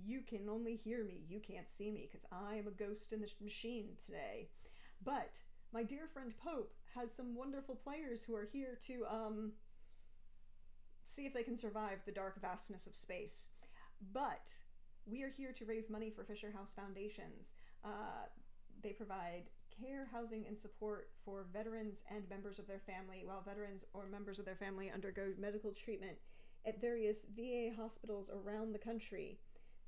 you can only hear me. You can't see me because I am a ghost in the machine today. But my dear friend Pope has some wonderful players who are here to see if they can survive the dark vastness of space. But we are here to raise money for Fisher House Foundations. They provide care, housing, and support for veterans and members of their family, while veterans or members of their family undergo medical treatment at various VA hospitals around the country.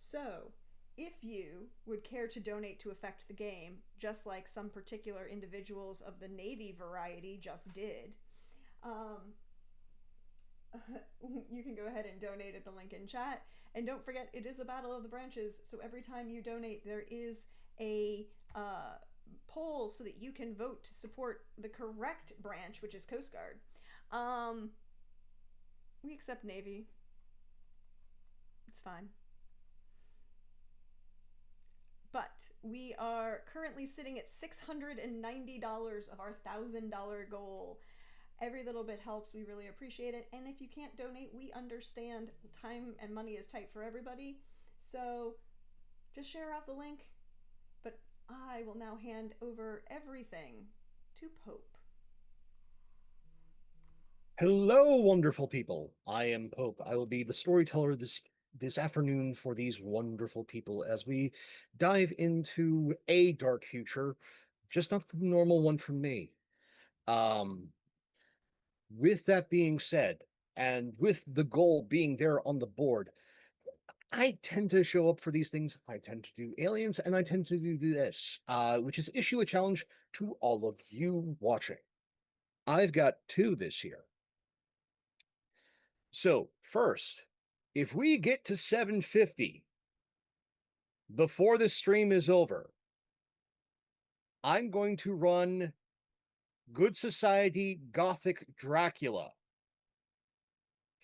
So, if you would care to donate to affect the game, just like some particular individuals of the Navy variety just did, um, you can go ahead and donate at the link in chat. And don't forget, it is a Battle of the Branches, so every time you donate, there is a poll so that you can vote to support the correct branch, which is Coast Guard. Um, we accept Navy. It's fine. But we are currently sitting at $690 of our $1,000 goal. Every little bit helps. We really appreciate it. And if you can't donate, we understand time and money is tight for everybody. So just share out the link. But I will now hand over everything to Pope. Hello, wonderful people. I am Pope. I will be the storyteller this afternoon for these wonderful people as we dive into a dark future, just not the normal one from me. Um, with that being said, and with the goal being there on the board, I tend to show up for these things. I tend to do aliens, and I tend to do this, which is issue a challenge to all of you watching. I've got two this year. So, first, if we get to 750 before the stream is over, I'm going to run Good Society Gothic Dracula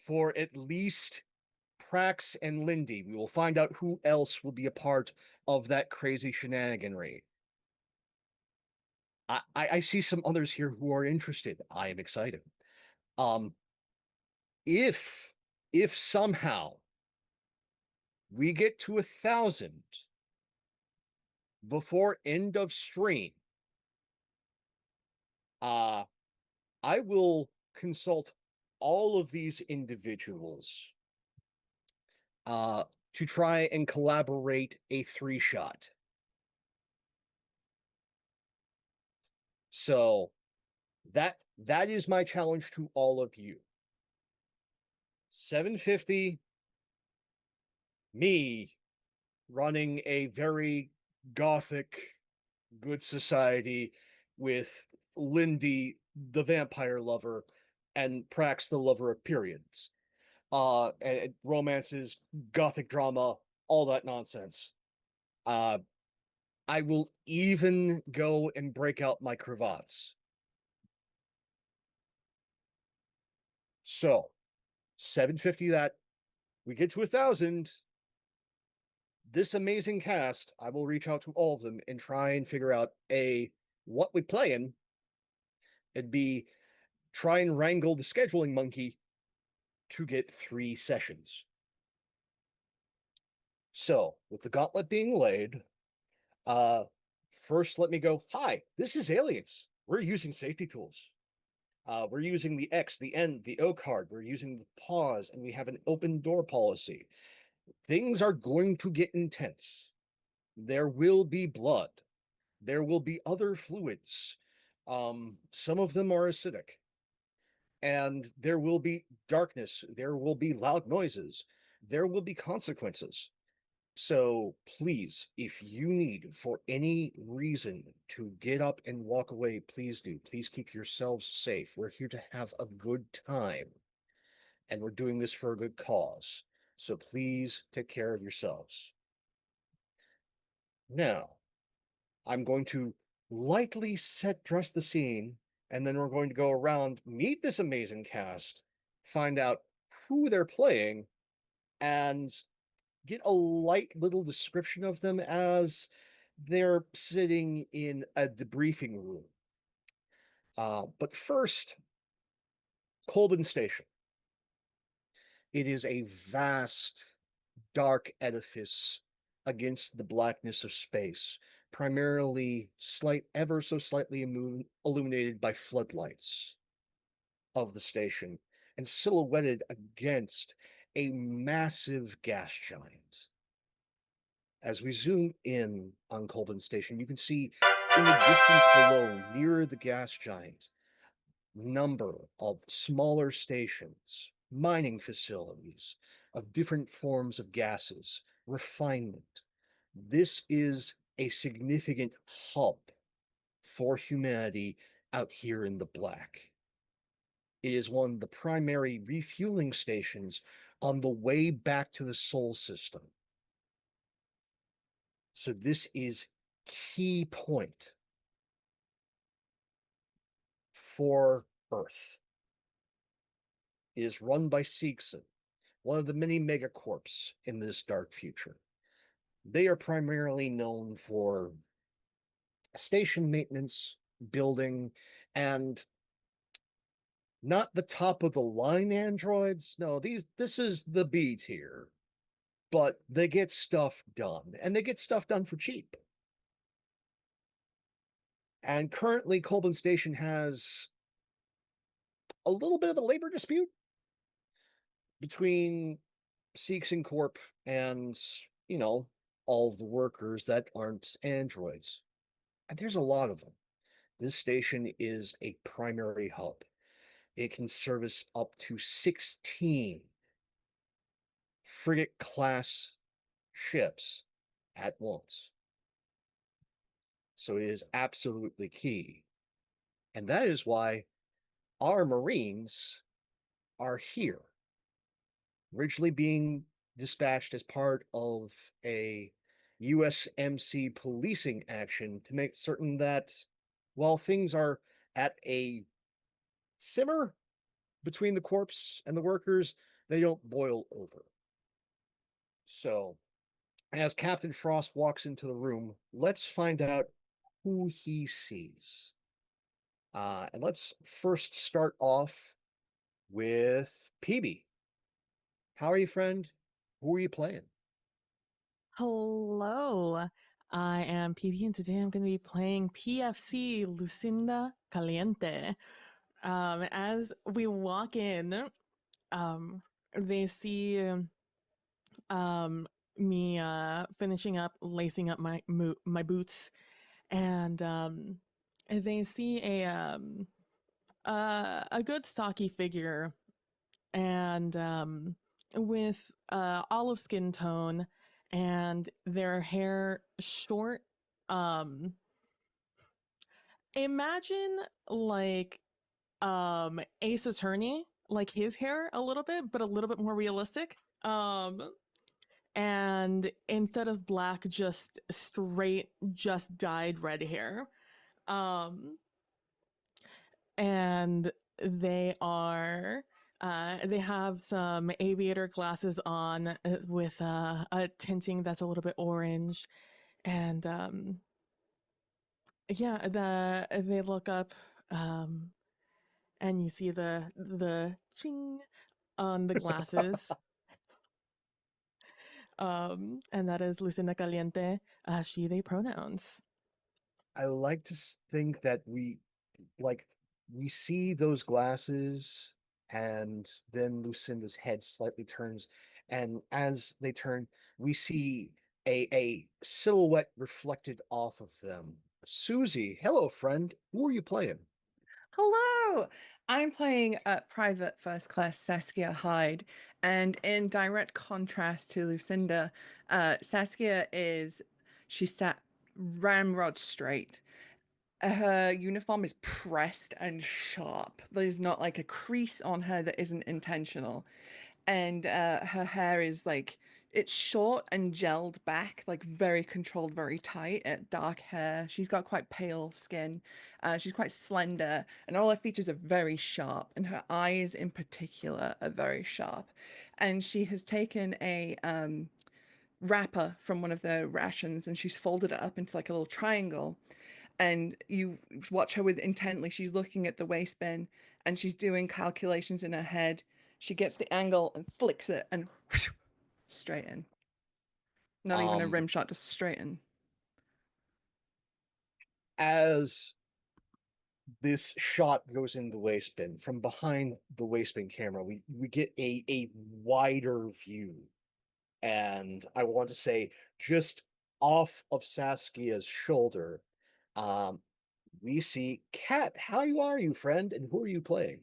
for at least Prax and Lindy. We will find out who else will be a part of that crazy shenaniganry. I see some others here who are interested. I am excited. Um, if if somehow we get to 1,000 before end of stream, uh, I will consult all of these individuals uh, to try and collaborate a 3-shot. So that is my challenge to all of you. 750, me running a very gothic good society with Lindy, the vampire lover, and Prax, the lover of periods. And romances, gothic drama, all that nonsense. Uh, I will even go and break out my cravats. So, 750 that we get to 1,000. This amazing cast, I will reach out to all of them and try and figure out A, what we playing, and B, try and wrangle the scheduling monkey to get 3 sessions. So, with the gauntlet being laid, first let me go, hi, this is Aliens. We're using safety tools. We're using the X, the N, the O card. We're using the pause, and we have an open door policy. Things are going to get intense. There will be blood. There will be other fluids. Some of them are acidic. And there will be darkness. There will be loud noises. There will be consequences. So please, if you need for any reason to get up and walk away, please do. Please keep yourselves safe. We're here to have a good time, and we're doing this for a good cause. So please take care of yourselves. Now, I'm going to lightly set dress the scene, and then we're going to go around, meet this amazing cast, find out who they're playing, and get a light little description of them as they're sitting in a debriefing room. But first, Colbin Station. It is a vast, dark edifice against the blackness of space, primarily ever so slightly illuminated by floodlights of the station, and silhouetted against a massive gas giant. As we zoom in on Colbin Station, you can see in the distance below, near the gas giant, number of smaller stations, mining facilities of different forms of gases, refinement. This is a significant hub for humanity out here in the black. It is one of the primary refueling stations on the way back to the Sol system. So this is key point for Earth. It is run by Seegson, one of the many megacorps in this dark future. They are primarily known for station maintenance, building, and not the top of the line androids. No, this is the B tier. But they get stuff done, and they get stuff done for cheap. And currently, Colbin Station has a little bit of a labor dispute between Seegson Corp and, you know, all of the workers that aren't androids. And there's a lot of them. This station is a primary hub. It can service up to 16 frigate class ships at once. So it is absolutely key. And that is why our Marines are here, originally being dispatched as part of a USMC policing action to make certain that while things are at a simmer between the corps and the workers, they don't boil over. So, as Captain Frost walks into the room, let's find out who he sees. And let's first start off with PB. How are you, friend? Who are you playing? Hello, I am PP, and today I'm going to be playing PFC Lucinda Caliente. As we walk in, they see me finishing up lacing up my boots, and they see a good stocky figure, and with olive skin tone and their hair short. Imagine like Ace Attorney, like his hair a little bit, but a little bit more realistic. And instead of black, just straight, just dyed red hair. And they have some aviator glasses on with a tinting that's a little bit orange, and they look up, and you see the ching on the glasses. And that is Lucinda Caliente, she, they pronouns. I like to think that we see those glasses, and then Lucinda's head slightly turns, and as they turn, we see a silhouette reflected off of them. Susie, hello, friend. Who are you playing? Hello! I'm playing Private First Class Saskia Hyde, and in direct contrast to Lucinda, Saskia she sat ramrod straight. Her uniform is pressed and sharp. There's not like a crease on her that isn't intentional. And her hair is like, it's short and gelled back, like very controlled, very tight, dark hair. She's got quite pale skin. She's quite slender, and all her features are very sharp, and her eyes in particular are very sharp. And she has taken a wrapper from one of the rations, and she's folded it up into like a little triangle. And you watch her with intently. She's looking at the waistband, and she's doing calculations in her head. She gets the angle and flicks it, and whoosh, straight in. Not even a rim shot to straighten. As this shot goes in the waistbin, from behind the waistbin camera, we get a wider view. And I want to say, just off of Saskia's shoulder, we see Kat. How are you, friend? And who are you playing?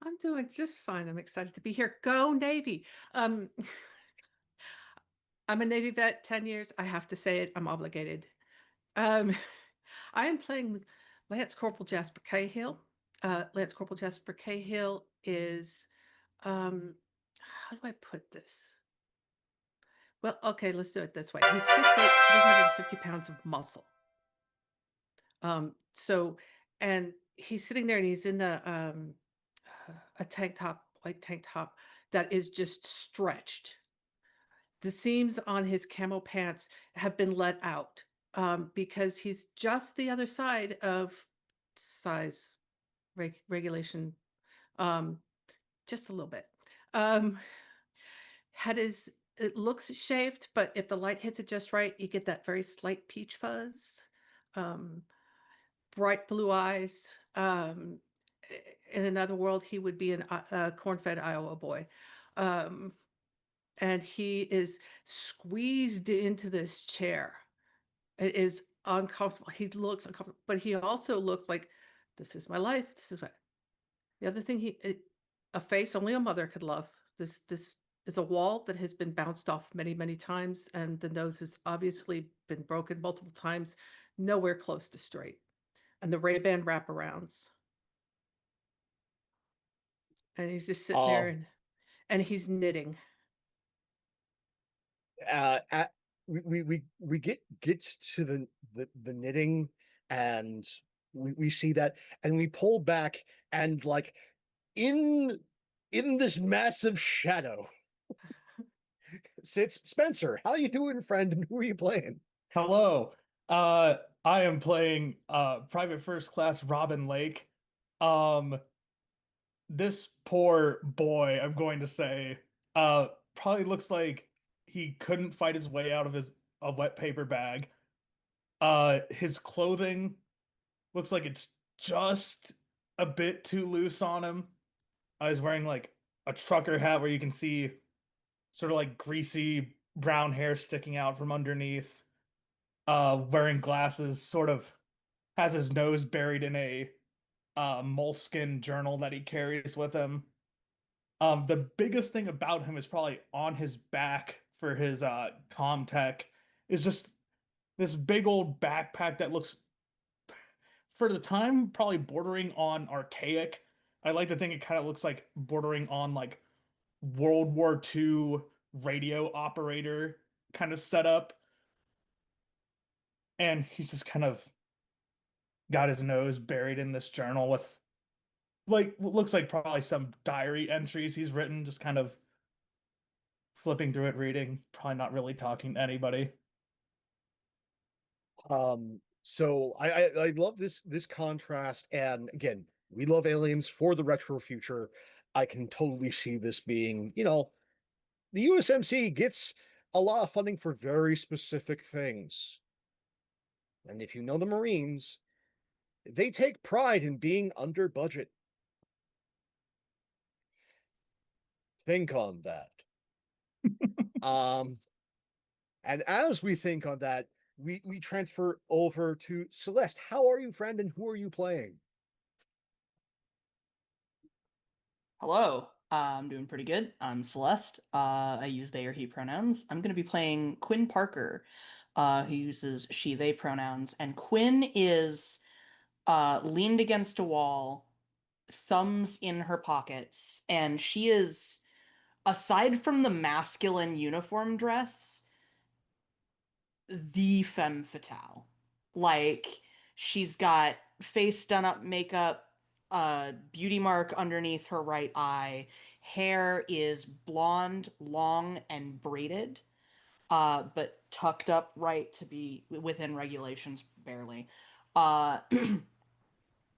I'm doing just fine. I'm excited to be here. Go Navy. I'm a Navy vet, 10 years. I have to say it. I'm obligated. I am playing Lance Corporal Jasper Cahill. Lance Corporal Jasper Cahill is, how do I put this? Well, okay, let's do it this way. He's 6'8", 350 pounds of muscle. So, and he's sitting there and he's in a tank top, white tank top that is just stretched. The seams on his camo pants have been let out because he's just the other side of size regulation, just a little bit. It looks shaved, but if the light hits it just right, you get that very slight peach fuzz. Bright blue eyes. In another world, he would be a corn-fed Iowa boy. And he is squeezed into this chair. It is uncomfortable. He looks uncomfortable, but he also looks like, this is my life. This is what. The other thing, a face only a mother could love. This is a wall that has been bounced off many, many times, and the nose has obviously been broken multiple times, nowhere close to straight. And the Ray-Ban wraparounds. And he's just sitting there and he's knitting. We get to the knitting, and we see that, and we pull back, and like in this massive shadow sits Spencer. How you doing, friend? And who are you playing? Hello. I am playing Private First Class Robin Lake. This poor boy, I'm going to say, probably looks like he couldn't fight his way out of a wet paper bag. His clothing looks like it's just a bit too loose on him. He's wearing like a trucker hat where you can see sort of like greasy brown hair sticking out from underneath. Wearing glasses, sort of has his nose buried in a moleskin journal that he carries with him. The biggest thing about him is probably on his back for his Comtech is just this big old backpack that looks, for the time, probably bordering on archaic. I like to think it kind of looks like bordering on like World War II radio operator kind of setup. And he's just kind of got his nose buried in this journal with like what looks like probably some diary entries he's written, just kind of flipping through it, reading, probably not really talking to anybody. So I love this contrast, and again, we love Aliens for the retro future. I can totally see this being, the USMC gets a lot of funding for very specific things. And if you know the Marines, they take pride in being under budget. Think on that. And as we think on that, we transfer over to Celeste. How are you, friend, and who are you playing? Hello, I'm doing pretty good. I'm Celeste. I use they or he pronouns. I'm going to be playing Quinn Parker, who uses she, they pronouns. And Quinn is leaned against a wall, thumbs in her pockets, and she is, aside from the masculine uniform dress, the femme fatale. Like, she's got face done up makeup, beauty mark underneath her right eye. Hair is blonde, long, and braided, but tucked up right to be within regulations, barely.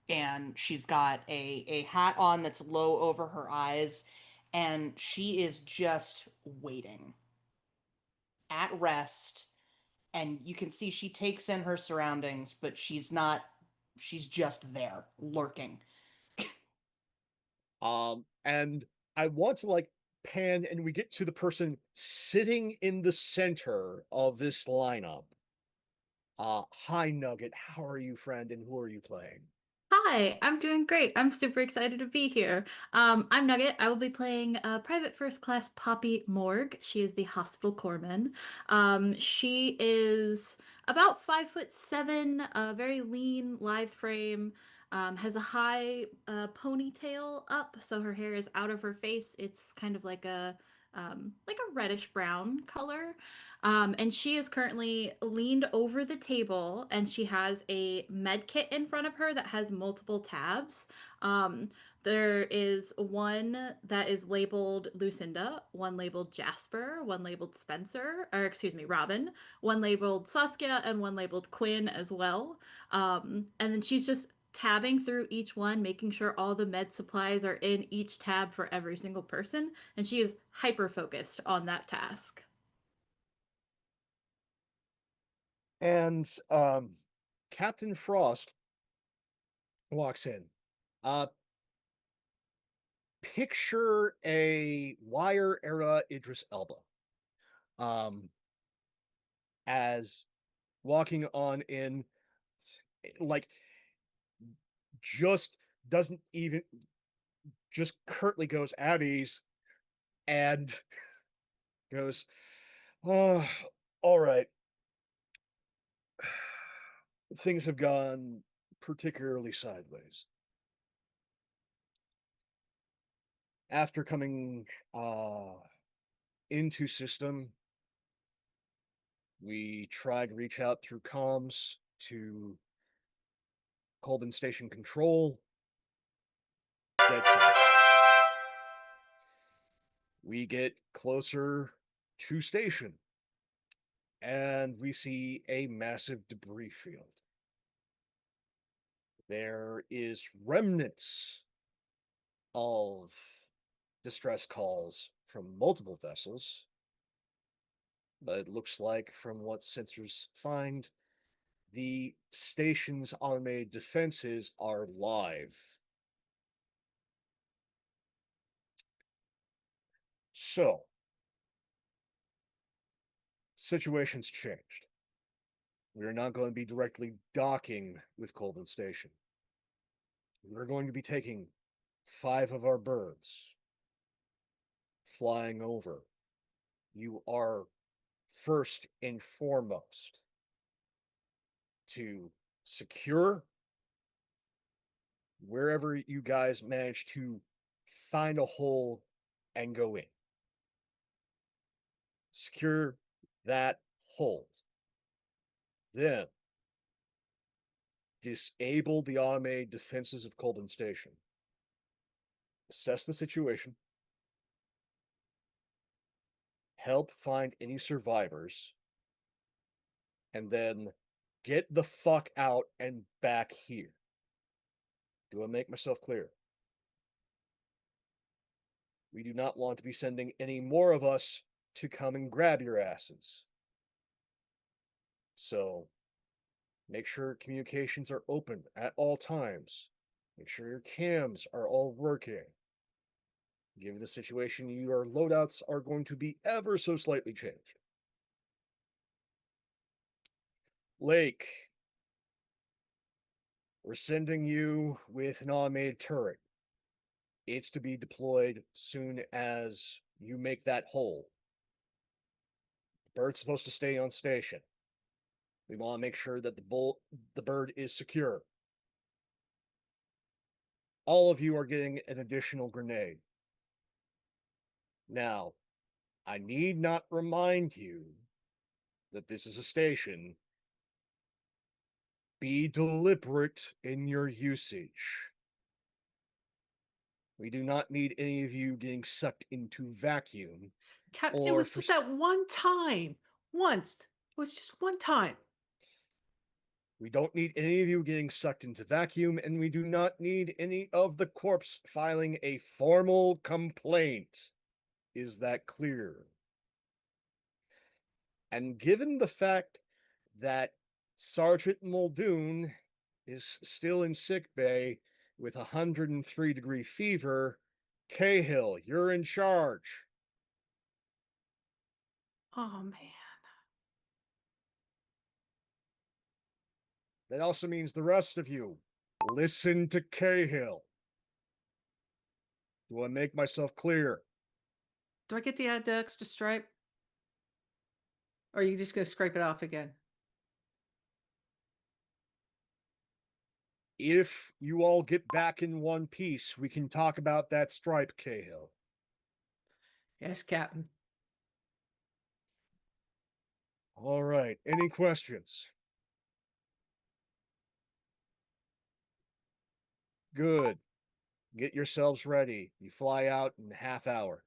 And she's got a hat on that's low over her eyes, and she is just waiting. at rest, and you can see she takes in her surroundings, but she's just there, lurking. And I want to like pan and we get to the person sitting in the center of this lineup. Hi Nugget, how are you, friend, and who are you playing? Hi, I'm doing great. I'm super excited to be here. I'm Nugget. I will be playing Private First Class Poppy Morg. She is the hospital corpsman. She is about 5'7", very lean, lithe frame. Has a high ponytail up, so her hair is out of her face. It's kind of like a reddish brown color. And she is currently leaned over the table and she has a med kit in front of her that has multiple tabs. There is one that is labeled Lucinda, one labeled Jasper, one labeled Spencer, or excuse me, Robin, one labeled Saskia, and one labeled Quinn as well. And then she's just tabbing through each one, making sure all the med supplies are in each tab for every single person, and she is hyper focused on that task. And Captain Frost walks in. Picture a Wire era Idris Elba. As walking on in, like, just doesn't even, just curtly goes at ease and goes, oh, all right. Things have gone particularly sideways. After coming into system, we tried to reach out through comms to Colbin Station Control. Dead silence. We get closer to station, and we see a massive debris field. There is remnants of distress calls from multiple vessels, but it looks like, from what sensors find, the station's automated defenses are live. So, situation's changed. We are not going to be directly docking with Colbin Station. We're going to be taking 5 of our birds, flying over. You are first and foremost to secure wherever you guys manage to find a hole and go in. Secure that hole. Then disable the automated defenses of Colbin Station. Assess the situation. Help find any survivors. And then get the fuck out and back here. Do I make myself clear? We do not want to be sending any more of us to come and grab your asses. So, make sure communications are open at all times. Make sure your cams are all working. Given the situation, your loadouts are going to be ever so slightly changed. Lake, we're sending you with an automated turret. It's to be deployed soon as you make that hole. The bird's supposed to stay on station. We want to make sure that the bird is secure. All of you are getting an additional grenade. Now, I need not remind you that this is a station. Be deliberate in your usage. We do not need any of you getting sucked into vacuum. It was just that one time. Once. It was just one time. We don't need any of you getting sucked into vacuum, and we do not need any of the corpse filing a formal complaint. Is that clear? And given the fact that Sergeant Muldoon is still in sick bay with 103-degree fever, Cahill, you're in charge. Oh man. That also means the rest of you, listen to Cahill. Do I make myself clear? Do I get to add the extra stripe? Or are you just gonna scrape it off again? If you all get back in one piece, we can talk about that stripe, Cahill. Yes, Captain. All right. Any questions? Good. Get yourselves ready. You fly out in a half hour.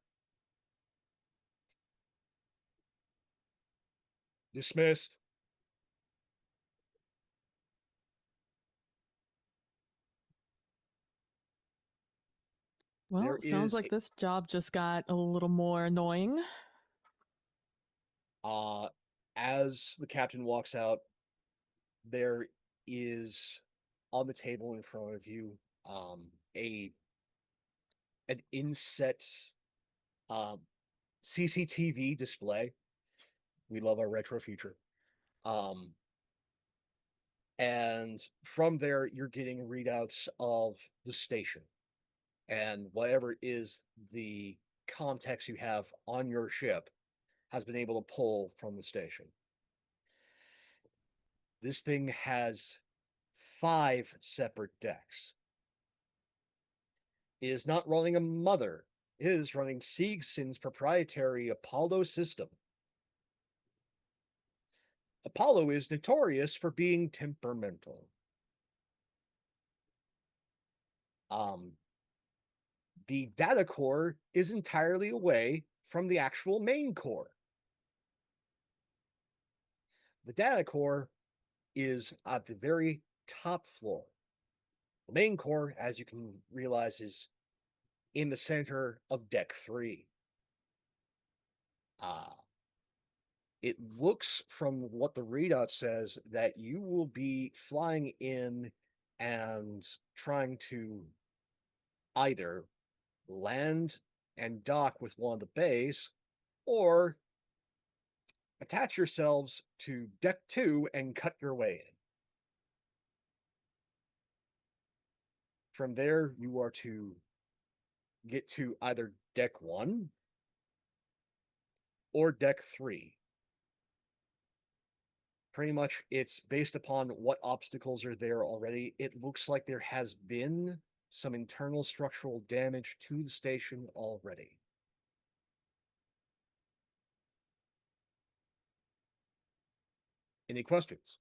Dismissed. Well, There sounds is like this job just got a little more annoying. As the captain walks out, there is on the table in front of you a an inset CCTV display. We love our retro future. And from there, you're getting readouts of the station and whatever is the context you have on your ship has been able to pull from the station. This thing has 5 separate decks. It is not running a mother. It is running Seegsun's proprietary Apollo system. Apollo is notorious for being temperamental. The data core is entirely away from the actual main core. The data core is at the very top floor. The main core, as you can realize, is in the center of deck 3. It looks from what the readout says that you will be flying in and trying to either land and dock with one of the bays or attach yourselves to deck 2 and cut your way in. From there, you are to get to either deck 1 or deck 3. Pretty much it's based upon what obstacles are there already. It looks like there has been some internal structural damage to the station already. Any questions?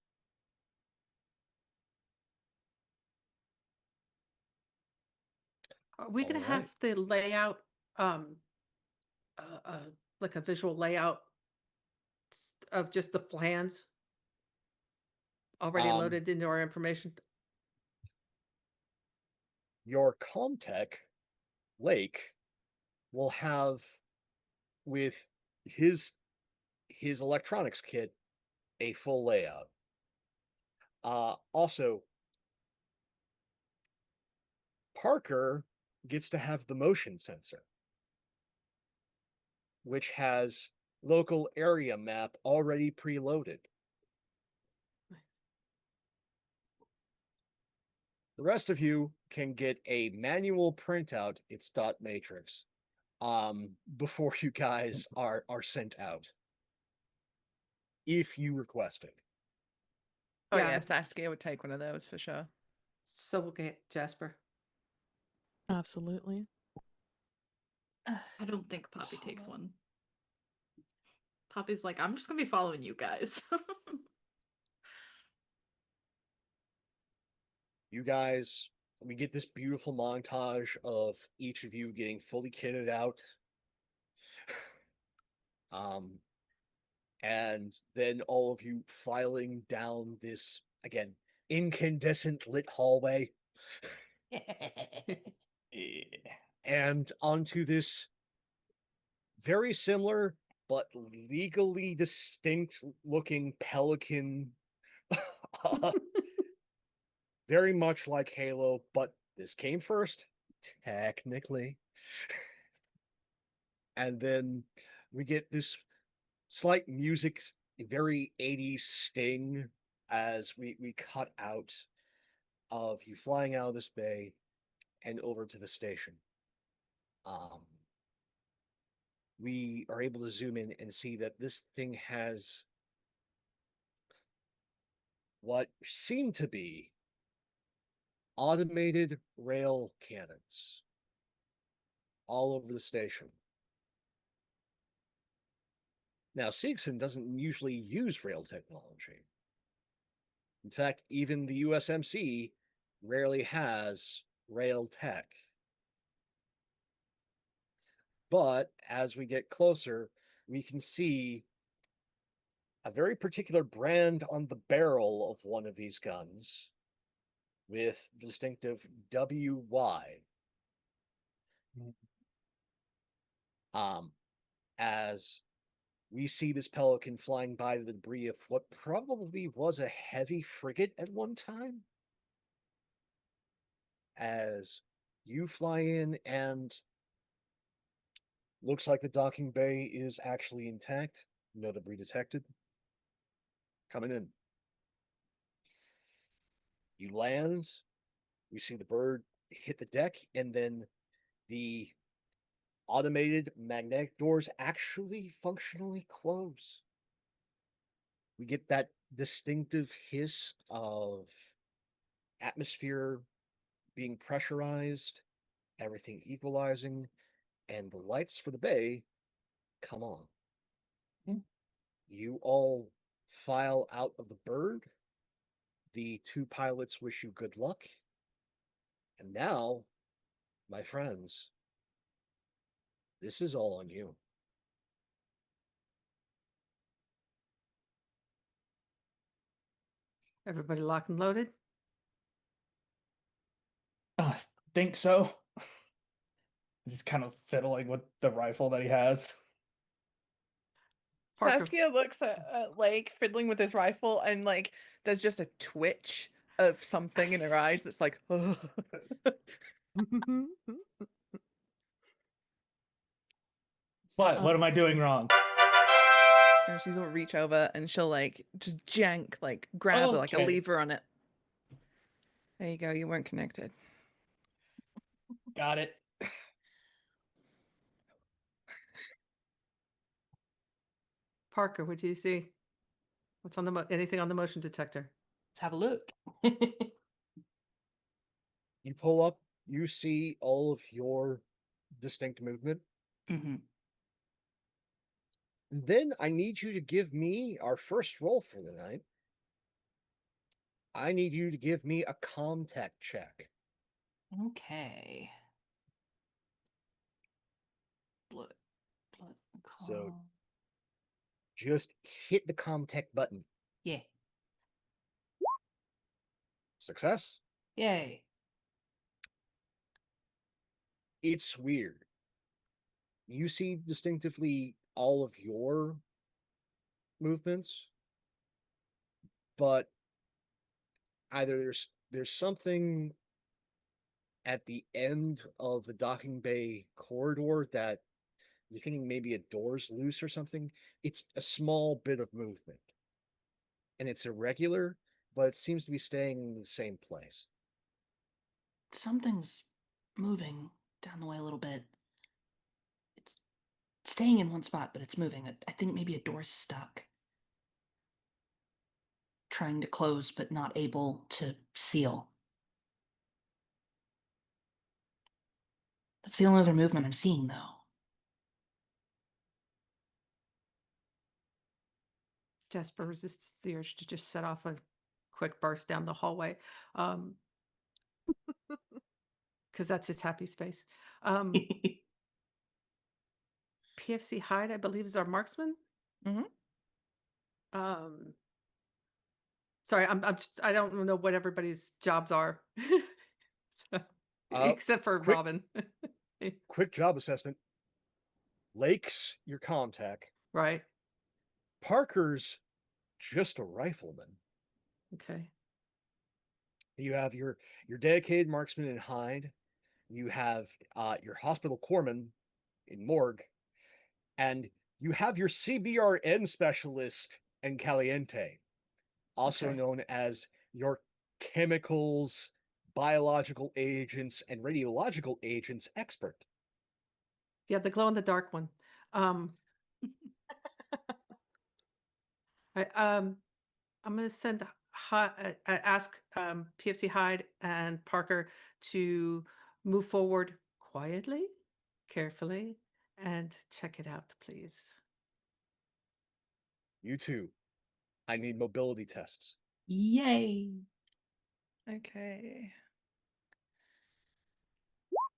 Are we gonna All have right. the layout, like a visual layout of just the plans already Um, loaded into our information? Your Comtech, Lake, will have with his electronics kit a full layout. Also, Parker gets to have the motion sensor, which has local area map already preloaded. The rest of you can get a manual printout, it's dot matrix, before you guys are sent out. If you request it. Oh Yeah. yeah, Saskia would take one of those for sure. So we'll get Jasper. Absolutely. I don't think Poppy takes one. Poppy's like, I'm just gonna be following you guys. You guys, we get this beautiful montage of each of you getting fully kitted out. And then all of you filing down this, again, incandescent lit hallway. And onto this very similar but legally distinct looking pelican. Very much like Halo, but this came first, technically. And then we get this slight music, very 80s sting as we cut out of you flying out of this bay and over to the station. We are able to zoom in and see that this thing has what seem to be automated rail cannons all over the station. Now, Seegson doesn't usually use rail technology. In fact, even the USMC rarely has rail tech. But as we get closer, we can see a very particular brand on the barrel of one of these guns with the distinctive WY. As we see this Pelican flying by the debris of what probably was a heavy frigate at one time. As you fly in and looks like the docking bay is actually intact. No debris detected. Coming in. You land. We see the bird hit the deck, and then the automated magnetic doors actually functionally close. We get that distinctive hiss of atmosphere being pressurized, everything equalizing, and the lights for the bay come on. You all file out of the bird. The two pilots wish you good luck. And now, my friends, this is all on you. Everybody locked and loaded? Think so. He's kind of fiddling with the rifle that he has. Parker. Saskia looks at Lake fiddling with his rifle, and like there's just a twitch of something in her eyes that's like, oh. What am I doing wrong? And she's gonna reach over and she'll like just jank, like grab like a Okay. lever on it. There you go, you weren't connected. Got it. Parker, what do you see? What's on the anything on the motion detector? Let's have a look. You pull up, you see all of your distinct movement. Mhm. Then I need you to give me our first roll for the night. I need you to give me a contact check. Okay. Blood. So- Call. Just hit the contact button. Yeah. Success? Yay. It's weird. You see distinctively all of your movements, but either there's something at the end of the docking bay corridor that you're thinking maybe a door's loose or something. It's a small bit of movement. And it's irregular, but it seems to be staying in the same place. Something's moving down the way a little bit. It's staying in one spot, but it's moving. I think maybe a door's stuck. Trying to close, but not able to seal. That's the only other movement I'm seeing, though. Jasper resists the urge to just set off a quick burst down the hallway. Because that's his happy space. PFC Hyde, I believe, is our marksman. Mhm. Sorry, I don't know what everybody's jobs are. So, except for quick- Robin. Quick job assessment. Lake's your contact. Right. Parker's just a rifleman. Okay. You have your dedicated marksman in Hyde. You have your hospital corpsman in Morgue, and you have your CBRN specialist in Caliente, also Okay. known as your chemicals, biological agents, and radiological agents expert. Yeah, the glow in the dark one. I I'm gonna send ask PFC Hyde and Parker to move forward quietly, carefully, and check it out, please. You two, I need mobility tests. Yay. Okay.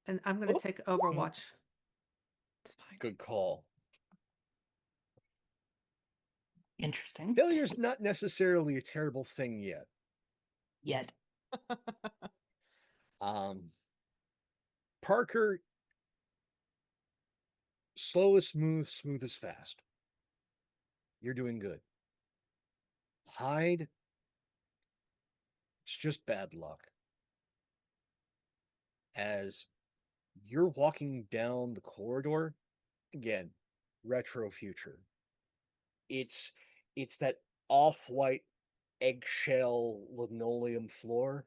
And I'm gonna Oh, take Overwatch. It's fine. Good call. Interesting. Failure's not necessarily a terrible thing yet. Yet. Parker, slow is smooth, smooth is fast. You're doing good. Hyde, it's just bad luck. As you're walking down the corridor, again, retro future. It's that off-white eggshell linoleum floor.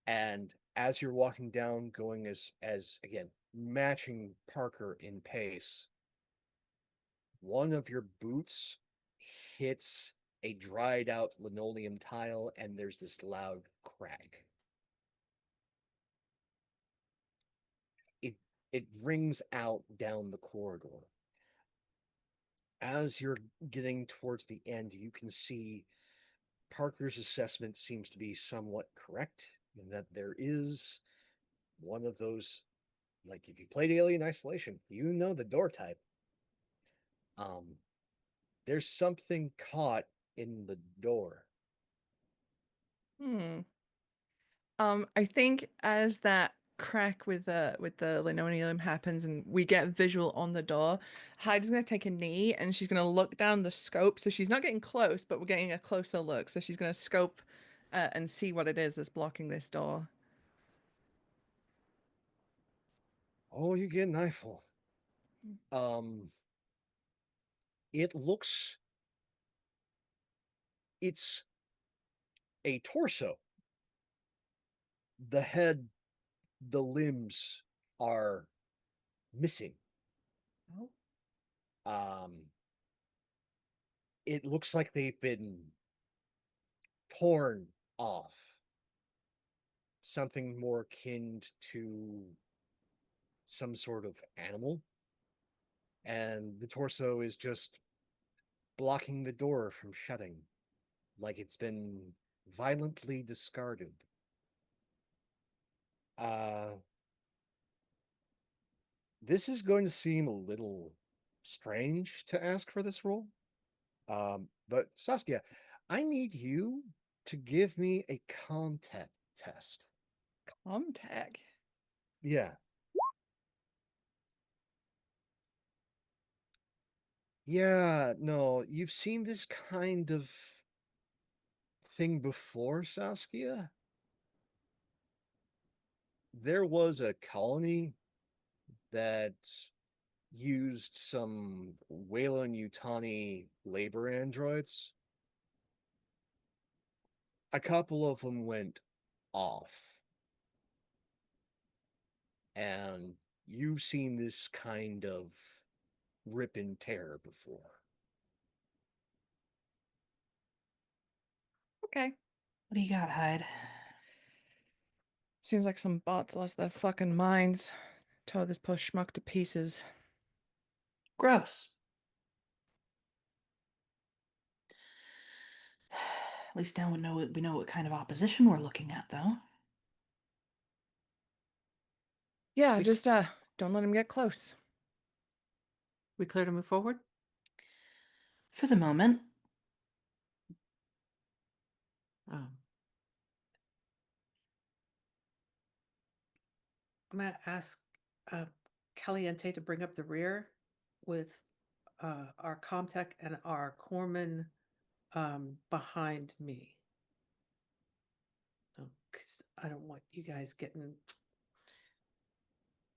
And as you're walking down, going as again, matching Parker in pace, one of your boots hits a dried out linoleum tile, and there's this loud crack. It rings out down the corridor. As you're getting towards the end, you can see Parker's assessment seems to be somewhat correct in that there is one of those, like if you played Alien Isolation, you know the door type. There's something caught in the door. I think as that crack with the linoleum happens and we get visual on the door, Heidi's gonna take a knee and she's gonna look down the scope. So she's not getting close, but we're getting a closer look. So she's gonna scope and see what it is that's blocking this door. Oh, you get an eyeful. It looks, it's a torso. The head, the limbs are missing. Oh. It looks like they've been torn off. Something more akin to some sort of animal. And the torso is just blocking the door from shutting, like it's been violently discarded. This is going to seem a little strange to ask for this role. But Saskia, I need you to give me a contact test. Tag. Yeah. Yeah, no, you've seen this kind of thing before, Saskia? There was a colony that used some Weyland-Yutani labor androids. A couple of them went off. And you've seen this kind of rip and tear before. Okay. What do you got, Hyde? Seems like some bots lost their fucking minds. Tore this poor schmuck to pieces. Gross. At least now we know what kind of opposition we're looking at, though. Yeah, just don't let him get close. We clear to move forward? For the moment. I'm gonna ask Caliente to bring up the rear with our Comtech and our corpsman behind me. Because I don't want you guys getting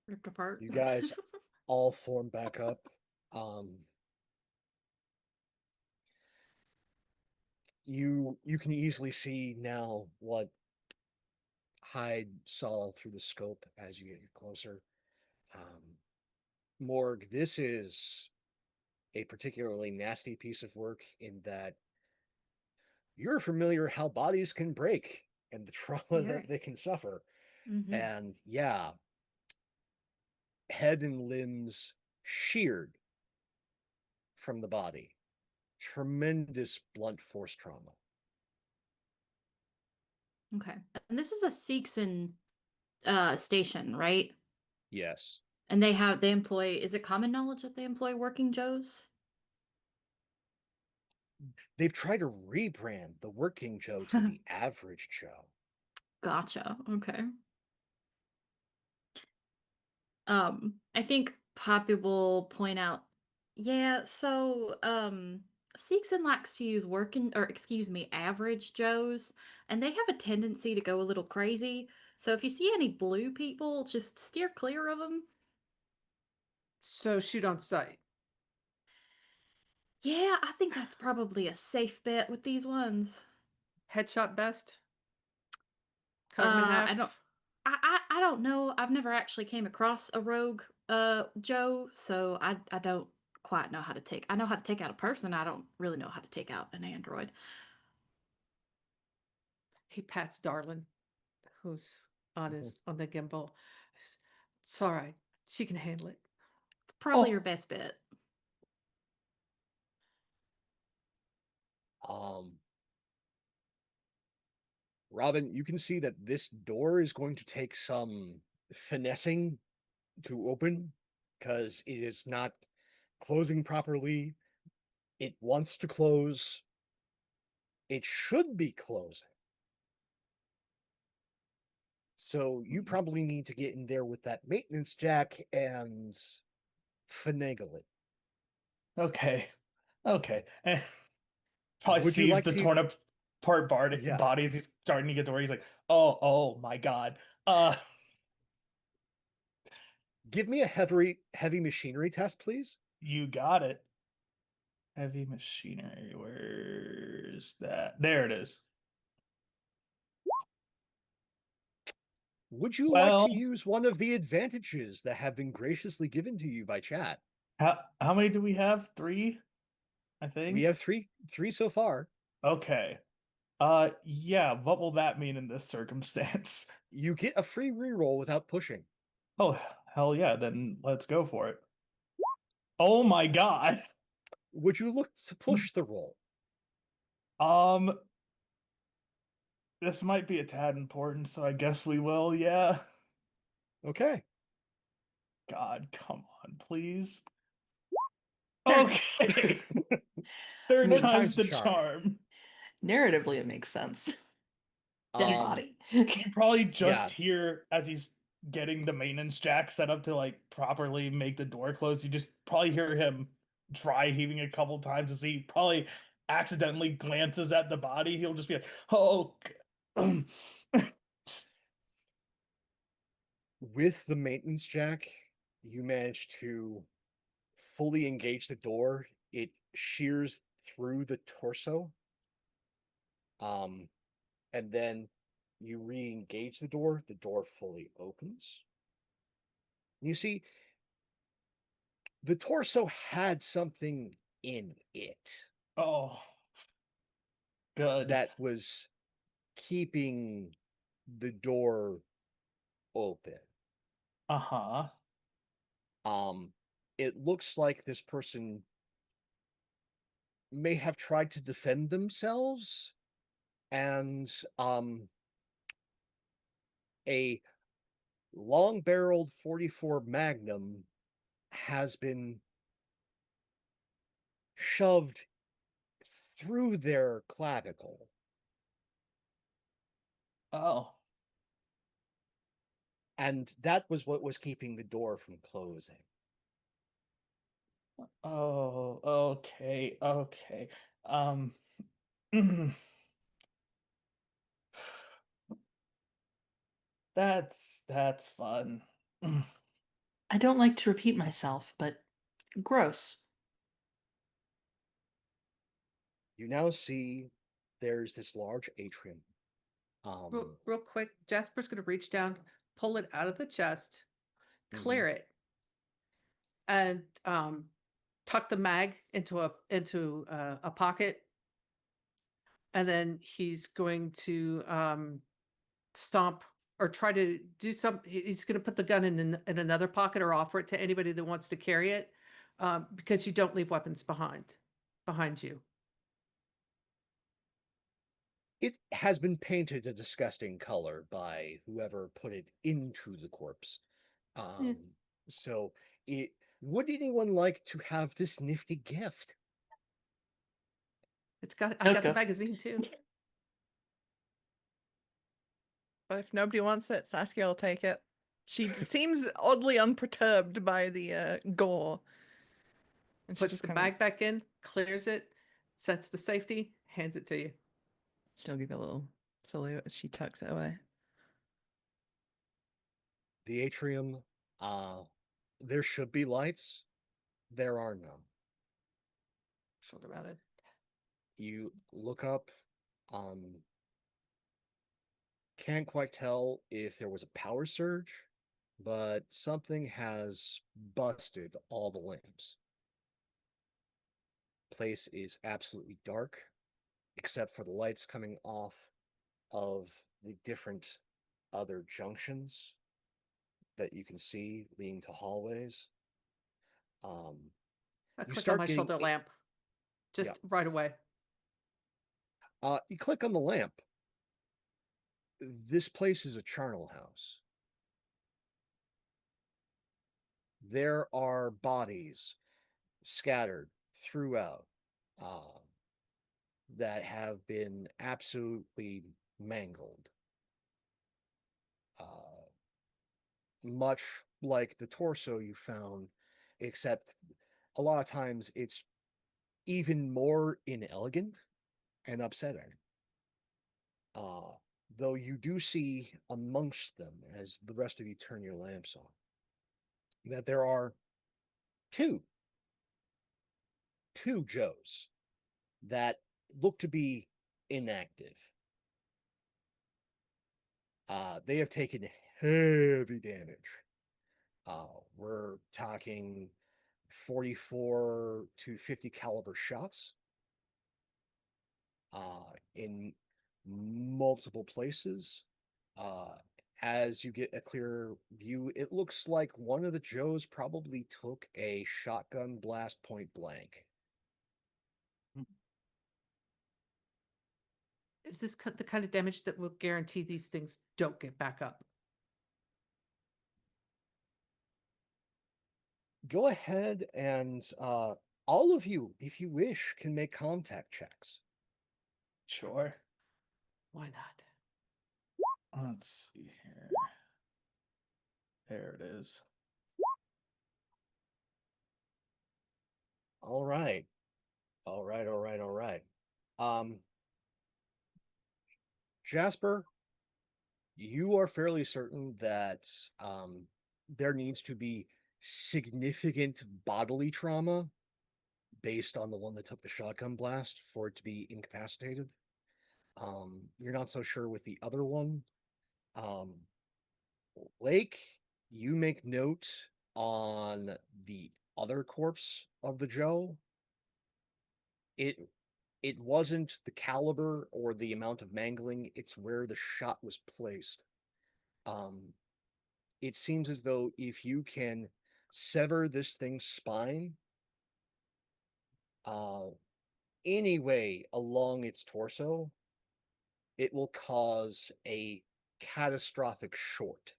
Ripped apart. You guys all form back up. You can easily see now what Hyde saw through the scope as you get closer. Morg, this is a particularly nasty piece of work in that you're familiar how bodies can break and the trauma Very. that they can suffer. Mhm. And yeah, head and limbs sheared from the body. Tremendous blunt force trauma. Okay. And this is a Seegson station, right? Yes. And they employ, is it common knowledge that they employ working Joes? They've tried to rebrand the working Joe to the average Joe. Gotcha. Okay. I think Poppy will point out, yeah, so Seegson likes to use average Joes, and they have a tendency to go a little crazy. So if you see any blue people, just steer clear of them. so shoot on sight. Yeah, I think that's probably a safe bet with these ones. Headshot best. Cut him in half. I don't know. I've never actually came across a rogue Joe, so I don't quite know how to take. I know how to take out a person. I don't really know how to take out an android. He pats Darlin, who's on the gimbal. It's all right. She can handle it. It's probably Oh. your best bet. Robin, you can see that this door is going to take some finessing to open because it is not closing properly. It wants to close. It should be closing. So you probably need to get in there with that maintenance jack and finagle it. Okay. And probably Would you sees like the to- torn apart Yeah. bodies. He's starting to get to where he's like, oh my god. Give me a heavy machinery test, please. You got it. Heavy machinery. Where's that? There it is. Would you like to use one of the advantages that have been graciously given to you by chat? How many do we have? 3, I think. We have three so far. Okay. Yeah, what will that mean in this circumstance? You get a free reroll without pushing. Oh, hell yeah, then let's go for it. Oh my god. Would you look to push the roll? This might be a tad important, so I guess we will, yeah. Okay. God, come on, please. Okay. Third time's the charm. Narratively, it makes sense. Dead body. You probably just Yeah. hear as he's getting the maintenance jack set up to like properly make the door close. You just probably hear him dry heaving a couple times as he probably accidentally glances at the body. He'll just be like, "Oh." With the maintenance jack, you manage to fully engage the door. It shears through the torso. And then you re-engage the door fully opens. You see, the torso had something in it. Oh, good. That was keeping the door open. Uh-huh. It looks like this person may have tried to defend themselves, and a long-barreled 44 Magnum has been shoved through their clavicle. Oh. And that was what was keeping the door from closing. Oh, okay, okay. That's fun. I don't like to repeat myself, but gross. You now see there's this large atrium. Real quick, Jasper's gonna reach down, pull it out of the chest, Mhm. clear it, and tuck the mag into a pocket, and then he's going to stomp or try to do some. He's going to put the gun in another pocket or offer it to anybody that wants to carry it, because you don't leave weapons behind you. It has been painted a disgusting color by whoever put it into the corpse. Yeah. So it would anyone like to have this nifty gift? It's got I Ghost, got the ghost. magazine too. But if nobody wants it, Saskia will take it. She seems oddly unperturbed by the gore. And she Puts just the kinda, bag back in, clears it, sets the safety, hands it to you. she'll give you a little salute as she tucks it away. The atrium, there should be lights. There are none. Shoulder mounted. You look up, can't quite tell if there was a power surge, but something has busted all the lamps. Place is absolutely dark, except for the lights coming off of the different other junctions that you can see leading to hallways. I You click on start my getting shoulder lamp just right away. you click on the lamp. This place is a charnel house. There are bodies scattered throughout that have been absolutely mangled. Much like the torso you found, except a lot of times it's even more inelegant and upsetting. Though you do see amongst them, as the rest of you turn your lamps on, that there are two Joes that look to be inactive. They have taken heavy damage. We're talking 44 to 50 caliber shots in multiple places. As you get a clearer view, it looks like one of the Joes probably took a shotgun blast point blank. Is this the kind of damage that will guarantee these things don't get back up? Go ahead and all of you, if you wish, can make contact checks. Sure. Why not? Let's see here. There it is. All right. All right. Jasper, you are fairly certain that there needs to be significant bodily trauma based on the one that took the shotgun blast for it to be incapacitated. You're not so sure with the other one. Lake, you make note on the other corpse of the Joe. It wasn't the caliber or the amount of mangling, it's where the shot was placed. It seems as though if you can sever this thing's spine any way along its torso, it will cause a catastrophic short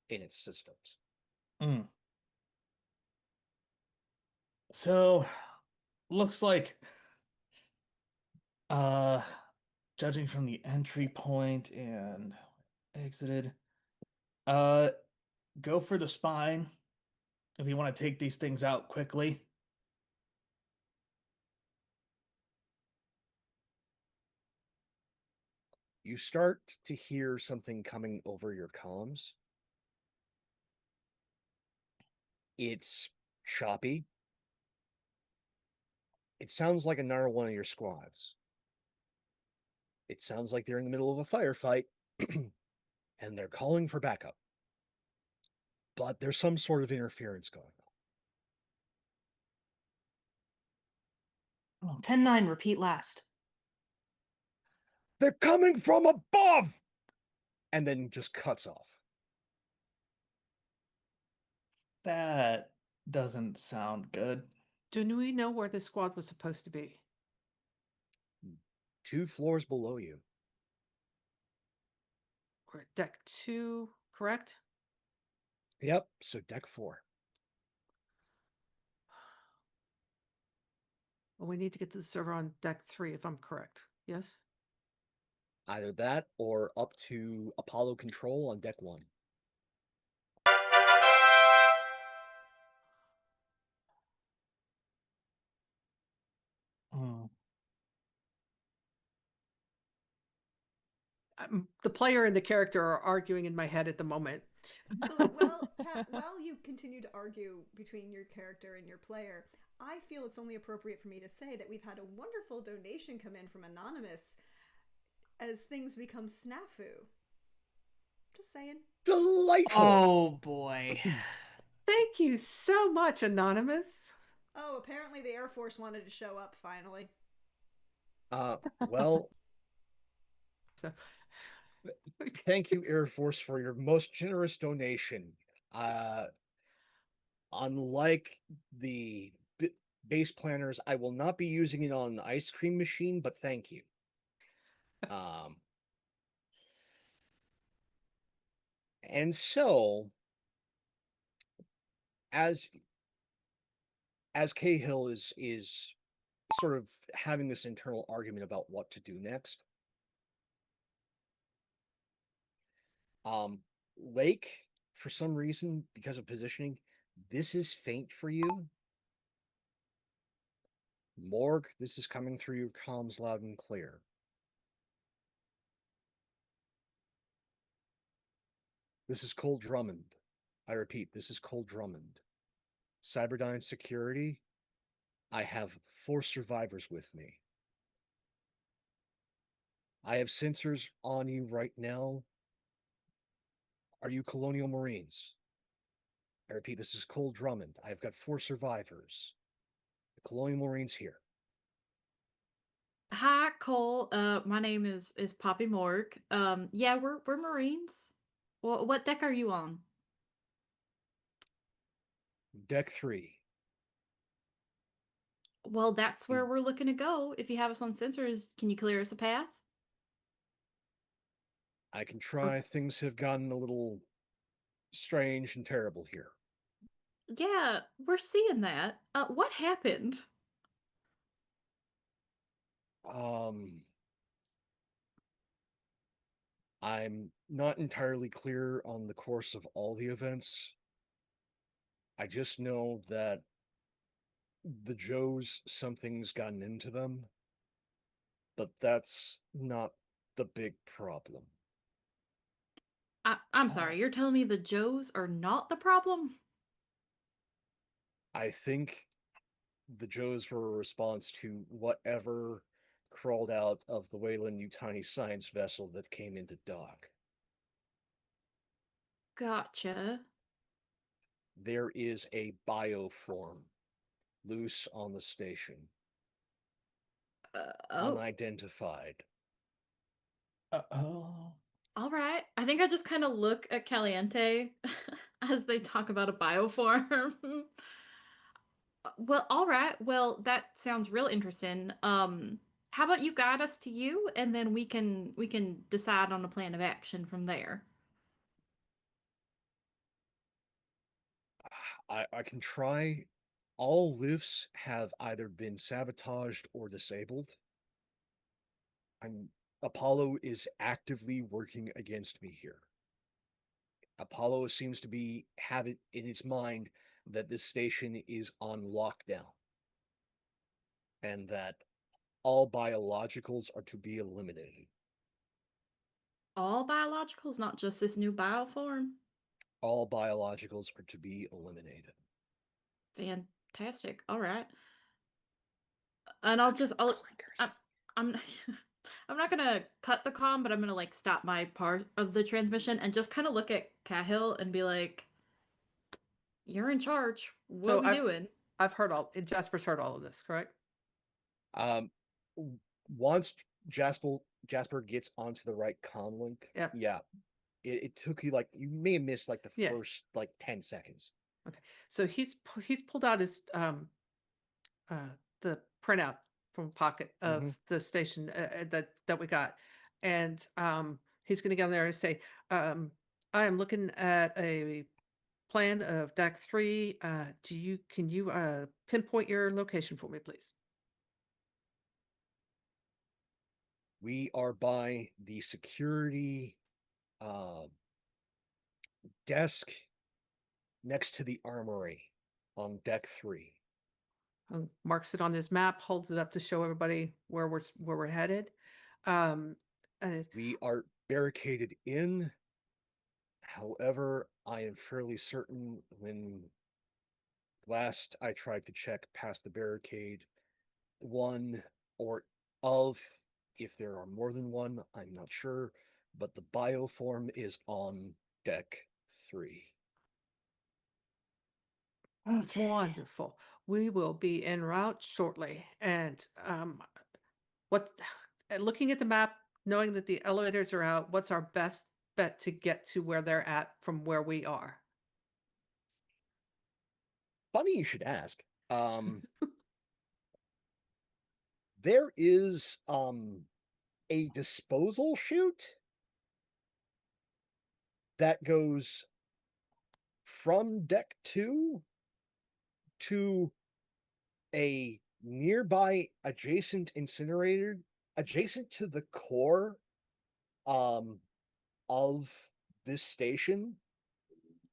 in its systems. So, looks like, judging from the entry point and exited, go for the spine if you want to take these things out quickly. you start to hear something coming over your comms. It's choppy. It sounds like another one of your squads. It sounds like they're in the middle of a firefight and they're calling for backup. But there's some sort of interference going on. 10-9, repeat last. They're coming from above! And then just cuts off. That doesn't sound good. Do we know where the squad was supposed to be? 2 floors below you. We're at deck 2, correct? Yep, so deck 4. Well, we need to get to the server on deck 3, if I'm correct. Yes? Either that or up to Apollo Control on deck 1. The player and the character are arguing in my head at the moment. So, well, Kat, while you continue to argue between your character and your player, I feel it's only appropriate for me to say that we've had a wonderful donation come in from Anonymous as things become snafu. Just saying. Delightful! Oh boy. Thank you so much, Anonymous. Oh, apparently the Air Force wanted to show up finally. Well, So, thank you, Air Force, for your most generous donation. Unlike the base planners, I will not be using it on the ice cream machine, but thank you. And so, as Cahill is sort of having this internal argument about what to do next, Lake, for some reason, because of positioning, this is faint for you. Morg, this is coming through your comms loud and clear. This is Cole Drummond. I repeat, this is Cole Drummond. Cyberdyne Security, I have 4 survivors with me. I have sensors on you right now. Are you Colonial Marines? I repeat, this is Cole Drummond. I've got 4 survivors. The Colonial Marines here. Hi, Cole. My name is Poppy Morg. Yeah, we're Marines. What deck are you on? Deck 3. Well, that's where we're looking to go. If you have us on sensors, can you clear us a path? I can try. Things have gotten a little strange and terrible here. Yeah, we're seeing that. What happened? I'm not entirely clear on the course of all the events. I just know that the Joes, something's gotten into them, but that's not the big problem. I'm sorry, you're telling me the Joes are not the problem? I think the Joes were a response to whatever crawled out of the Weyland-Yutani science vessel that came into dock. Gotcha. There is a bioform loose on the station. Oh. Unidentified. Uh-oh. All right. I think I just kind of look at Caliente as they talk about a bioform. Well, all right. Well, that sounds real interesting. How about you guide us to you, and then we can decide on a plan of action from there. I can try. All lifts have either been sabotaged or disabled. Apollo is actively working against me here. Apollo seems to have it in its mind that this station is on lockdown and that all biologicals are to be eliminated. all biologicals, not just this new bioform? All biologicals are to be eliminated. Fantastic. All right. And I'll I'm, I'm I'm not gonna cut the comm, but I'm gonna like stop my part of the transmission and just kind of look at Cahill and be like, "You're in charge. What So are we doing?" I've heard Jasper's heard all of this, correct? Um, once Jasper gets onto the right comm link, Yep. yeah, it took you like you may have missed like the Yeah. first like 10 seconds. Okay. So he's pulled out his the printout from pocket of the station that we got, and he's going to go in there and say, I am looking at a plan of deck 3. Can you pinpoint your location for me, please? We are by the security desk next to the armory on deck 3. Marks it on his map, holds it up to show everybody where we're headed. We are barricaded in. However, I am fairly certain when last I tried to check past the barricade, one or of, if there are more than one, I'm not sure, but the bioform is on deck 3. Okay. Wonderful. We will be en route shortly. And looking at the map, knowing that the elevators are out, what's our best bet to get to where they're at from where we are? Funny you should ask. There is a disposal chute that goes from deck 2 to a nearby adjacent incinerator, adjacent to the core of this station,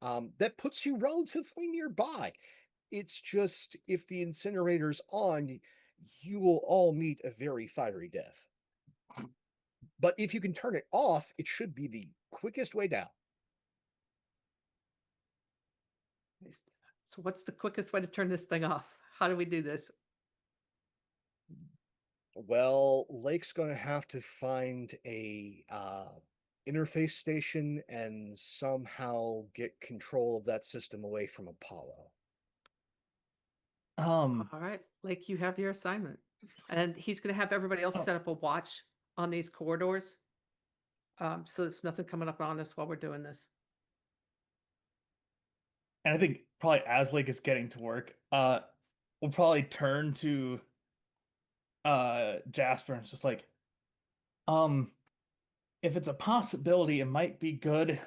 that puts you relatively nearby. It's just if the incinerator's on, you will all meet a very fiery death. But if you can turn it off, it should be the quickest way down. So what's the quickest way to turn this thing off? How do we do this? Well, Lake's going to have to find a interface station and somehow get control of that system away from Apollo. Um, All right, Lake, you have your assignment. And he's going to have everybody else Oh. set up a watch on these corridors. So there's nothing coming up on us while we're doing this. and I think probably as Lake is getting to work, we'll probably turn to Jasper and it's just like, if it's a possibility, it might be good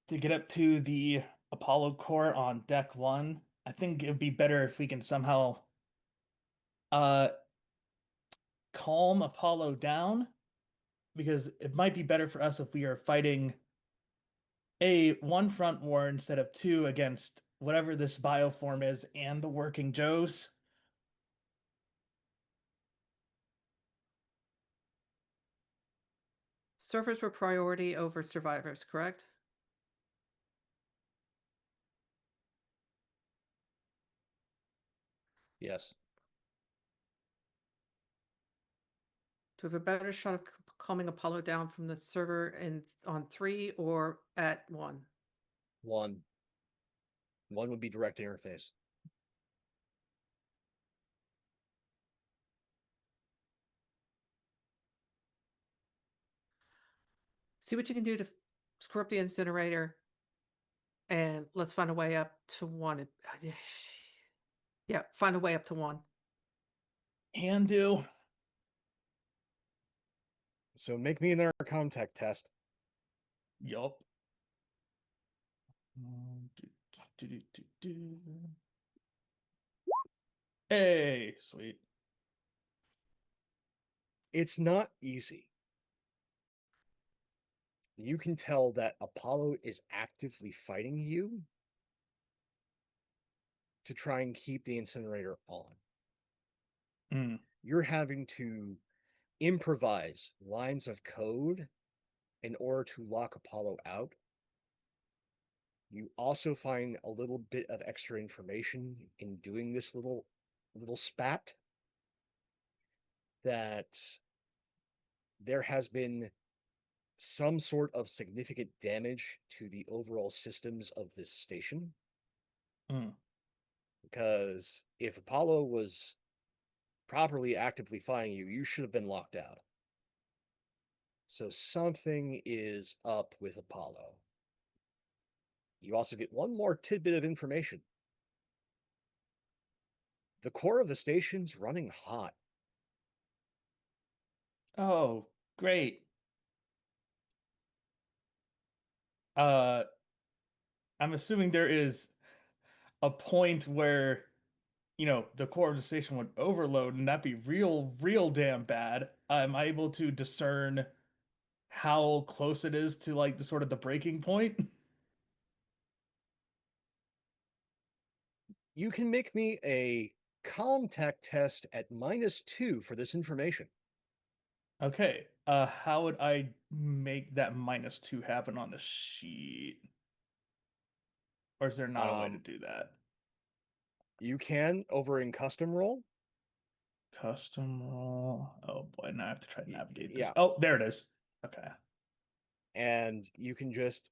to get up to the Apollo core on deck 1. I think it'd be better if we can somehow calm Apollo down, because it might be better for us if we are fighting one front war instead of 2 against whatever this bioform is and the working Joes. Servers were priority over survivors, correct? Yes. To have a better shot of calming Apollo down from the server on 3 or at 1? 1. 1 would be direct interface. See what you can do to screw up the incinerator, and let's find a way up to 1. Yeah, find a way up to 1. Can do. So make me an contact test. Yup. Hey, sweet. It's not easy. You can tell that Apollo is actively fighting you to try and keep the incinerator on. Mm. You're having to improvise lines of code in order to lock Apollo out. You also find a little bit of extra information in doing this little spat, that there has been some sort of significant damage to the overall systems of this station. Mm. Because if Apollo was properly actively flying you, you should have been locked out. So something is up with Apollo. You also get one more tidbit of information. The core of the station's running hot. Oh, great. I'm assuming there is a point where, the core of the station would overload and that'd be real damn bad. Am I able to discern how close it is to like the sort of the breaking point? You can make me a calm tech test at -2 for this information. Okay. How would I make that -2 happen on the sheet? Or is there not a way to do that? You can over in custom roll. Custom roll. Oh boy, now I have to try to navigate this. Yeah. Oh, there it is. Okay. And you can just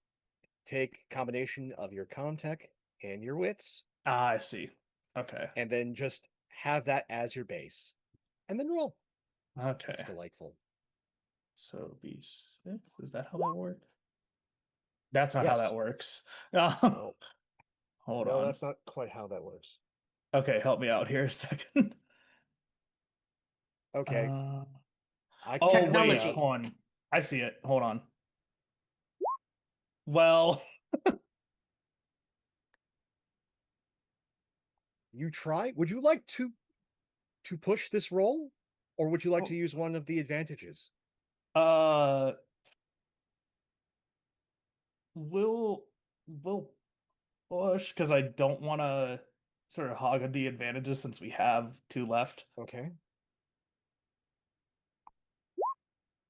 take combination of your calm tech and your wits, Ah, I see. Okay. and then just have that as your base, and then roll. Okay. It's delightful. So B6. Is that how that works? That's not how Yes. that works. Oh, Hold no, on. that's not quite how that works. Okay, help me out here a second. Okay. I can Oh, help you wait, Technology. out. hold on. I see it. Hold on. Well, You try. Would you like to push this roll, or would you like Oh. to use one of the advantages? we'll push because I don't want to sort of hog the advantages since we have 2 left. Okay.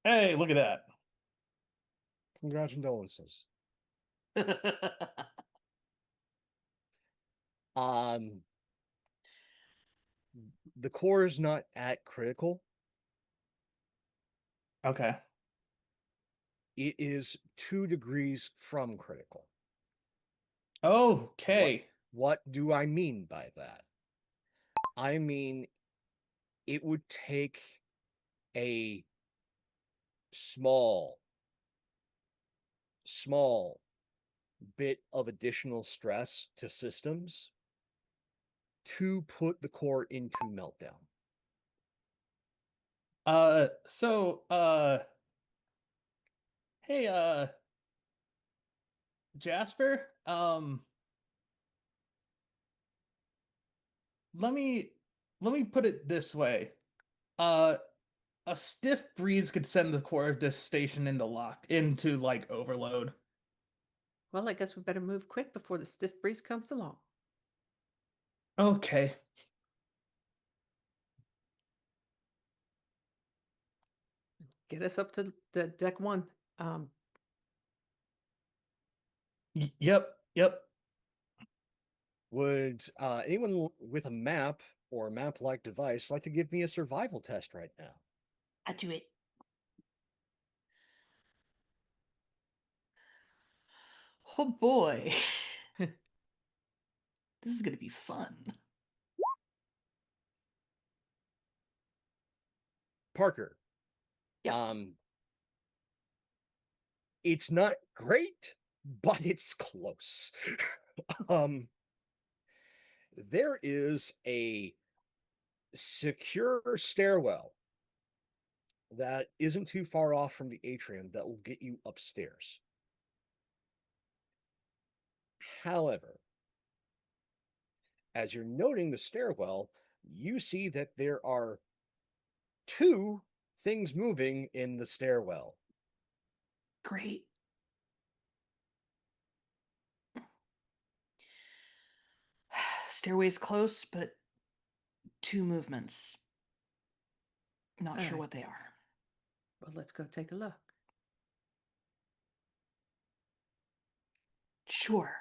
Hey, look at that. Congratulations. The core is not at critical. Okay. It is 2 degrees from critical. Okay. What do I mean by that? I mean, it would take a small bit of additional stress to systems to put the core into meltdown. Hey, Jasper, let me put it this way. A stiff breeze could send the core of this station into like overload. Well, I guess we better move quick before the stiff breeze comes along. Okay. Get us up to the deck 1. Yep. Would anyone with a map or a map-like device like to give me a survival test right now? I do it. Oh boy. This is gonna be fun. Parker. Yeah. It's not great, but it's close. There is a secure stairwell that isn't too far off from the atrium that will get you upstairs. However, as you're noting the stairwell, you see that there are 2 things moving in the stairwell. Great. Stairway's close, but 2 movements. Not sure Alright. what they are. Well, let's go take a look. Sure.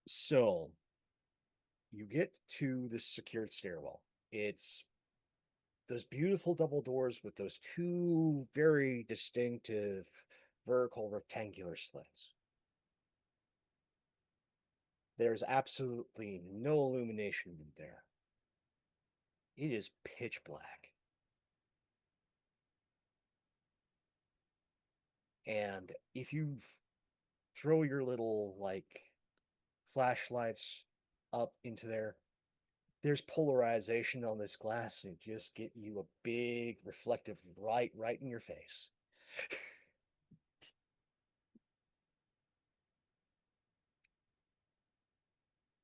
So you get to this secured stairwell. It's those beautiful double doors with those two very distinctive vertical rectangular slits. There's absolutely no illumination in there. It is pitch black. And if you throw your little like flashlights up into there, there's polarization on this glass and just get you a big reflective light right in your face.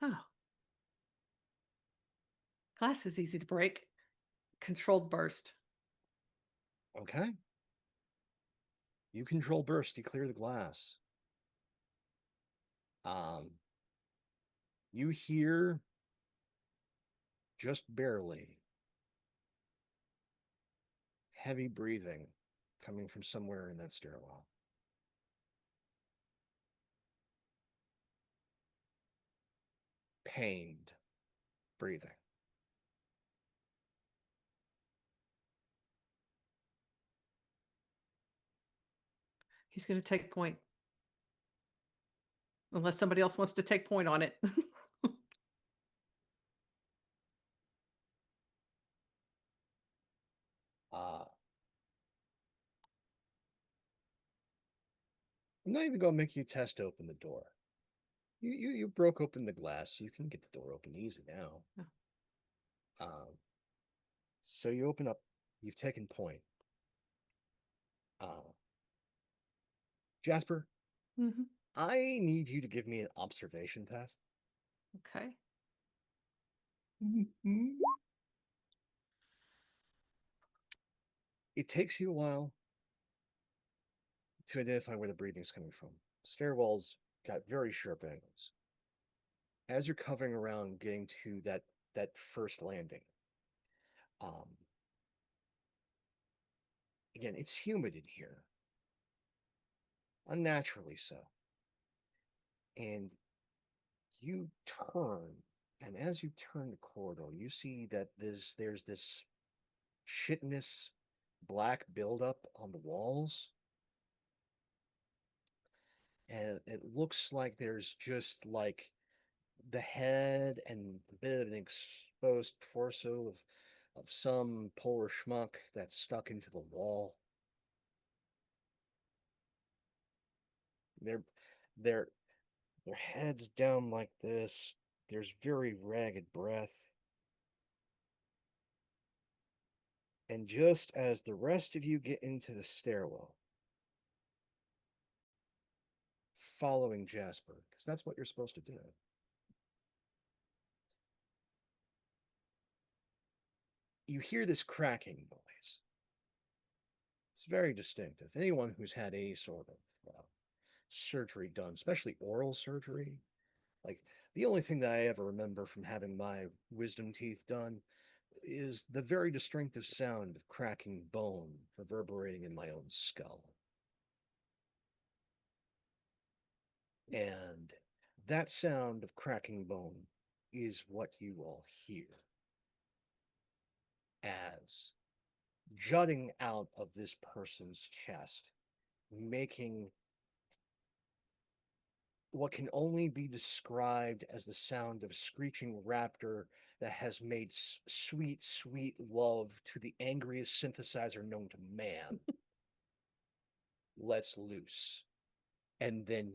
Oh. Glass is easy to break. Controlled burst. Okay. You control burst, you clear the glass. You hear just barely heavy breathing coming from somewhere in that stairwell. Pained breathing. He's going to take point. Unless somebody else wants to take point on it. I'm not even going to make you test open the door. You broke open the glass. You can get the door open easy now. Oh. So you open up. You've taken point. Jasper, I need you to give me an observation test. Okay. It takes you a while to identify where the breathing's coming from. Stairwells got very sharp angles. As you're covering around getting to that first landing, again, it's humid in here. Unnaturally so. And you turn, and as you turn the corridor, you see that there's this chitinous black buildup on the walls. And it looks like there's just like the head and a bit of an exposed torso of some poor schmuck that's stuck into the wall. Their heads down like this. There's very ragged breath. And just as the rest of you get into the stairwell, following Jasper, because that's what you're supposed to do, you hear this cracking noise. It's very distinctive. Anyone who's had any sort of surgery done, especially oral surgery, like the only thing that I ever remember from having my wisdom teeth done is the very distinctive sound of cracking bone reverberating in my own skull. And that sound of cracking bone is what you all hear as jutting out of this person's chest, making what can only be described as the sound of a screeching raptor that has made sweet, sweet love to the angriest synthesizer known to man. Lets loose. And then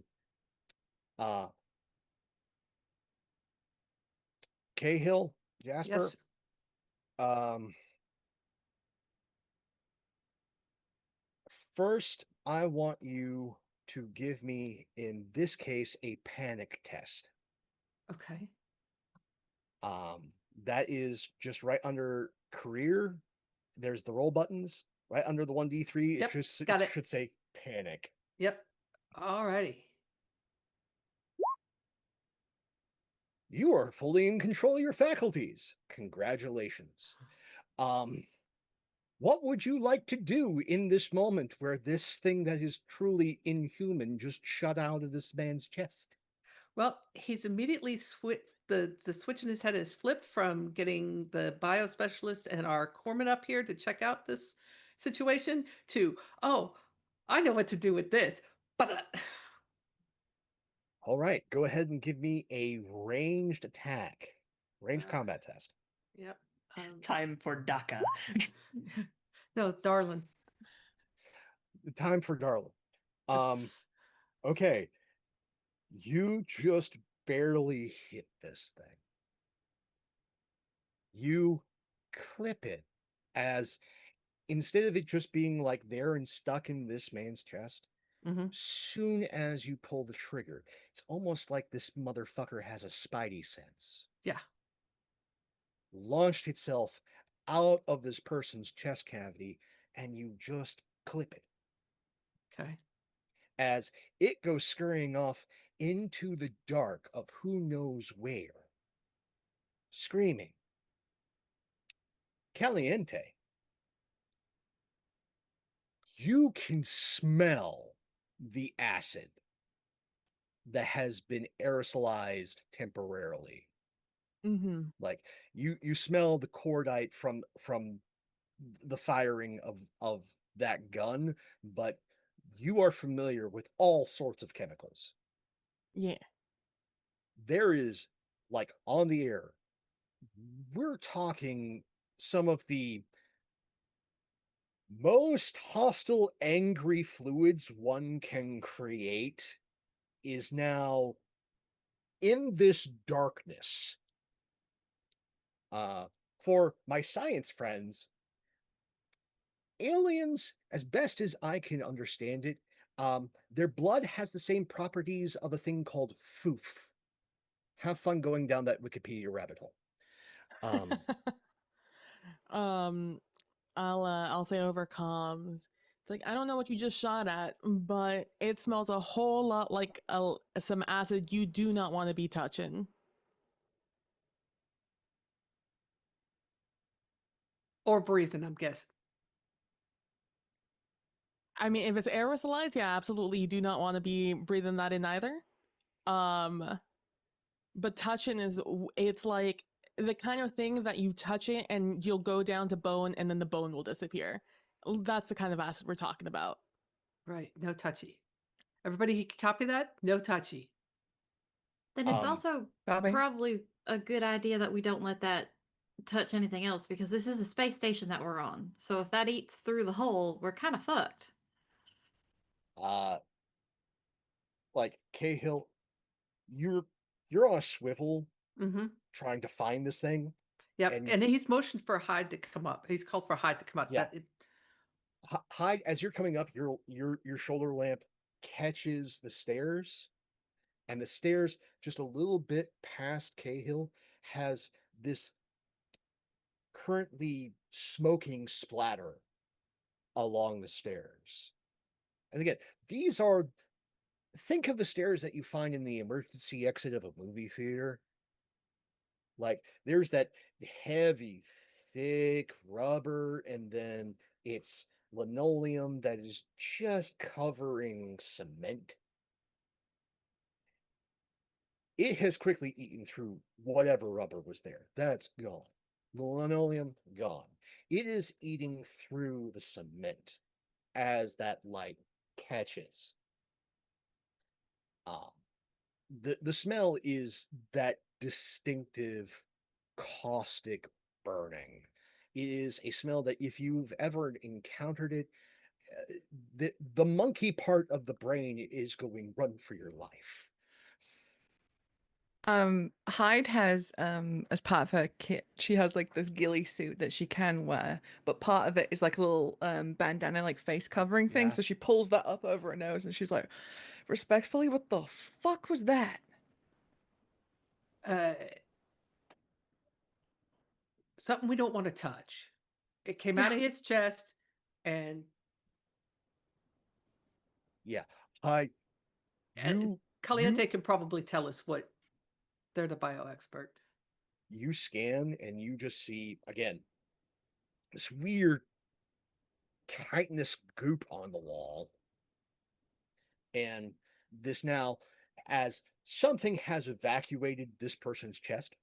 Cahill, Jasper. Yes. First, I want you to give me, in this case, a panic test. Okay. That is just right under career. There's the roll buttons right under the 1d3. Yep, It should say panic. Yep. Alrighty. You are fully in control of your faculties. Congratulations. What would you like to do in this moment where this thing that is truly inhuman just shut out of this man's chest? Well, he's immediately the switch in his head is flipped from getting the bio specialist and our corpsman up here to check out this situation to, oh, I know what to do with this. But All right, go ahead and give me a ranged attack, ranged Uh, combat test. yep. Time for DACA. No, darling. Time for Darla. Okay, you just barely hit this thing. You clip it as instead of it just being like there and stuck in this man's chest, Mm-hmm. soon as you pull the trigger, it's almost like this motherfucker has a spidey sense. Yeah. Launched itself out of this person's chest cavity, and you just clip it Okay. as it goes scurrying off into the dark of who knows where, screaming. Caliente, you can smell the acid that has been aerosolized temporarily. Mm-hmm. Like you smell the cordite from the firing of that gun, but you are familiar with all sorts of chemicals. Yeah. There is, like, on the air, we're talking some of the most hostile, angry fluids one can create is now in this darkness. For my science friends, aliens, as best as I can understand it, their blood has the same properties of a thing called foof. Have fun going down that Wikipedia rabbit hole. um, I'll say over comms. It's like I don't know what you just shot at, but it smells a whole lot like some acid you do not want to be touching. Or breathing, I'm guessing. I mean, if it's aerosolized, yeah, absolutely, you do not want to be breathing that in either. But touching it's like the kind of thing that you touch it and you'll go down to bone and then the bone will disappear. That's the kind of acid we're talking about. Right. No touchy. Everybody copy that? No touchy. Then it's Um, also Bobby? probably a good idea that we don't let that touch anything else because this is a space station that we're on. So if that eats through the hole, we're kind of fucked. like Cahill, you're on a swivel Mm-hmm. trying to find this thing. Yep. And- And he's motioned for Hyde to come up. He's called for Hyde to come up. Yeah. Hyde, as you're coming up, your shoulder lamp catches the stairs, and the stairs just a little bit past Cahill has this currently smoking splatter along the stairs. And again, these are, think of the stairs that you find in the emergency exit of a movie theater. Like there's that heavy, thick rubber, and then it's linoleum that is just covering cement. It has quickly eaten through whatever rubber was there. That's gone. The linoleum, gone. It is eating through the cement as that light catches. The smell is that distinctive caustic burning. It is a smell that if you've ever encountered it, the monkey part of the brain is going run for your life. Hyde has as part of her kit, she has like this ghillie suit that she can wear, but part of it is like a little bandana like face covering thing. Yeah. So she pulls that up over her nose and she's like, respectfully, what the fuck was that? Something we don't want to touch. It came out of his chest, and Yeah. Hi. Caliente can probably tell us what they're the bio expert. You scan and you just see again this weird chitinous goop on the wall. And this now, as something has evacuated this person's chest,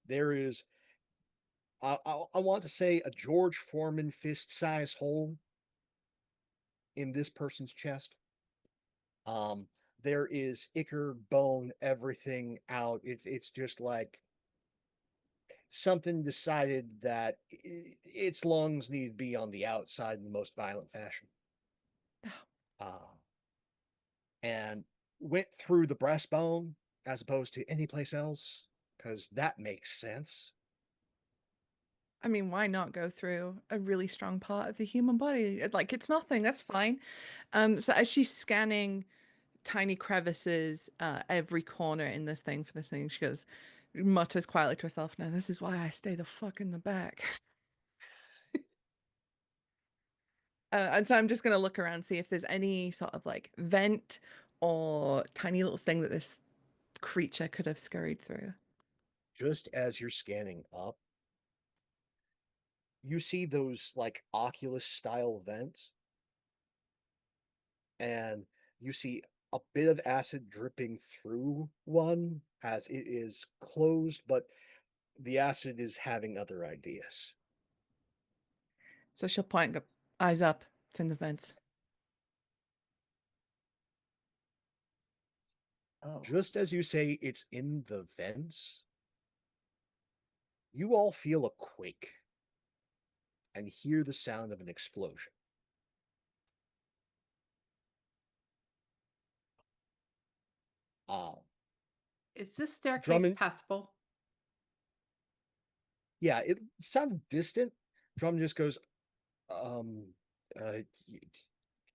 there is, I want to say, a George Foreman fist size hole in this person's chest. There is ichor, bone, everything out. It's just like something decided that its lungs need to be on the outside in the most violent fashion. And went through the breastbone as opposed to any place else, because that makes sense. I mean, why not go through a really strong part of the human body? Like, it's nothing. That's fine. So as she's scanning tiny crevices, every corner in this thing for this thing, she goes, mutters quietly to herself, "Now this is why I stay the fuck in the back." And so I'm just gonna look around, see if there's any sort of like vent or tiny little thing that this creature could have scurried through. Just as you're scanning up, you see those like Oculus style vents, and you see a bit of acid dripping through one as it is closed, but the acid is having other ideas. So she'll point, and go, "Eyes up, it's in the vents." Oh. Just as you say it's in the vents, you all feel a quake and hear the sound of an explosion. Is this staircase Drummond- passable? Yeah, it sounded distant. Drum just goes,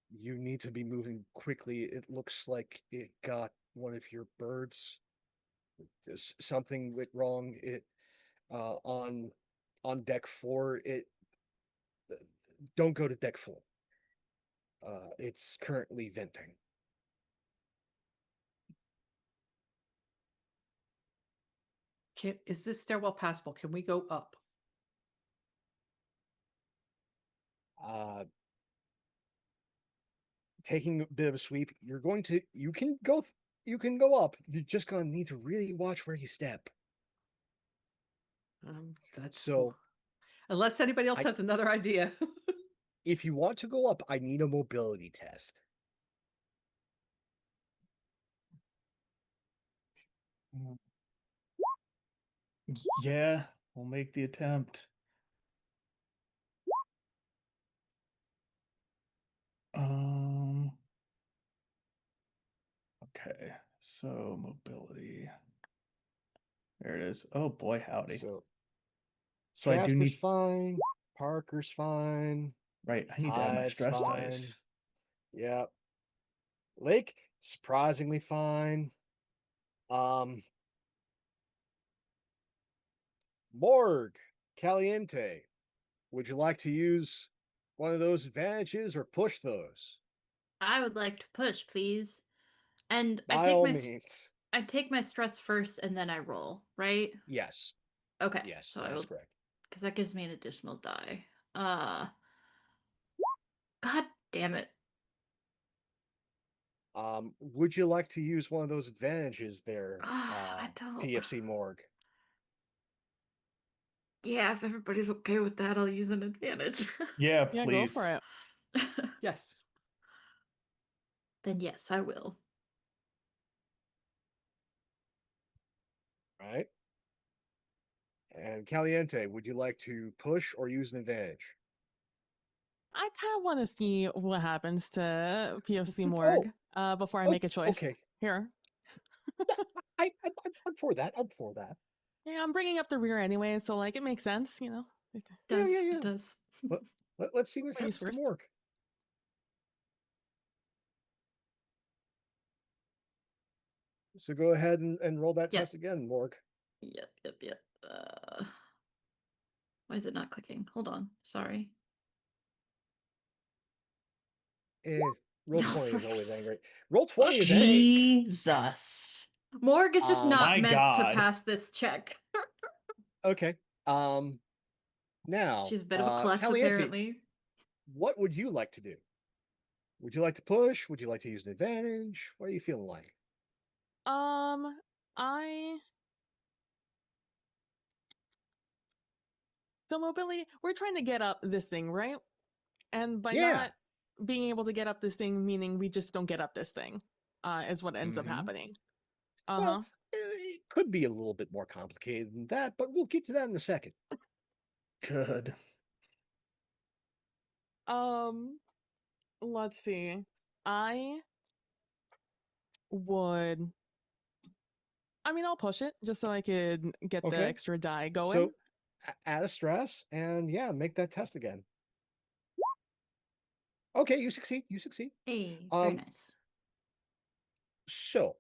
you need to be moving quickly. It looks like it got one of your birds. There's something went wrong. It on deck 4. Don't go to deck 4. It's currently venting. Is this stairwell passable? Can we go up? Taking a bit of a sweep, you can go up. You're just gonna need to really watch where you step. That's So unless anybody else I- has another idea. If you want to go up, I need a mobility test. Yeah, we'll make the attempt. Okay, so mobility. There it is. Oh boy, howdy. So I do Casper's need fine. Parker's fine. right. I need to add my Hyde's stress fine. dice. Yep. Lake, surprisingly fine. Morg, Caliente, would you like to use one of those advantages or push those? I would like to push, please. And By all means. I take my stress first and then I roll, right? Yes. Okay. Yes, So that I is will, correct. because that gives me an additional die. God damn it. Would you like to use one of those advantages there, I don't. PFC Morg? Yeah, if everybody's okay with that, I'll use an advantage. Yeah, Yeah, please. go for it. Yes. Then yes, I will. Right. And Caliente, would you like to push or use an advantage? I kind of want to see what happens to PFC Morg before I make a choice. Okay. Here. I'm for that. I'm for that. Yeah, I'm bringing up the rear anyway, so like it makes sense, you know. Does yeah. it does. Let's see what Ladies happens to first. Morg. So go ahead and roll that Yep. test again, Morg. Yep. Why is it not clicking? Hold on. Sorry. Roll 20 is For always angry. Roll 20 is angry. Jesus. Morg is just not My meant to God. pass this check. Okay. Now, She's a bit of a klutz, Caliente, apparently. what would you like to do? Would you like to push? Would you like to use an advantage? What are you feeling like? I so mobility. We're trying to get up this thing, right? And by Yeah. not being able to get up this thing, meaning we just don't get up this thing, is what ends up Mhm. happening. Well, it could be a little bit more complicated than that, but we'll get to that in a second. Good. Let's see. I would. I mean, I'll push it just so I could get the Okay. extra die going. So add a stress and yeah, make that test again. Okay, you succeed. You succeed. Hey, very nice. So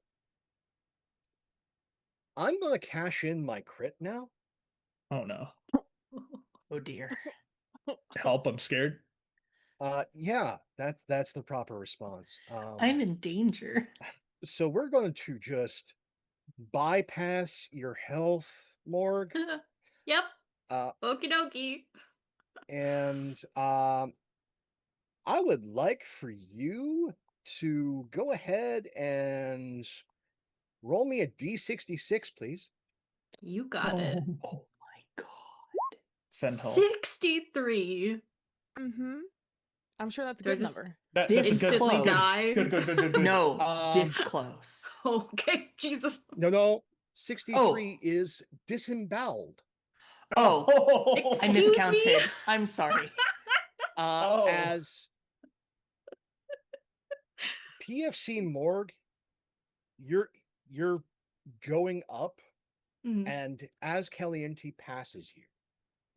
I'm gonna cash in my crit now. Oh no. Oh dear. Help, I'm scared. Yeah, that's the proper response. I'm in danger. So we're going to just bypass your health, Morg, Yep. uh, Okie dokie. and I would like for you to go ahead and roll me a d66, please. You got it. Oh my god. Send help. 63. Mm-hmm. I'm sure that's a Do I good just- number. That's a Instantly good, die. good. No, Um, this close. Okay, Jesus. No, 63 is disemboweled. Oh, I Excuse me? miscounted. I'm sorry. Oh. As PFC Morg, you're going up, Mhm. and as Caliente passes you,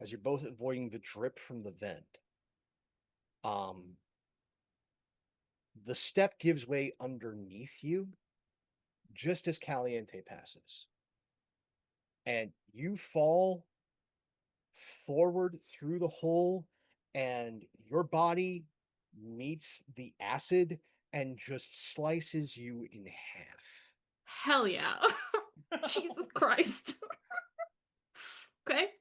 as you're both avoiding the drip from the vent, the step gives way underneath you, just as Caliente passes, and you fall forward through the hole, and your body meets the acid and just slices you in half. Hell yeah. Jesus Christ. Okay.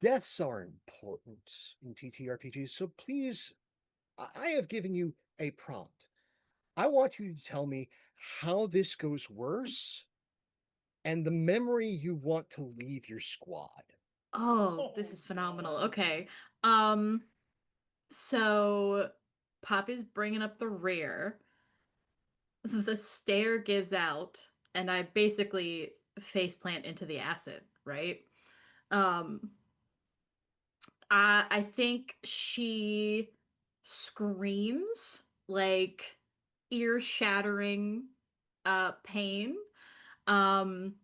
Deaths are important in TTRPGs, so please, I have given you a prompt. I want you to tell me how this goes worse and the memory you want to leave your squad. Oh, this is phenomenal. God. Okay. So Poppy's bringing up the rear. The stair gives out, and I basically faceplant into the acid, right? Um, I think she screams like ear-shattering pain. Um,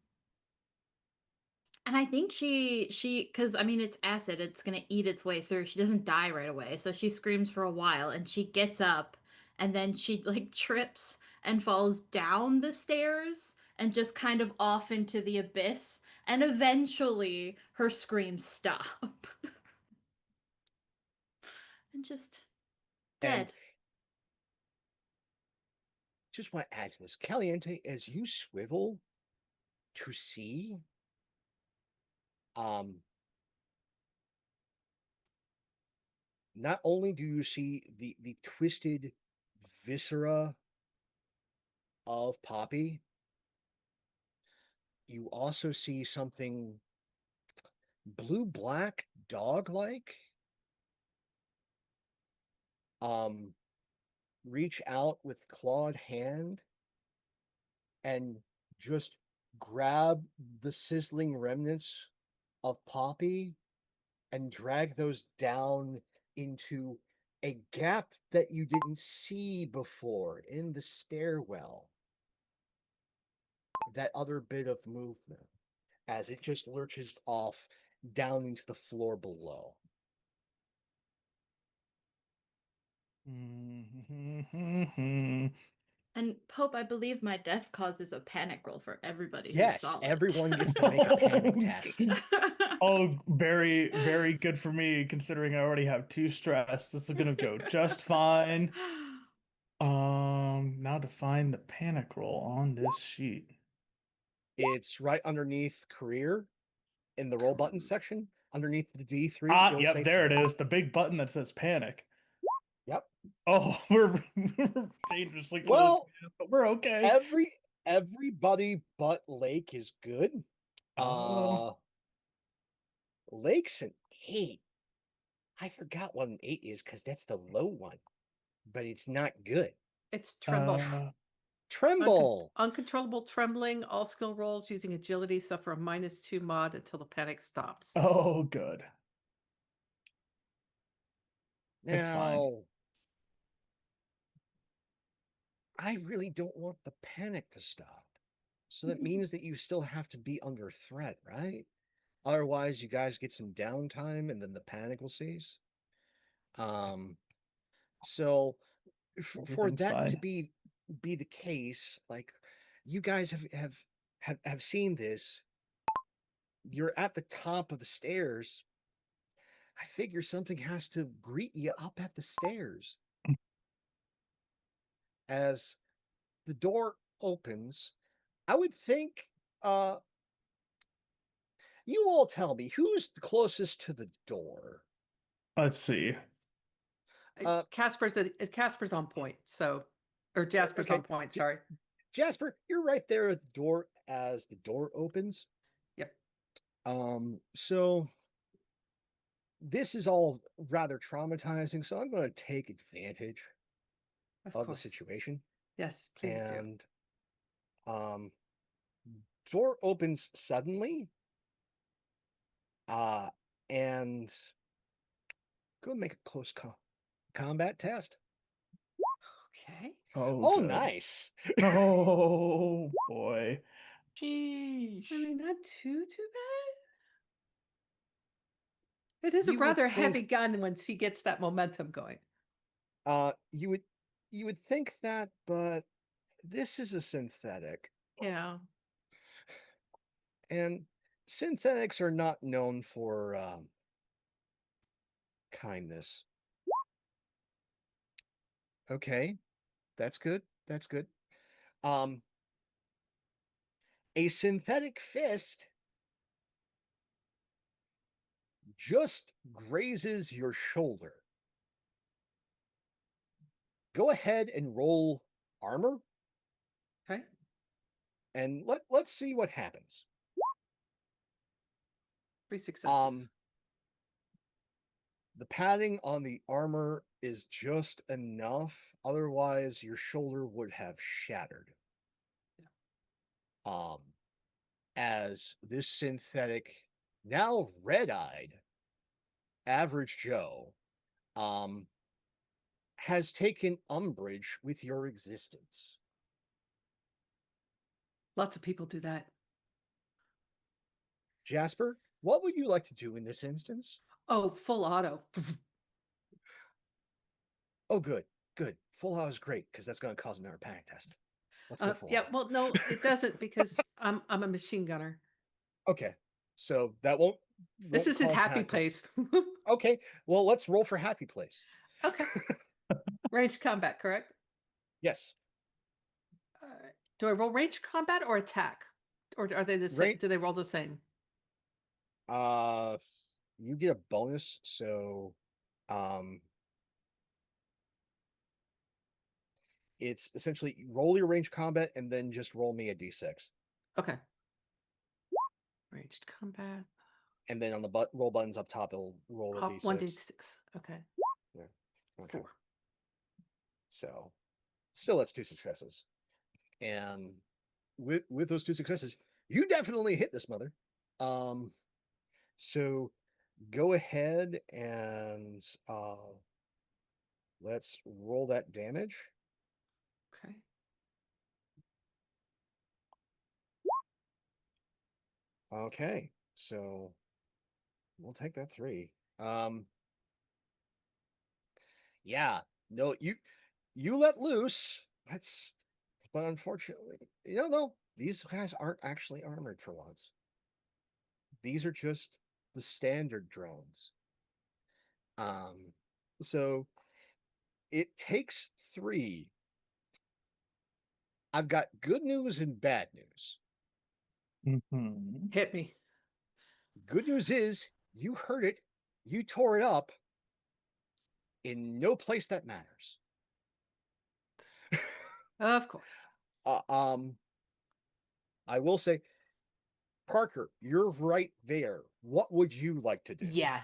and I think she because I mean it's acid, it's gonna eat its way through. She doesn't die right away, so she screams for a while and she gets up and then she like trips and falls down the stairs and just kind of off into the abyss, and eventually her screams stop. And just And dead. just want to add to this, Caliente, as you swivel to see, not only do you see the twisted viscera of Poppy, you also see something blue-black, dog-like, reach out with clawed hand and just grab the sizzling remnants of Poppy and drag those down into a gap that you didn't see before in the stairwell. That other bit of movement as it just lurches off down into the floor below. And Pope, I believe my death causes a panic roll for everybody who Yes, saw it. everyone gets to make a panic test. Oh, very, very good for me, considering I already have 2 stress. This is gonna go just fine. Now to find the panic roll on this sheet. It's right underneath career. in the roll button section underneath the D3. Ah, it'll yep, say there it panic. is. The big button that says panic. Yep. Oh, we're dangerously close, Well, but we're okay. everybody but Lake is good. Oh. Lake's an 8. I forgot what an 8 is because that's the low one, but it's not good. It's tremble. Tremble. Uncontrollable trembling. All skill rolls using agility suffer a -2 mod until the panic stops. Oh, good. It's fine. Now, I really don't want the panic to stop. So that means that you still have to be under threat, right? Otherwise, you guys get some downtime and then the panic will cease. So for Everything's that to fine. be the case, like you guys have seen this. You're at the top of the stairs. I figure something has to greet you up at the stairs. As the door opens, I would think you all tell me who's the closest to the door. Let's see. Casper's on point. So, or Jasper's okay. on point. Sorry. Jasper, you're right there at the door as the door opens. Yep. So this is all rather traumatizing, so I'm going to take advantage of the course. situation. Yes, please do. And door opens suddenly. And go make a close combat test. Okay. Oh, good. nice. Oh boy. Sheesh. I mean, not too bad. It is a You would rather think- heavy gun once he gets that momentum going. You would think that, but this is a synthetic. Yeah. And synthetics are not known for kindness. Okay, that's good. That's good. A synthetic fist just grazes your shoulder. Go ahead and roll armor, Okay. and let's see what happens. 3 successes. The padding on the armor is just enough, otherwise your shoulder would have shattered. As this synthetic, now red-eyed, average Joe, has taken umbrage with your existence. Lots of people do that. Jasper, what would you like to do in this instance? Oh, full auto. Oh, good. Full auto is great because that's going to cause another panic test. Let's go full Yeah, auto. well, no, it doesn't because I'm a machine gunner. Okay, so that won't. This is his cause happy panic tests. place. Okay, well, let's roll for happy place. Okay. Ranged combat, correct? Yes. Do I roll ranged combat or attack? Or are they the same? Do they roll the same? You get a bonus, so it's essentially roll your range combat and then just roll me a d6. Okay. Ranged combat. And then on the roll buttons up top, it'll roll a d6. 1d6. Okay. Yeah. Okay. 4. So still that's 2 successes. And with those 2 successes, you definitely hit this mother. So go ahead and let's roll that damage. Okay. Okay, so we'll take that 3. Yeah, no, you let loose. But unfortunately, no, these guys aren't actually armored for once. These are just the standard drones. So it takes 3. I've got good news and bad news. Mhm. Hit me. Good news is you heard it, you tore it up in no place that matters. Of course. I will say, Parker, you're right there. What would you like to do? Yeah.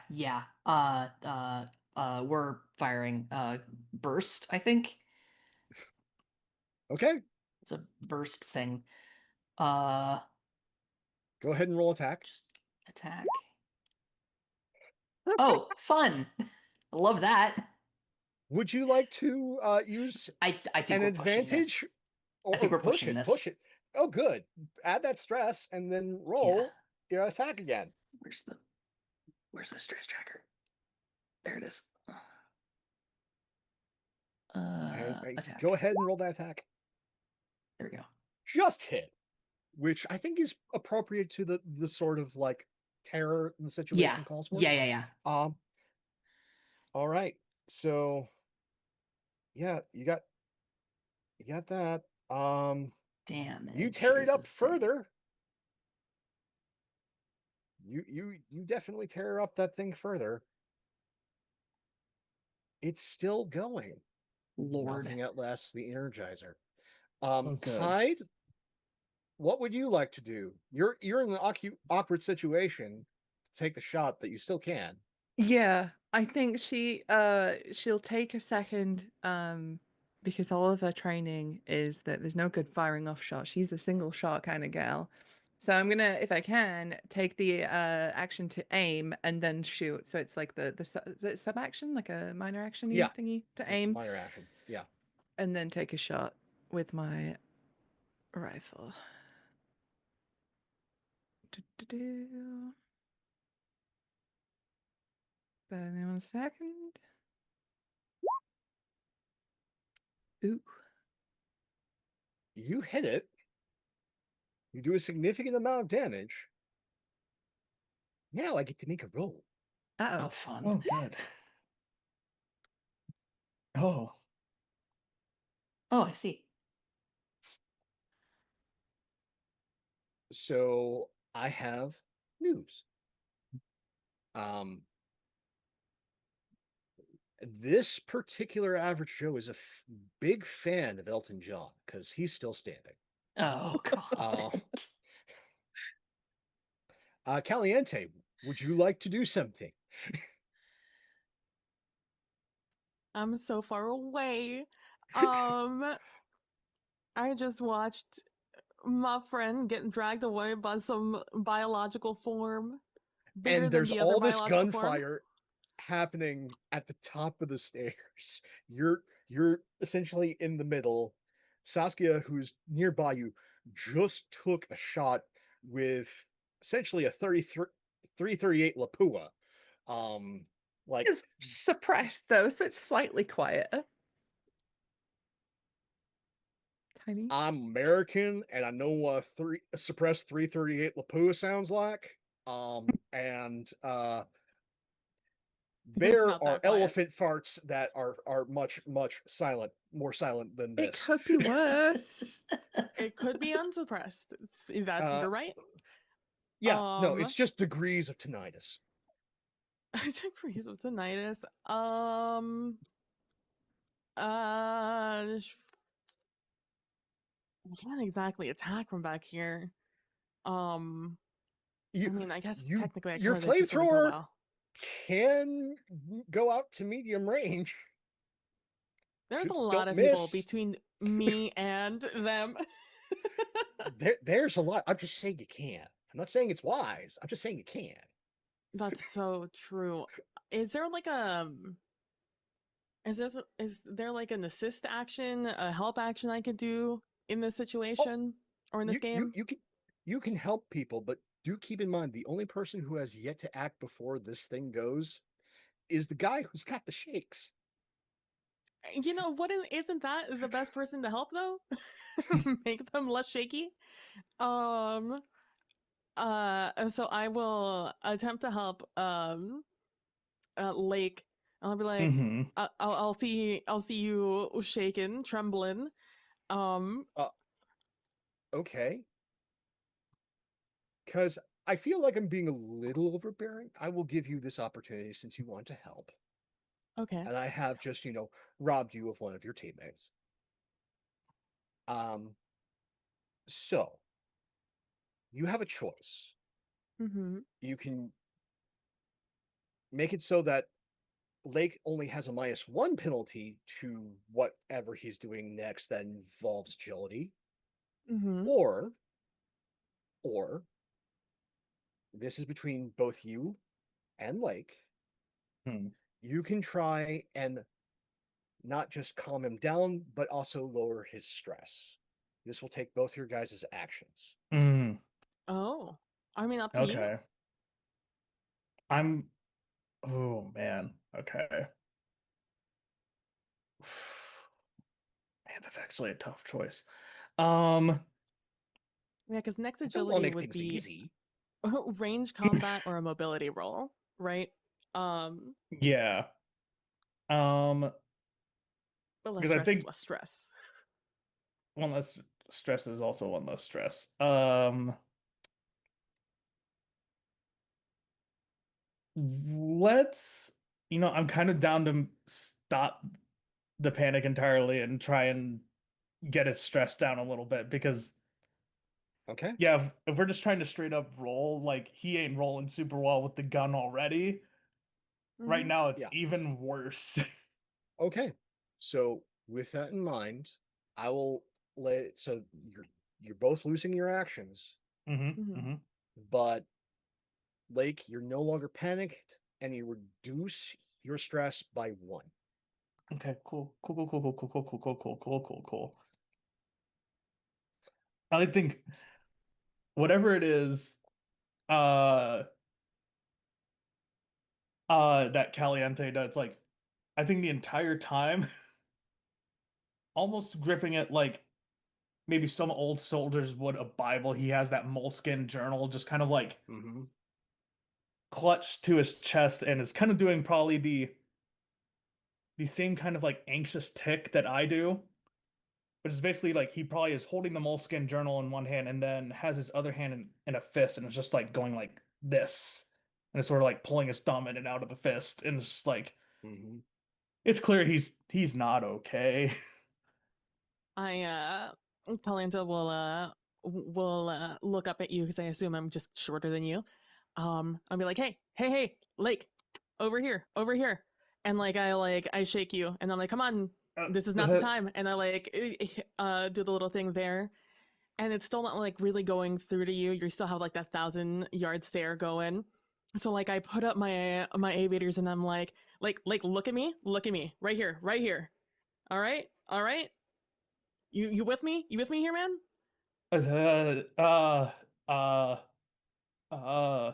We're firing burst, I think. Okay, It's a burst thing. go ahead and roll attack. Just attack. Oh, fun. Love that. Would you like to use I think an we're pushing this. advantage? I think we're push pushing it, this. push it. Oh, good. Add that stress and then roll your attack again. Where's the stress tracker? There it is. Attack. Go ahead and roll that attack. There we go. Just hit, which I think is appropriate to the sort of like terror the situation calls for. Yeah. All right. So yeah, you got that. Damn. You tear it up further. You definitely tear up that thing further. It's still going. Lord. Nothing at less the Energizer. good. Hyde, what would you like to do? You're in an awkward situation to take the shot, but you still can. Yeah, I think she'll take a second because all of her training is that there's no good firing off shot. She's the single shot kind of gal. So I'm gonna, if I can, take the action to aim and then shoot. So it's like is it sub action, like a minor action thingy to It's aim, minor action. Yeah. and then take a shot with my rifle. Do-do-do. Bear with me 1 second. Ooh. You hit it. You do a significant amount of damage. Now I get to make a roll. Oh, fun. Oh, good. Oh, Oh, I see. So I have news. This particular average Joe is a big fan of Elton John because he's still standing. Oh god. Caliente, would you like to do something? I'm so far away. I just watched my friend getting dragged away by some biological form. Bigger And there's than the other all this biological form. gunfire happening at the top of the stairs. You're essentially in the middle. Saskia, who's nearby you, just took a shot with essentially a 338 Lapua. Like It's suppressed though, so it's slightly quieter. Tiny. I'm American and I know what a suppressed 338 Lapua sounds like. And there not are that quiet. elephant farts that are much more silent than this. It could be worse. It could be unsuppressed. You're right. Yeah, no, it's just degrees of tinnitus. Degrees of tinnitus. I can't exactly attack from back here. I mean, I guess technically I your could. It just wouldn't go flamethrower well. can go out to medium range. There's Just a lot don't of people miss. between me and them. There's a lot. I'm just saying you can. I'm not saying it's wise. I'm just saying you can. That's so true. Is there like is there like an assist action, a help action I could do in this situation or in this game? You can help people, but do keep in mind the only person who has yet to act before this thing goes is the guy who's got the shakes. You know what? Isn't that the best person to help though? Make them less shaky. So I will attempt to help Lake. I'll be like, I'll see you shaking, trembling. Okay. Because I feel like I'm being a little overbearing. I will give you this opportunity since you want to help. Okay. And I have just, robbed you of one of your teammates. So you have a choice. Mm-hmm. You can make it so that Lake only has a -1 penalty to whatever he's doing next that involves agility, Mm-hmm. or this is between both you and Lake. Hmm. You can try and not just calm him down, but also lower his stress. This will take both your guys' actions. Mm, Oh. I mean, up to you. okay. Oh man. Okay. Man, that's actually a tough choice. Um, Yeah, because next I don't want to agility make would things be easy. range combat or a mobility roll, right? yeah. Um, But less because I stress is think less stress. one less stress is also one less stress. Let's, I'm kind of down to stop the panic entirely and try and get his stress down a little bit because Okay. yeah, if we're just trying to straight up roll, like he ain't rolling super well with the gun already. Right Mhm. now it's Yeah. even worse. Okay. So with that in mind, I will so you're both losing your actions, Mhm. but Lake, you're no longer panicked and you reduce your stress by 1. Okay, cool. Cool. I think whatever it is, uh that Caliente does, like I think the entire time almost gripping it like maybe some old soldiers would a Bible. He has that moleskin journal just kind of like Mm-hmm. clutched to his chest and is kind of doing probably the same kind of like anxious tick that I do, which is basically like he probably is holding the moleskin journal in one hand and then has his other hand in a fist and it's just like going like this and it's sort of like pulling his thumb in and out of the fist and it's just like Mm-hmm. it's clear he's not okay. Palanta will look up at you because I assume I'm just shorter than you. I'll be like, hey, Lake, over here, and I shake you, and I'm like, come on, this is not the time, and I do the little thing there, and it's still not like really going through to you. You still have like that 1,000-yard stare going. So like I put up my aviators and I'm like, look at me, right here. All right. You with me? You with me here, man? uh uh uh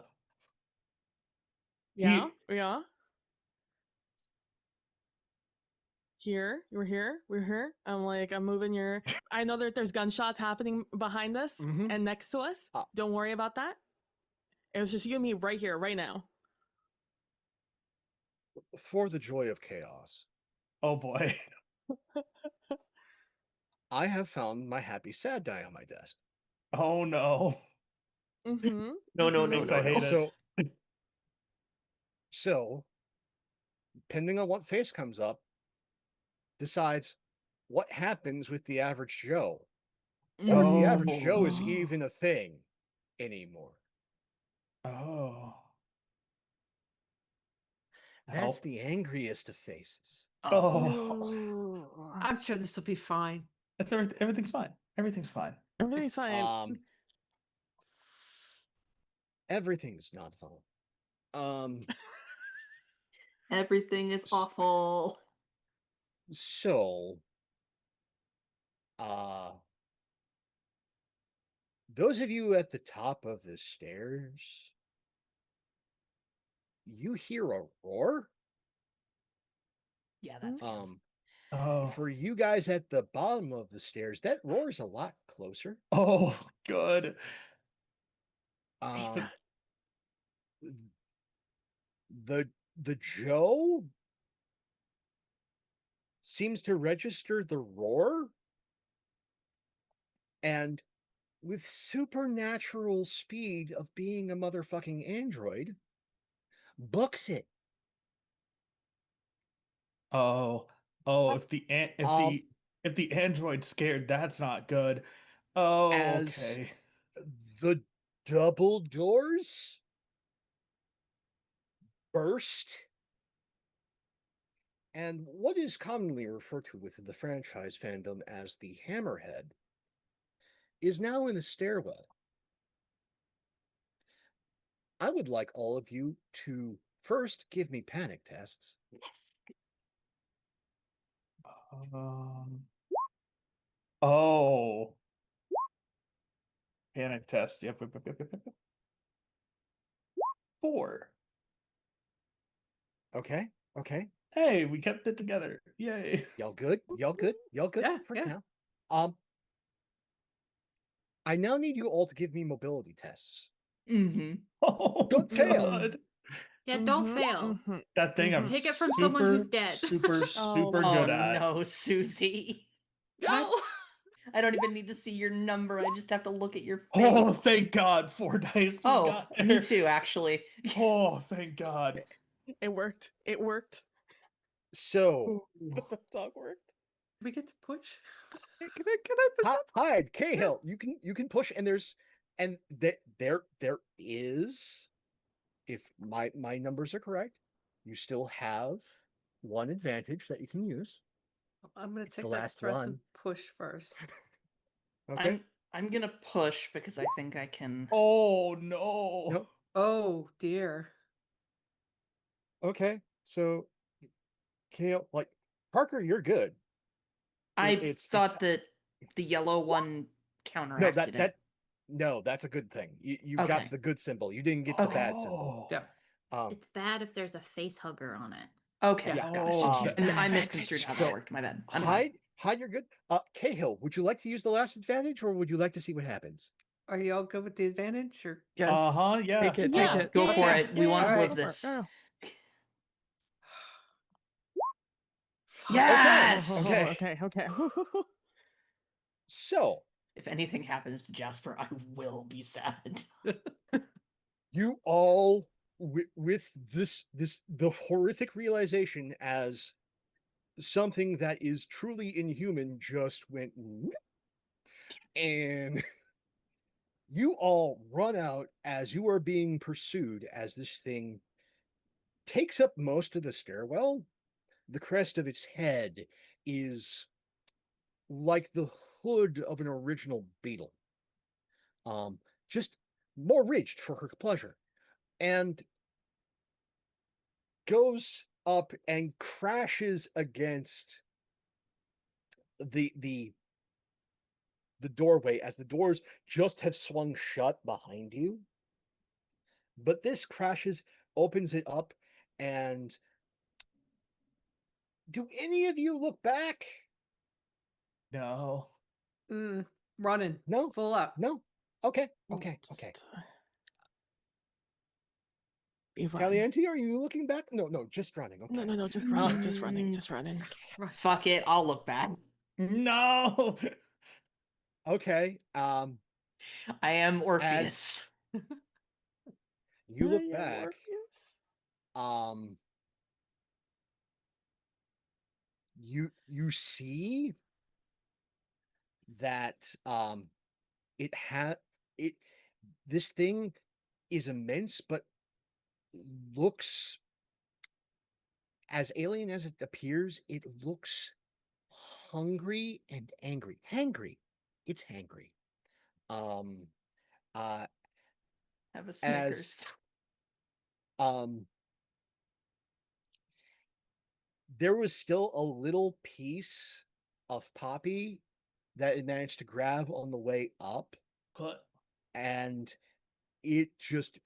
Yeah, he yeah. We're here. I'm moving your. I know that there's gunshots happening behind us Mm-hmm. and next to us. Ah. Don't worry about that. It's just you and me right here, right now. For the joy of chaos, oh boy. I have found my happy sad die on my desk. Oh no. Mm-hmm. No. Makes I hate it. So depending on what face comes up, decides what happens with the average Joe, or if the average Joe is even a thing anymore. Oh. That's Help. the angriest of faces. Oh. I'm sure this will be fine. That's everything's fine. Everything's fine. Everything's fine. Everything's not fine. Everything is awful. So, those of you at the top of the stairs, you hear a roar. Yeah, that sounds. Oh. For you guys at the bottom of the stairs, that roar is a lot closer. Oh, good. Um, the Joe seems to register the roar and with supernatural speed of being a motherfucking android, books it. Oh, if the Um, if the android's scared, that's not good. Oh, as okay. the double doors burst, and what is commonly referred to within the franchise fandom as the Hammerhead is now in the stairwell. I would like all of you to first give me panic tests. Um, oh, panic test. Yep. 4. Okay, okay. Hey, we kept it together. Yay. Y'all good? Y'all good? Y'all good Yeah, for yeah. now? I now need you all to give me mobility tests. Mm-hmm. Oh, Don't fail. God. Yeah, don't Mhm, fail. mhm. That thing I'm Take it from someone who's super, dead. super, Oh, super Oh good at. no, Susie. No. I don't even need to see your number. I just have to look at your face. Oh, thank God. 4 dice. We Oh, got there. me too, actually. Oh, thank God. It worked. It worked. So, The dog worked. We get to push. Can I push up? hide, Cahill. You can push, and there is, if my numbers are correct, you still have one advantage that you can use. I'm gonna It's the take that last stress one. and push first. Okay. I'm gonna push because I think I can. Oh, no. Nope. Oh dear. Okay. So, Cahill, like Parker, you're good. I thought that the yellow one no counteracted it. no, that's a good thing. You Okay. got the good symbol. You didn't get the Okay. bad symbol. Yeah. It's bad if there's a face hugger on it. Okay. Yeah. Gotcha. Oh, I misconstrued how So, that worked. My bad. I'm fine. Hide, you're good. Cahill, would you like to use the last advantage, or would you like to see what happens? Are you all good with the advantage or Yes. Uh-huh, yeah. Take it. Yeah. Take it. Go for Yeah, it. We want to yeah, live go for it, this. go. Yes. Okay. Okay. So, If anything happens to Jasper, I will be sad. you all with the horrific realization as something that is truly inhuman just went whoop, and you all run out as you are being pursued as this thing takes up most of the stairwell. The crest of its head is like the hood of an original beetle, just more ridged for her pleasure, and goes up and crashes against the doorway as the doors just have swung shut behind you. But this crashes, opens it up, and do any of you look back? No. running. No, Full up. no. Okay. Be fine. Caliente, are you looking back? No, just running. Okay. No, just running, just running, just running. Fuck it. I'll look back. No. Okay. I am Orpheus. You look Yeah, back. Morpheus. You see that this thing is immense, but looks, as alien as it appears, it looks hungry and angry. Hangry. It's hangry. Have a Snickers. There was still a little piece of Poppy that it managed to grab on the way up, What? and it just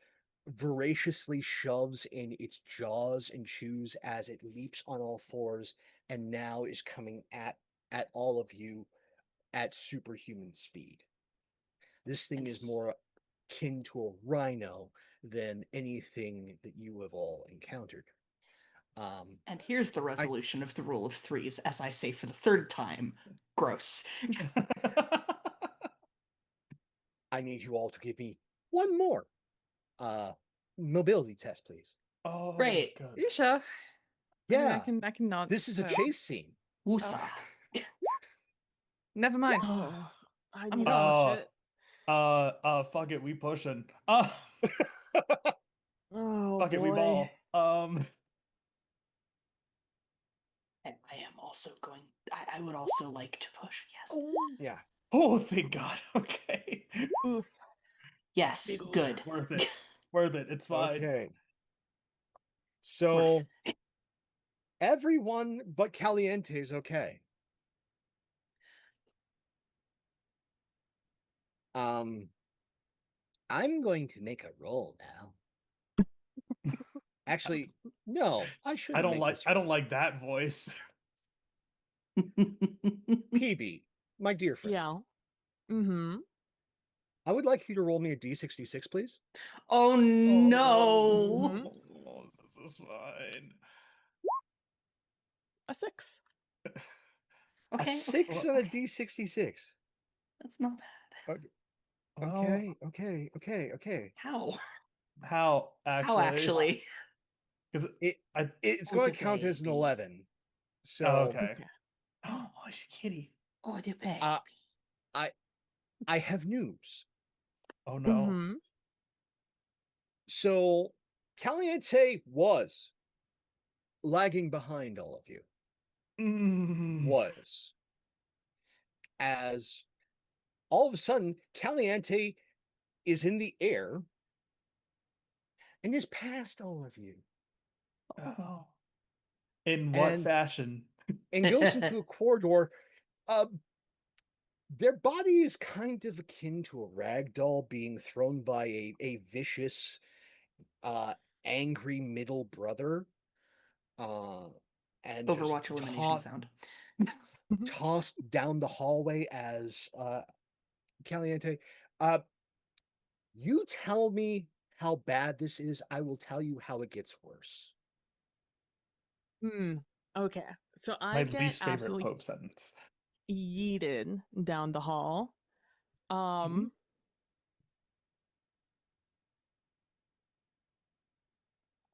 voraciously shoves in its jaws and chews as it leaps on all fours and now is coming at all of you at superhuman speed. This thing is more akin to a rhino than anything that you have all encountered. And here's the resolution of the rule of threes, as I say for the third time. Gross. I need you all to give me one more mobility test, please. Oh, Great. good. You sure? I mean, Yeah, I can nod. this is a no. chase scene. Woosah. Never mind. I I'm need to gone. push Oh. it. Fuck it, we pushing. Oh Fuck it, we boy. ball. I am also going. I would also like to push. Yes. Yeah. Oh, thank God. Okay. Oof. Yes. Big oof. Good. Worth it. Worth it. It's fine. Okay. So Worth. everyone but Caliente is okay. I'm going to make a roll now. Actually, no, I shouldn't. I don't like that voice. PB, my dear friend. Yeah. Mm-hmm. I would like you to roll me a d66, please. Oh no. Mhm. Oh, this is fine. A 6. Okay. A 6 and a okay. d66. That's not bad. Okay, okay. How? How actually? How actually? Because It's Oh, going the to count as an baby. 11. So okay. Okay. Oh, she's kitty. Oh, the baby. I have news. Oh no. Mm-hmm. So Caliente was lagging behind all of you. Was. As all of a sudden, Caliente is in the air and is past all of you. Oh. In what And- fashion? And goes into a corridor. Their body is kind of akin to a rag doll being thrown by a vicious, angry middle brother. And just Overwatch elimination sound. tossed down the hallway as Caliente. You tell me how bad this is, I will tell you how it gets worse. Okay. So My I get least favorite absolutely Pope sentence. yeeted down the hall.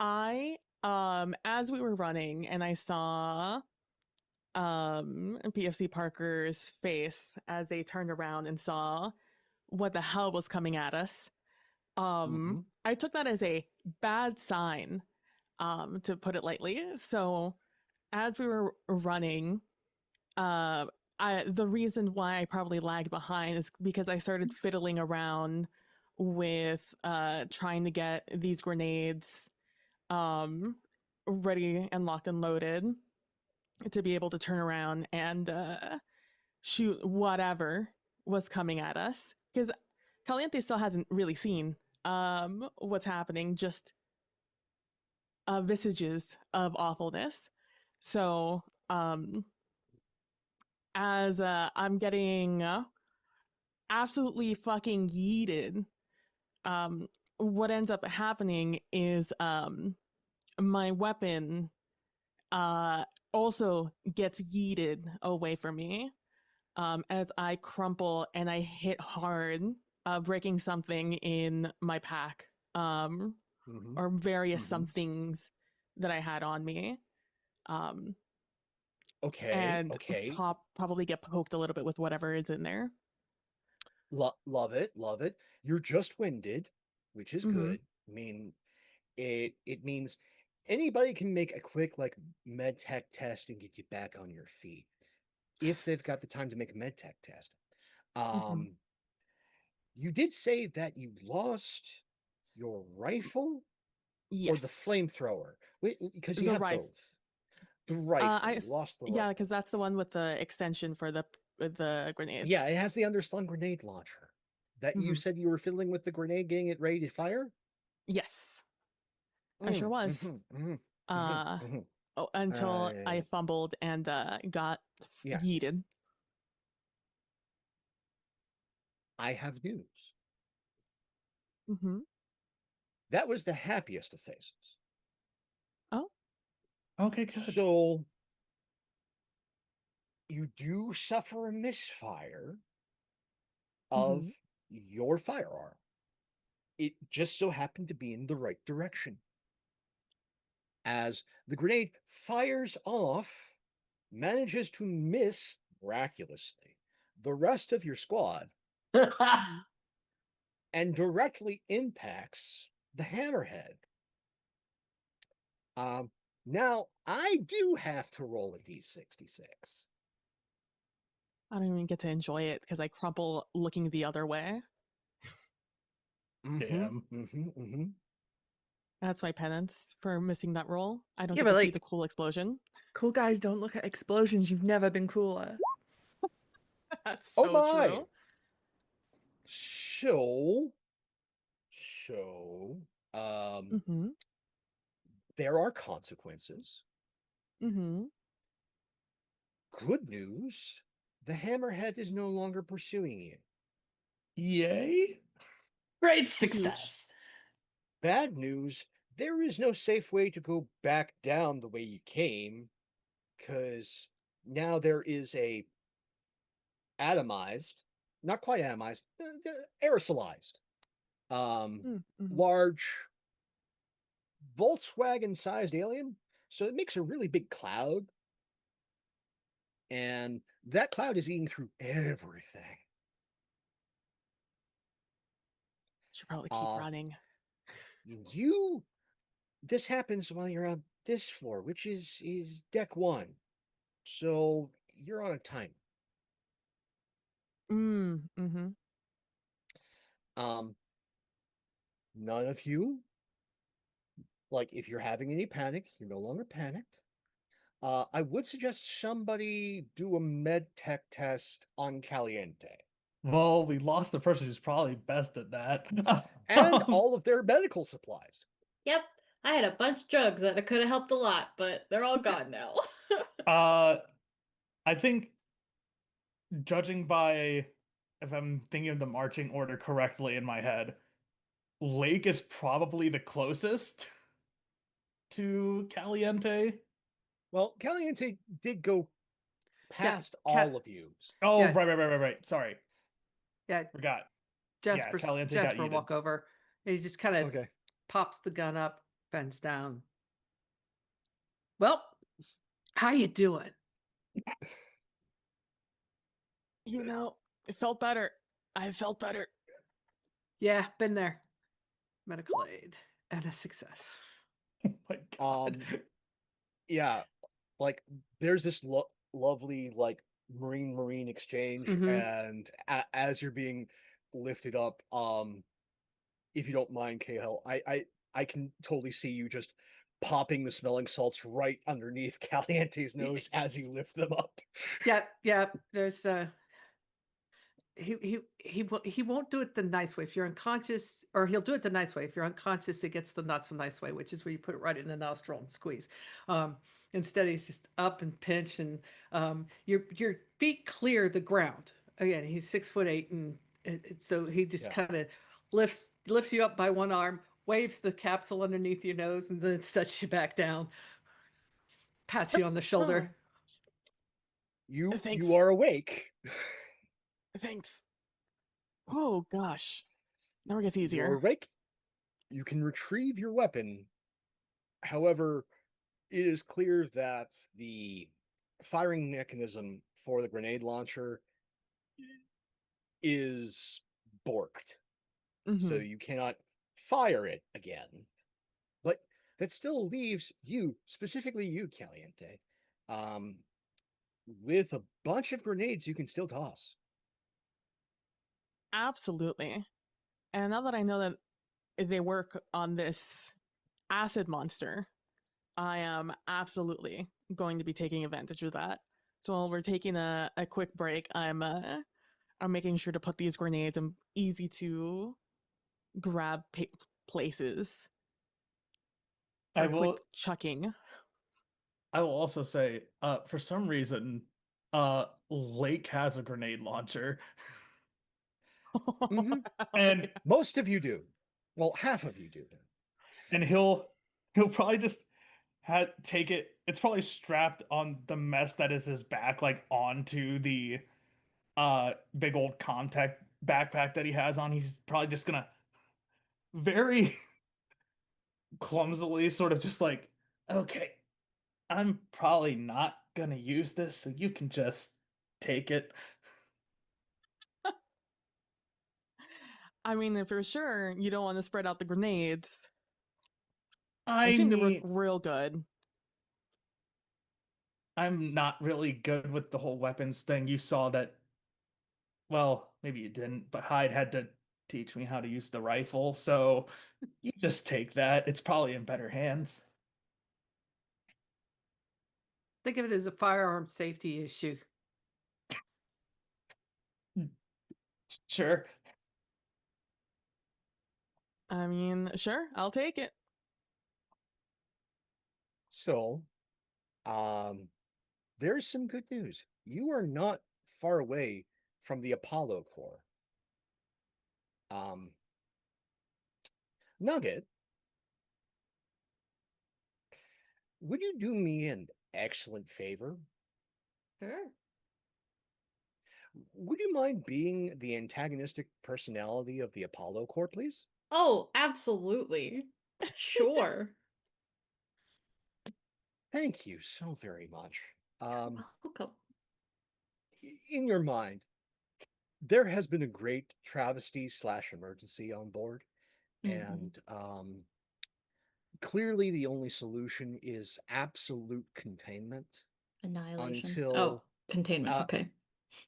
I as we were running and I saw PFC Parker's face as they turned around and saw what the hell was coming at us. I took that as a bad sign, to put it lightly. So as we were running, the reason why I probably lagged behind is because I started fiddling around with trying to get these grenades ready and locked and loaded to be able to turn around and shoot whatever was coming at us. Because Caliente still hasn't really seen what's happening, just visages of awfulness. So as I'm getting absolutely fucking yeeted, what ends up happening is my weapon also gets yeeted away from me as I crumple and I hit hard, breaking something in my pack or various somethings that I had on me. Okay. And Okay. probably get poked a little bit with whatever is in there. Love it. Love it. You're just winded, which is good. I mean, it means anybody can make a quick like med tech test and get you back on your feet if they've got the time to make a med tech test. You did say that you lost your rifle Yes. or the flamethrower because you The have rifle. both. The rifle. You lost the yeah, rifle. because that's the one with the extension for the grenades. Yeah, it has the underslung grenade launcher. That you said you were fiddling with the grenade, getting it ready to fire? Yes. I sure was. Until I fumbled and got yeeted. I have news. That was the happiest of faces. Oh. Okay, good. So you do suffer a misfire of your firearm. It just so happened to be in the right direction. As the grenade fires off, manages to miss miraculously the rest of your squad and directly impacts the hammerhead. Now I do have to roll a d66. I don't even get to enjoy it because I crumple looking the other way. Damn. That's my penance for missing that roll. I don't Yeah, get but to see like- the cool explosion. Cool guys don't look at explosions. You've never been cooler. That's Oh so my! true. So, Mm-hmm. there are consequences. Mm-hmm. Good news, the hammerhead is no longer pursuing you. Yay! Great success. Bad news, there is no safe way to go back down the way you came, because now there is a atomized, not quite atomized, aerosolized, Mm-hmm. large Volkswagen-sized alien. So it makes a really big cloud, and that cloud is eating through everything. Should probably keep running. This happens while you're on this floor, which is deck 1. So you're on a timer. Mm-hmm. None of you, like, if you're having any panic, you're no longer panicked. I would suggest somebody do a med tech test on Caliente Well, we lost the person who's probably best at that. and all of their medical supplies. Yep, I had a bunch of drugs that could have helped a lot, but they're all gone now. I think, judging by, if I'm thinking of the marching order correctly in my head, Lake is probably the closest to Caliente. Well, Caliente did go past Cal- all of you. Oh, Yeah. right. Sorry, Yeah, forgot. Jasper, Caliente got Jasper yeeted. walk over. He just kind of Okay. pops the gun up, bends down. Well, how you doing? You know, it felt better. I felt better. Yeah, been there. Medical aid and a success. Oh my God. Yeah, like there's this lovely like marine exchange, Mhm. and as you're being lifted up, if you don't mind, Cahill, I can totally see you just popping the smelling salts right underneath Caliente's nose as you lift them up. Yeah. There's he won't do it the nice way. If you're unconscious, or he'll do it the nice way. If you're unconscious, it gets the not so nice way, which is where you put it right in the nostril and squeeze. Instead, he's just up and pinch, and your feet clear the ground. Again, he's 6'8", and so he just Yeah. kind of lifts you up by one arm, waves the capsule underneath your nose, and then sets you back down. Pats you on the shoulder. Thanks. You are awake. Thanks. Oh gosh. Never gets You're easier. awake. You can retrieve your weapon. However, it is clear that the firing mechanism for the grenade launcher is borked. So Mhm. you cannot fire it again. But that still leaves you, specifically you, Caliente, with a bunch of grenades you can still toss. Absolutely. And now that I know that they work on this acid monster, I am absolutely going to be taking advantage of that. So while we're taking a quick break, I'm making sure to put these grenades in easy to grab places I for will. quick chucking. I will also say, for some reason, Lake has a grenade launcher. Mhm. And Most of you do. Well, half of you do. and he'll probably just take it. It's probably strapped on the mess that is his back, like onto the big old contact backpack that he has on. He's probably just gonna very clumsily sort of just like, okay, I'm probably not gonna use this, so you can just take it. I mean, for sure, you don't want to spread out the grenades. I They seem to work mean, real good. I'm not really good with the whole weapons thing. You saw that. Well, maybe you didn't, but Hyde had to teach me how to use the rifle, so you just take that. It's probably in better hands. Think of it as a firearm safety issue. Sure. I mean, sure, I'll take it. So, there's some good news. You are not far away from the Apollo core. Nugget, would you do me an excellent favor? Sure. Would you mind being the antagonistic personality of the Apollo core, please? Oh, absolutely. Sure. Thank you so very much. Welcome. In your mind, there has been a great travesty / emergency on board, and clearly the only solution is absolute containment Annihilation. until Oh, containment. Okay.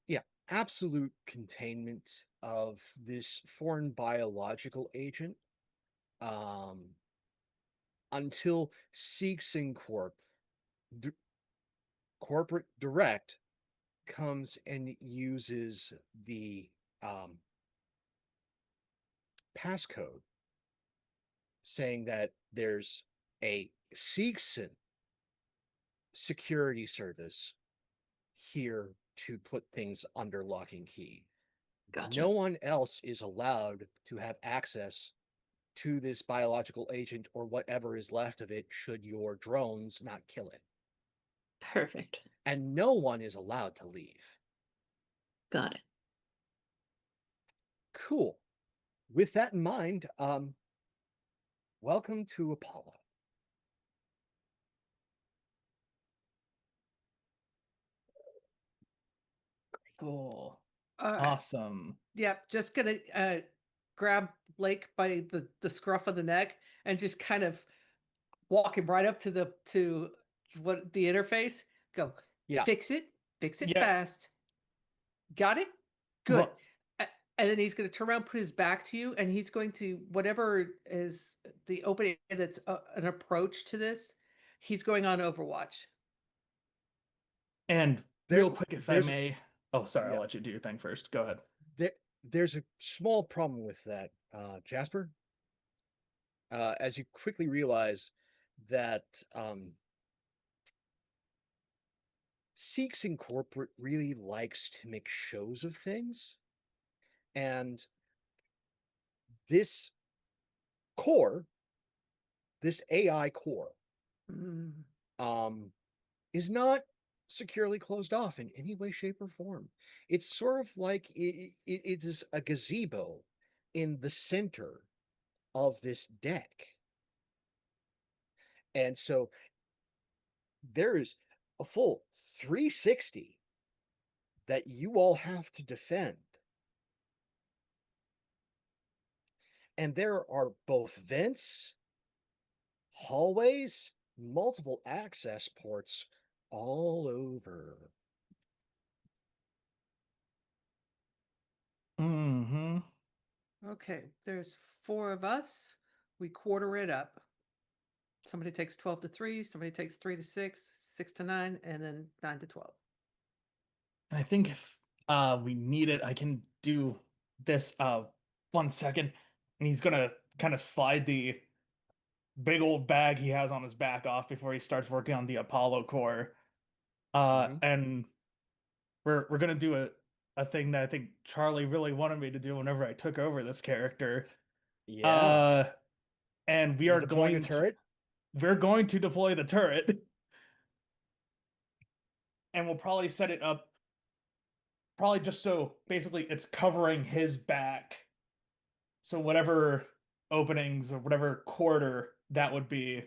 yeah, absolute containment of this foreign biological agent until Seegson Corporate Direct comes and uses the passcode saying that there's a Seegson security service here to put things under lock and key. Gotcha. No one else is allowed to have access to this biological agent or whatever is left of it should your drones not kill it. Perfect. And no one is allowed to leave. Got it. Cool. With that in mind, welcome to Apollo. Cool. Uh, Awesome. Yep, just gonna grab Blake by the scruff of the neck and just kind of walk him right up to what the interface. Go, Yeah. fix it Yeah. fast. Got it? Good. Well- And then he's going to turn around, put his back to you, and he's going to, whatever is the opening that's an approach to this, he's going on Overwatch. And There- real quick, if I there's- may. Oh, sorry, Yeah. I'll let you do your thing first. Go ahead. There's a small problem with that, Jasper. As you quickly realize that Seegson Corporate really likes to make shows of things. And this core, this AI core, is not securely closed off in any way, shape, or form. It's sort of like it is a gazebo in the center of this deck. And so there is a full 360 that you all have to defend. And there are both vents, hallways, multiple access ports all over. Mm-hmm. Okay, there's 4 of us. We quarter it up. Somebody takes 12 to 3, somebody takes 3 to 6, 6 to 9, and then 9 to 12. And I think if we need it, I can do this 1 second. And he's gonna kind of slide the big old bag he has on his back off before he starts working on the Apollo core. And we're gonna do a thing that I think Charlie really wanted me to do whenever I took over this character. Yeah. And we You're are deploying going a turret? we're going to deploy the turret. And we'll probably set it up probably just so basically it's covering his back. So whatever openings or whatever quarter that would be,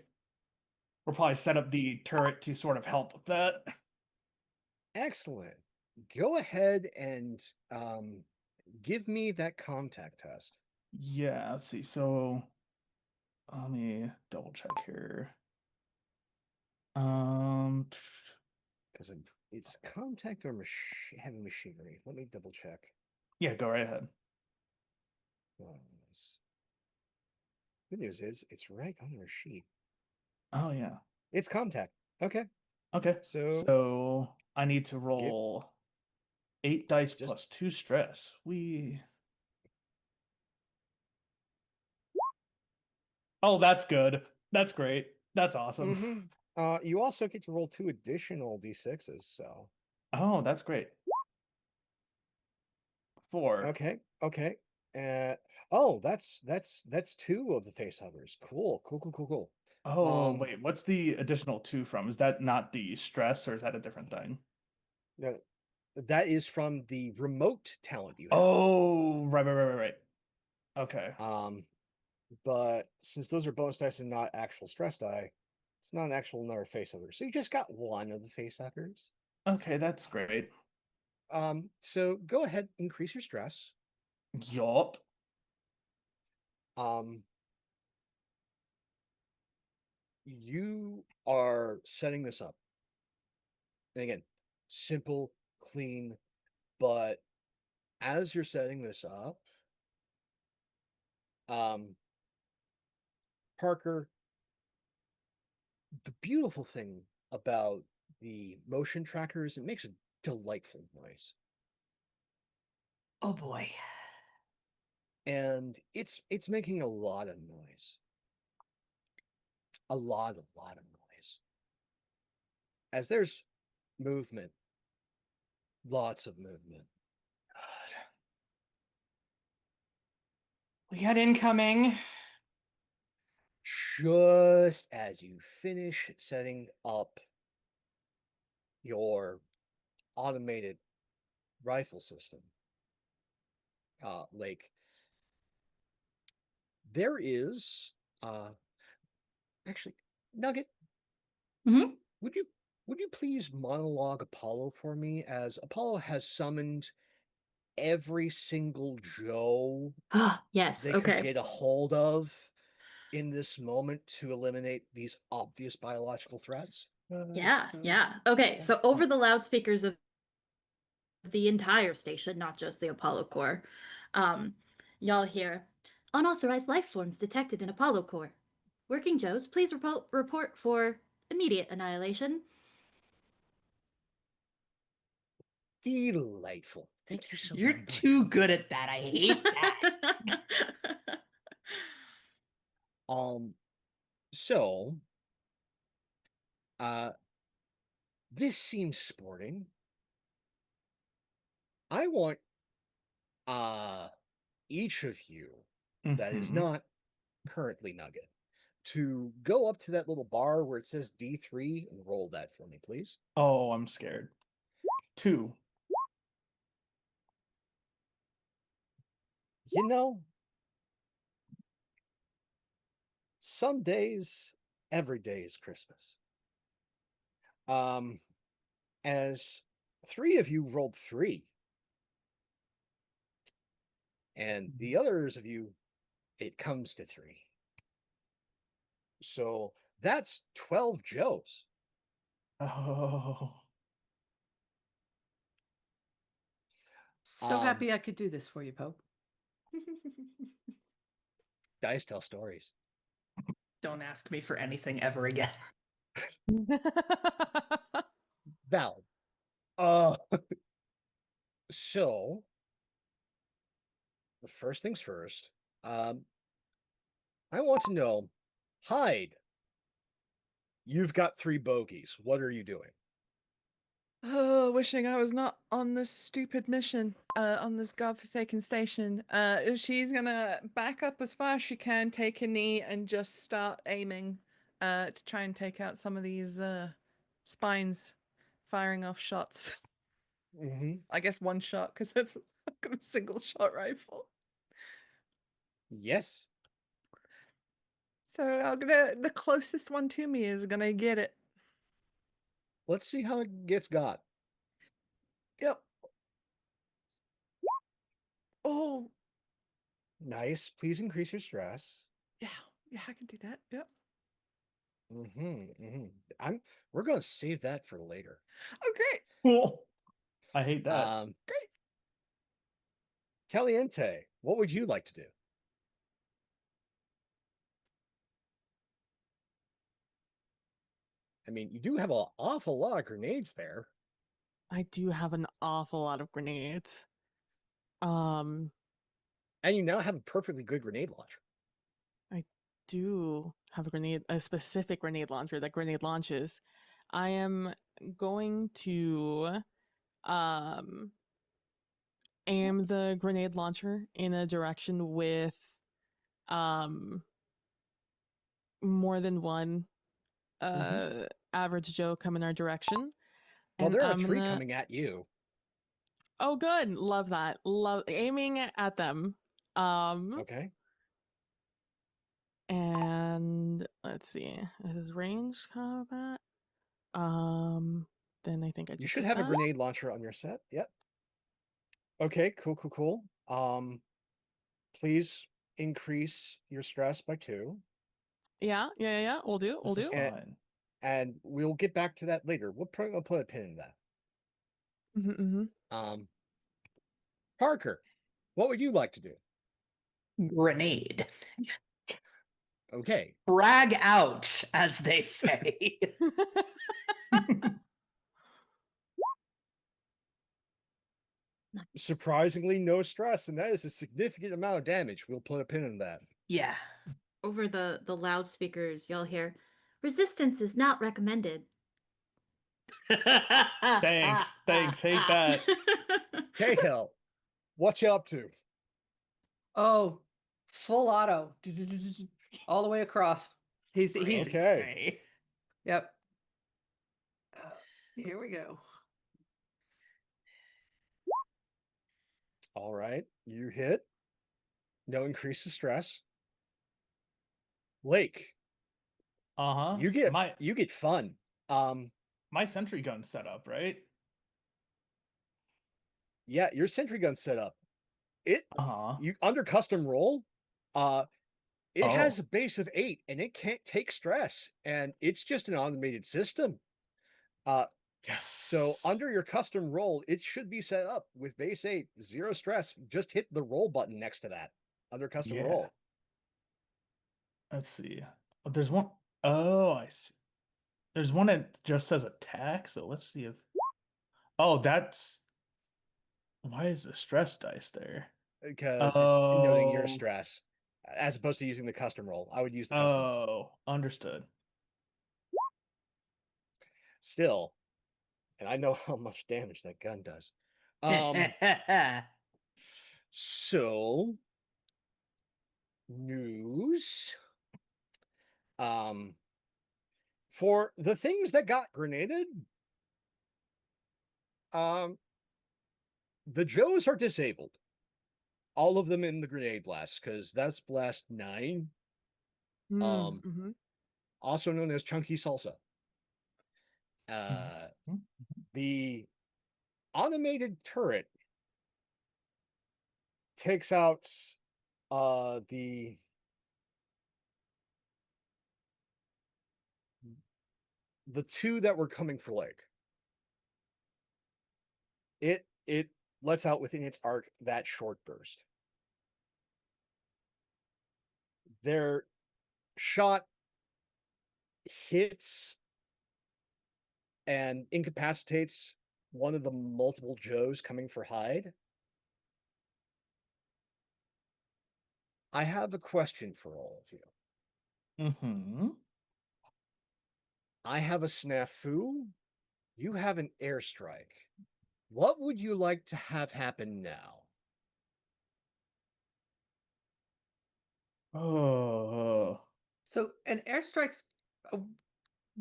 we'll probably set up the turret to sort of help with that. Excellent. Go ahead and give me that contact test. Yeah, let's see. So let me double check here. Because it's contact or heavy machinery. Let me double check. Yeah, go right ahead. Good news is it's right on your sheet. Oh yeah. It's contact. Okay. Okay. So I need to roll 8 dice plus 2 stress. Oh, that's good. That's great. That's awesome. You also get to roll 2 additional d6s, so. Oh, that's great. 4. Okay. That's 2 of the face hovers. Cool. Oh, wait, what's the additional 2 from? Is that not the stress, or is that a different thing? That is from the remote talent you have. Oh, right. Okay. But since those are bonus dice and not actual stress die, it's not an actual another face hugger. So you just got 1 of the face huggers. Okay, that's great. So go ahead, increase your stress. Yup. You are setting this up. And again, simple, clean, but as you're setting this up, Parker, the beautiful thing about the motion tracker is it makes a delightful noise. Oh boy. And it's making a lot of noise. A lot of noise. As there's movement, lots of movement. God. We got incoming. Just as you finish setting up your automated rifle system, Lake, there is actually, Nugget, would you please monologue Apollo for me, as Apollo has summoned every single Joe Yes, they could get a hold of in this moment to eliminate these obvious biological threats? Yeah. Okay, so over the loudspeakers of the entire station, not just the Apollo core, y'all hear unauthorized life forms detected in Apollo core. Working Joes, please report for immediate annihilation. Delightful. Thank you so You're very much. too good at that. I hate that. So this seems sporting. I want each of you that is not currently Nugget to go up to that little bar where it says D3 and roll that for me, please. Oh, I'm scared. 2. You know, some days, every day is Christmas. As 3 of you rolled 3, and the others of you, it comes to 3. So that's 12 Joes. Oh. So happy I could do this for you, Pope. Dice tell stories. Don't ask me for anything ever again. Valid. So the first things first, I want to know, Hyde, you've got 3 bogeys. What are you doing? Oh, wishing I was not on this stupid mission, on this godforsaken station. She's gonna back up as far as she can, take a knee, and just start aiming, to try and take out some of these, spines, firing off shots. I guess one shot because it's a single shot rifle. Yes. So the closest one to me is gonna get it. Let's see how it gets got. Yep. Oh, Nice. Please increase your stress. yeah, I can do that. Yep. We're gonna save that for later. Oh, great. Cool. I hate that. Great. Caliente, what would you like to do? I mean, you do have an awful lot of grenades there. I do have an awful lot of grenades. Um, And you now have a perfectly good grenade launcher. I do have a specific grenade launcher that grenade launches. I am going to aim the grenade launcher in a direction with more than one average Joe come in our direction. Well, And there are I'm 3 gonna... coming at you. Oh, good. Love that. Love aiming at them. Okay. And let's see. This is range combat. Then I think I just You should hit have a that. grenade launcher on your set. Yep. Okay, cool. Please increase your stress by 2. Yeah. We'll do. This is And- fine. And we'll get back to that later. We'll put a pin in that. Parker, what would you like to do? Grenade. Okay. Brag out, as they say. Surprisingly, no stress, and that is a significant amount of damage. We'll put a pin in that. Yeah. Over the loudspeakers, y'all hear, "Resistance is not recommended." Thanks. Hate that. Cahill, what you up to? Oh, full auto, all the way across. He's Okay. Yep. Here we go. All right, you hit. No increase to stress. Lake, Uh-huh. you get fun. My sentry gun set up, right? Yeah, your sentry gun setup. Uh-huh. You under custom roll, it Oh. has a base of 8 and it can't take stress, and it's just an automated system. Yes. So under your custom roll, it should be set up with base 8, 0 stress. Just hit the roll button next to that under custom Yeah. roll. Let's see. Oh, there's one. Oh, I see. There's one that just says attack, so let's see if. Oh, that's. Why is the stress dice there? Because it's noting your Oh. stress as opposed to using the custom roll. I would use the custom roll. Oh, understood. Still, and I know how much damage that gun does. So news. For the things that got grenaded, the Joes are disabled. All of them in the grenade blast, because that's blast 9. Also known as chunky salsa. The automated turret takes out the two that were coming for Lake. It lets out within its arc that short burst. Their shot hits and incapacitates one of the multiple Joes coming for Hyde. I have a question for all of you. I have a snafu. You have an airstrike. What would you like to have happen now? Oh. So an airstrike's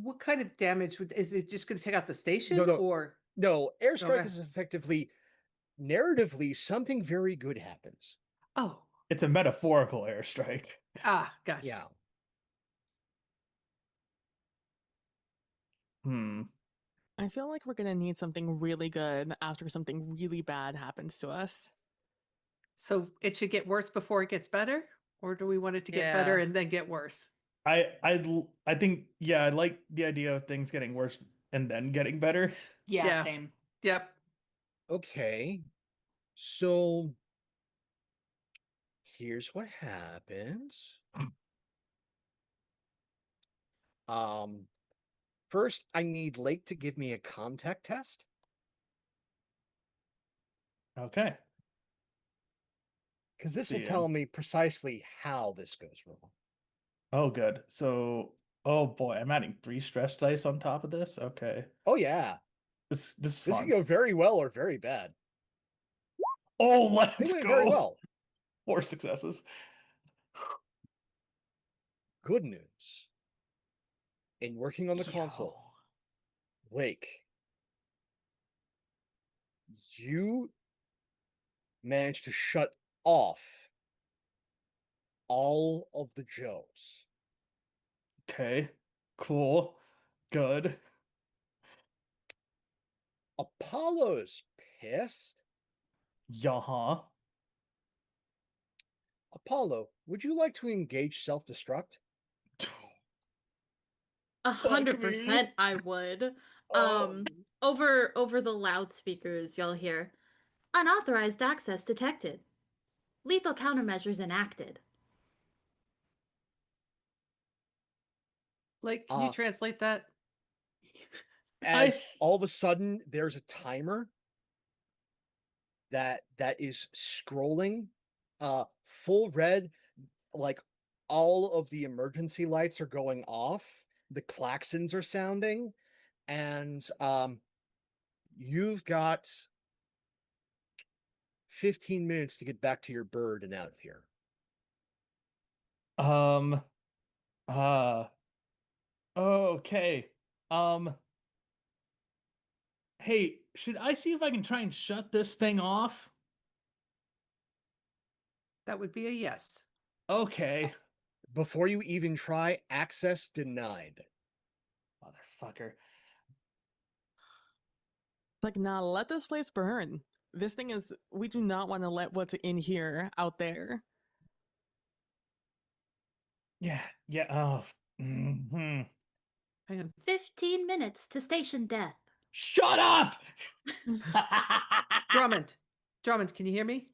what kind of damage is it just going to take out the station No. or No, airstrike Okay. is effectively, narratively, something very good happens. Oh, It's a metaphorical airstrike. gotcha. Yeah. I feel like we're gonna need something really good after something really bad happens to us. So it should get worse before it gets better, or do we want it to get better Yeah. and then get worse? I think, yeah, I like the idea of things getting worse and then getting better. Yeah, Yeah. same. Yep. Okay. So here's what happens. First I need Lake to give me a contact test. Okay. Because this will See, tell me precisely how this goes wrong. oh, good. So, oh boy, I'm adding 3 stress dice on top of this. Okay, Oh yeah. this is This fun. can go very well or very bad. Oh, They let's went go. very well. 4 successes. Good news. In working on the console, Lake, you managed to shut off all of the Joes. Okay, cool, good. Apollo's pissed. Yeah. Apollo, would you like to engage self-destruct? 100% I would. Oh. Over the loudspeakers, you'll hear unauthorized access detected. Lethal countermeasures enacted. Like, can you translate that? As all of a sudden there's a timer that is scrolling full red, like all of the emergency lights are going off, the klaxons are sounding, and you've got 15 minutes to get back to your bird and out of here. Okay. Hey, should I see if I can try and shut this thing off? That would be a yes. Okay. Before you even try, access denied. Motherfucker. Like, nah, let this place burn. This thing is, we do not want to let what's in here out there. Yeah, yeah. Oh. Hang on. 15 minutes to station death. Shut up! Drummond, can you hear me?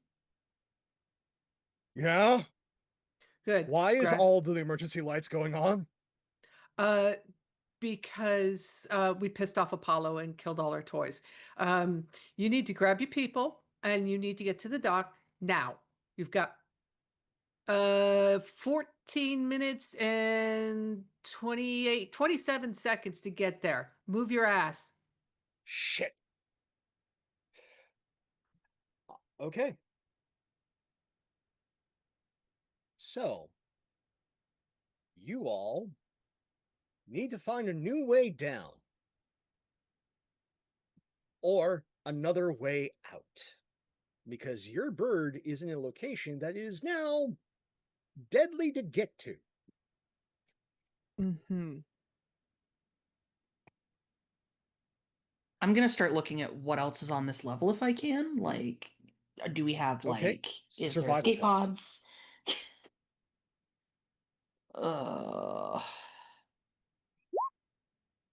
Yeah? Good. Why is all the emergency lights going on? Because we pissed off Apollo and killed all our toys. You need to grab your people and you need to get to the dock now. You've got 14 minutes and 27 seconds to get there. Move your ass. Shit. Okay. So, you all need to find a new way down. Or another way out. Because your bird is in a location that is now deadly to get to. Mm-hmm. I'm gonna start looking at what else is on this level if I can. Like, do we have Okay, like is there survival escape test. pods?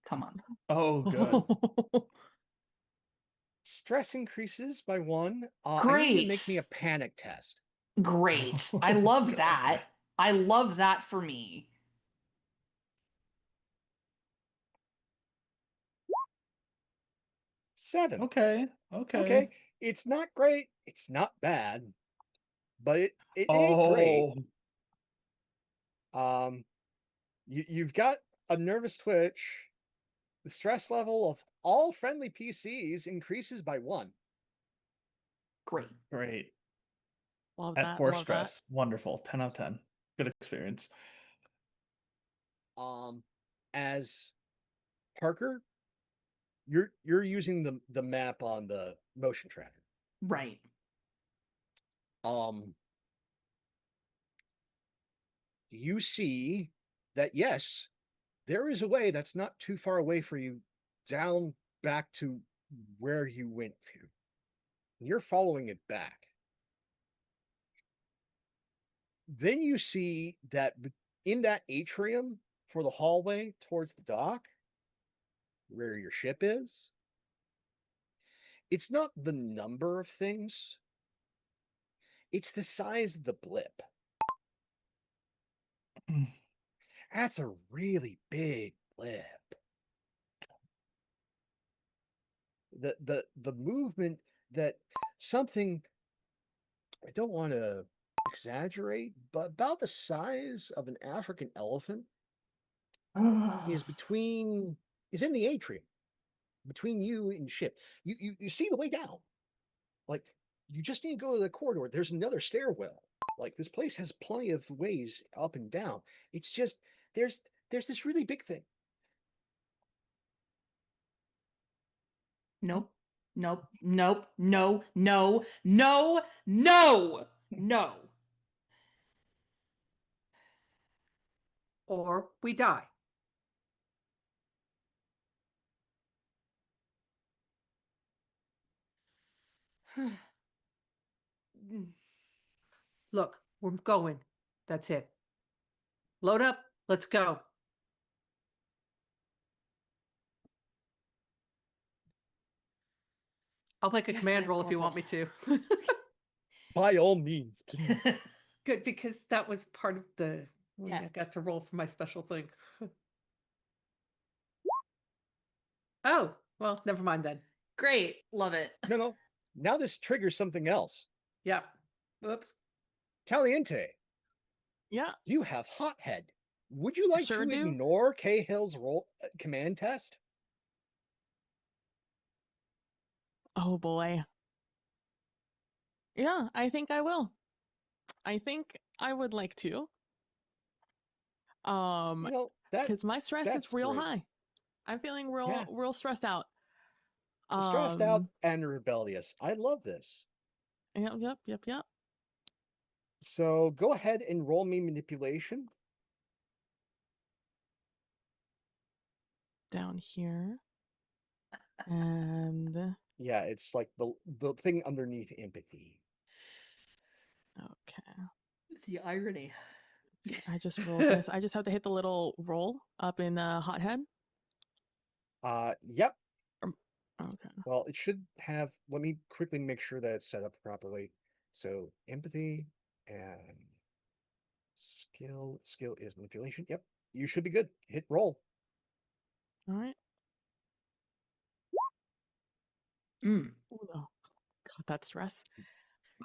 Come on. Oh, good. Stress increases by 1. I need you to make me a Great. panic test. Great. I Oh, love God. that. I love that for me. 7. Okay. Okay. It's not great. It's not bad. But it ain't great. You've got a nervous twitch. The stress level of all friendly PCs increases by 1. Great. Love At that. 4 Love stress. Wonderful. 10 out of 10. Good experience. As Parker, you're using the map on the motion tracker. Right. You see that yes, there is a way that's not too far away for you down back to where you went to. You're following it back. Then you see that in that atrium for the hallway towards the dock, where your ship is, it's not the number of things, it's the size of the blip. That's a really big blip. The movement that something, I don't want to exaggerate, but about the size of an African elephant is in the atrium between you and ship. You see the way down. Like, you just need to go to the corridor. There's another stairwell. Like, this place has plenty of ways up and down. It's just there's this really big thing. Nope. Nope. Nope. No. No. No. No. No. Or we die. Look, we're going. That's it. Load up. Let's go. I'll make a Yes, command that's roll if you want me to. By all means, please. Good, because that was part of the Yeah. I got to roll for my special thing. Oh, well, never mind then. Great. Love it. No. Now this triggers something else. Yeah. Whoops. Caliente, Yeah. you have Hothead. Would you like Sure to do. ignore Cahill's roll command test? Oh boy. Yeah, I think I will. I think I would like to. Because my stress is that's real great. high. I'm feeling Yeah. real stressed out. Stressed out and rebellious. I love this. Yep. So go ahead and roll me manipulation. Down here. And Yeah, it's like the thing underneath empathy. okay. The irony. I just rolled this. I just have to hit the little roll up in Hothead. Yep. Okay. Well, it should have. Let me quickly make sure that it's set up properly. So empathy and skill. Skill is manipulation. Yep. You should be good. Hit roll. All right. Mm. Ooh, no. God, that stress.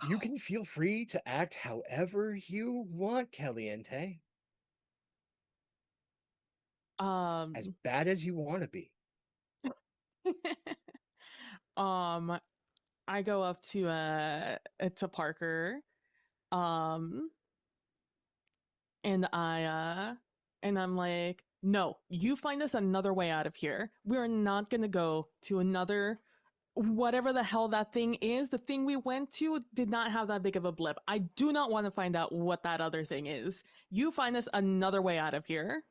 You can feel free to act however you want, Caliente. As bad as you want to be. I go up to Parker, and I'm like, no, you find us another way out of here. We're not gonna go to another, whatever the hell that thing is. The thing we went to did not have that big of a blip. I do not want to find out what that other thing is. You find us another way out of here.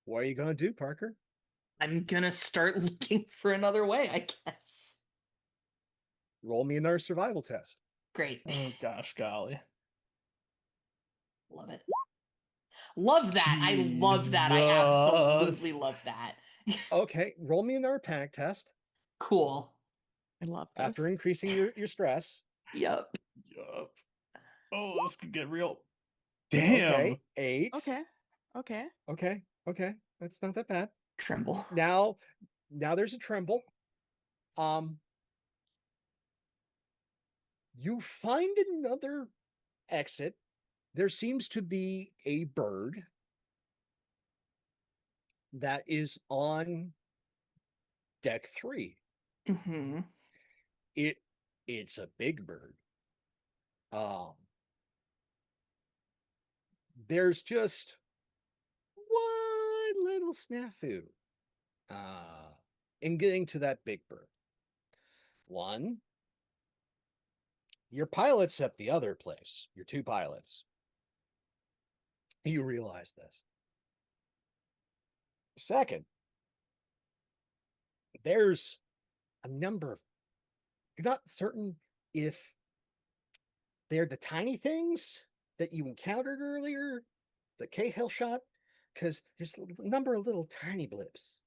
What are you gonna do, Parker? I'm gonna start looking for another way, I guess. Roll me another survival test. Great. Oh gosh, golly. Love it. Love that. I love that. I absolutely Jesus. love that. Okay, roll me another panic test Cool. I love this. after increasing your stress. Yep. Yup. Oh, this could get real. Damn. Okay, 8. Okay. Okay. That's not that bad. Tremble. Now there's a tremble. You find another exit. There seems to be a bird that is on deck 3. Mm-hmm. It's a big bird. there's just one little snafu in getting to that big bird. One, your pilots at the other place, your two pilots, you realize this. Second, there's a number of, you're not certain if they're the tiny things that you encountered earlier, that Cahill shot, because there's a number of little tiny blips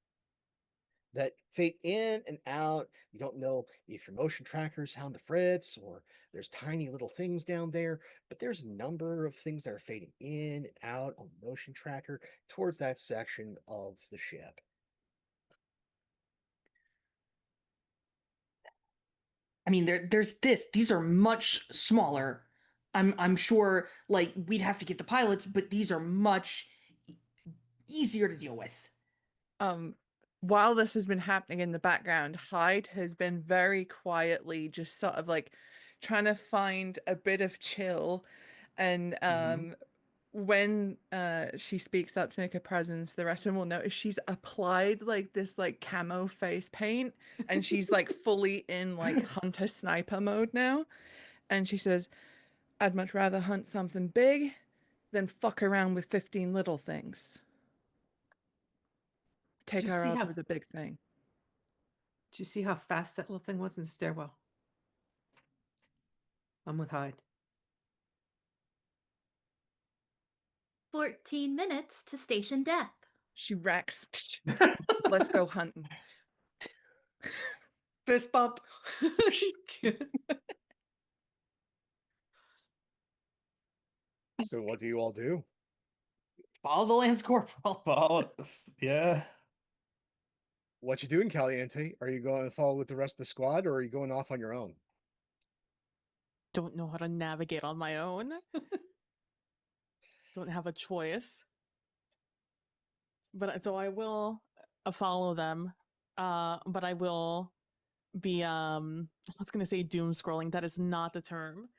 that fade in and out. You don't know if your motion trackers sound the frets or there's tiny little things down there, but there's a number of things that are fading in and out on the motion tracker towards that section of the ship. I mean, there's this. These are much smaller. I'm sure, like, we'd have to get the pilots, but these are much easier to deal with. While this has been happening in the background, Hyde has been very quietly just sort of like trying to find a bit of chill. And when she speaks up to make a presence, the rest of them will notice she's applied like this like camo face paint, and she's like fully in like hunter sniper mode now. And she says, I'd much rather hunt something big than fuck around with 15 little things. Take you our see odds how- with a big thing. Did you see how fast that little thing was in the stairwell? I'm with Hyde. 14 minutes to station death. She racks. Let's go hunting. Fist bump. So what do you all do? Follow the Lance Corporal. Follow, yeah. What you doing, Caliente? Are you going to follow with the rest of the squad, or are you going off on your own? Don't know how to navigate on my own. Don't have a choice. But so I will follow them. But I will be I was gonna say doom scrolling. That is not the term.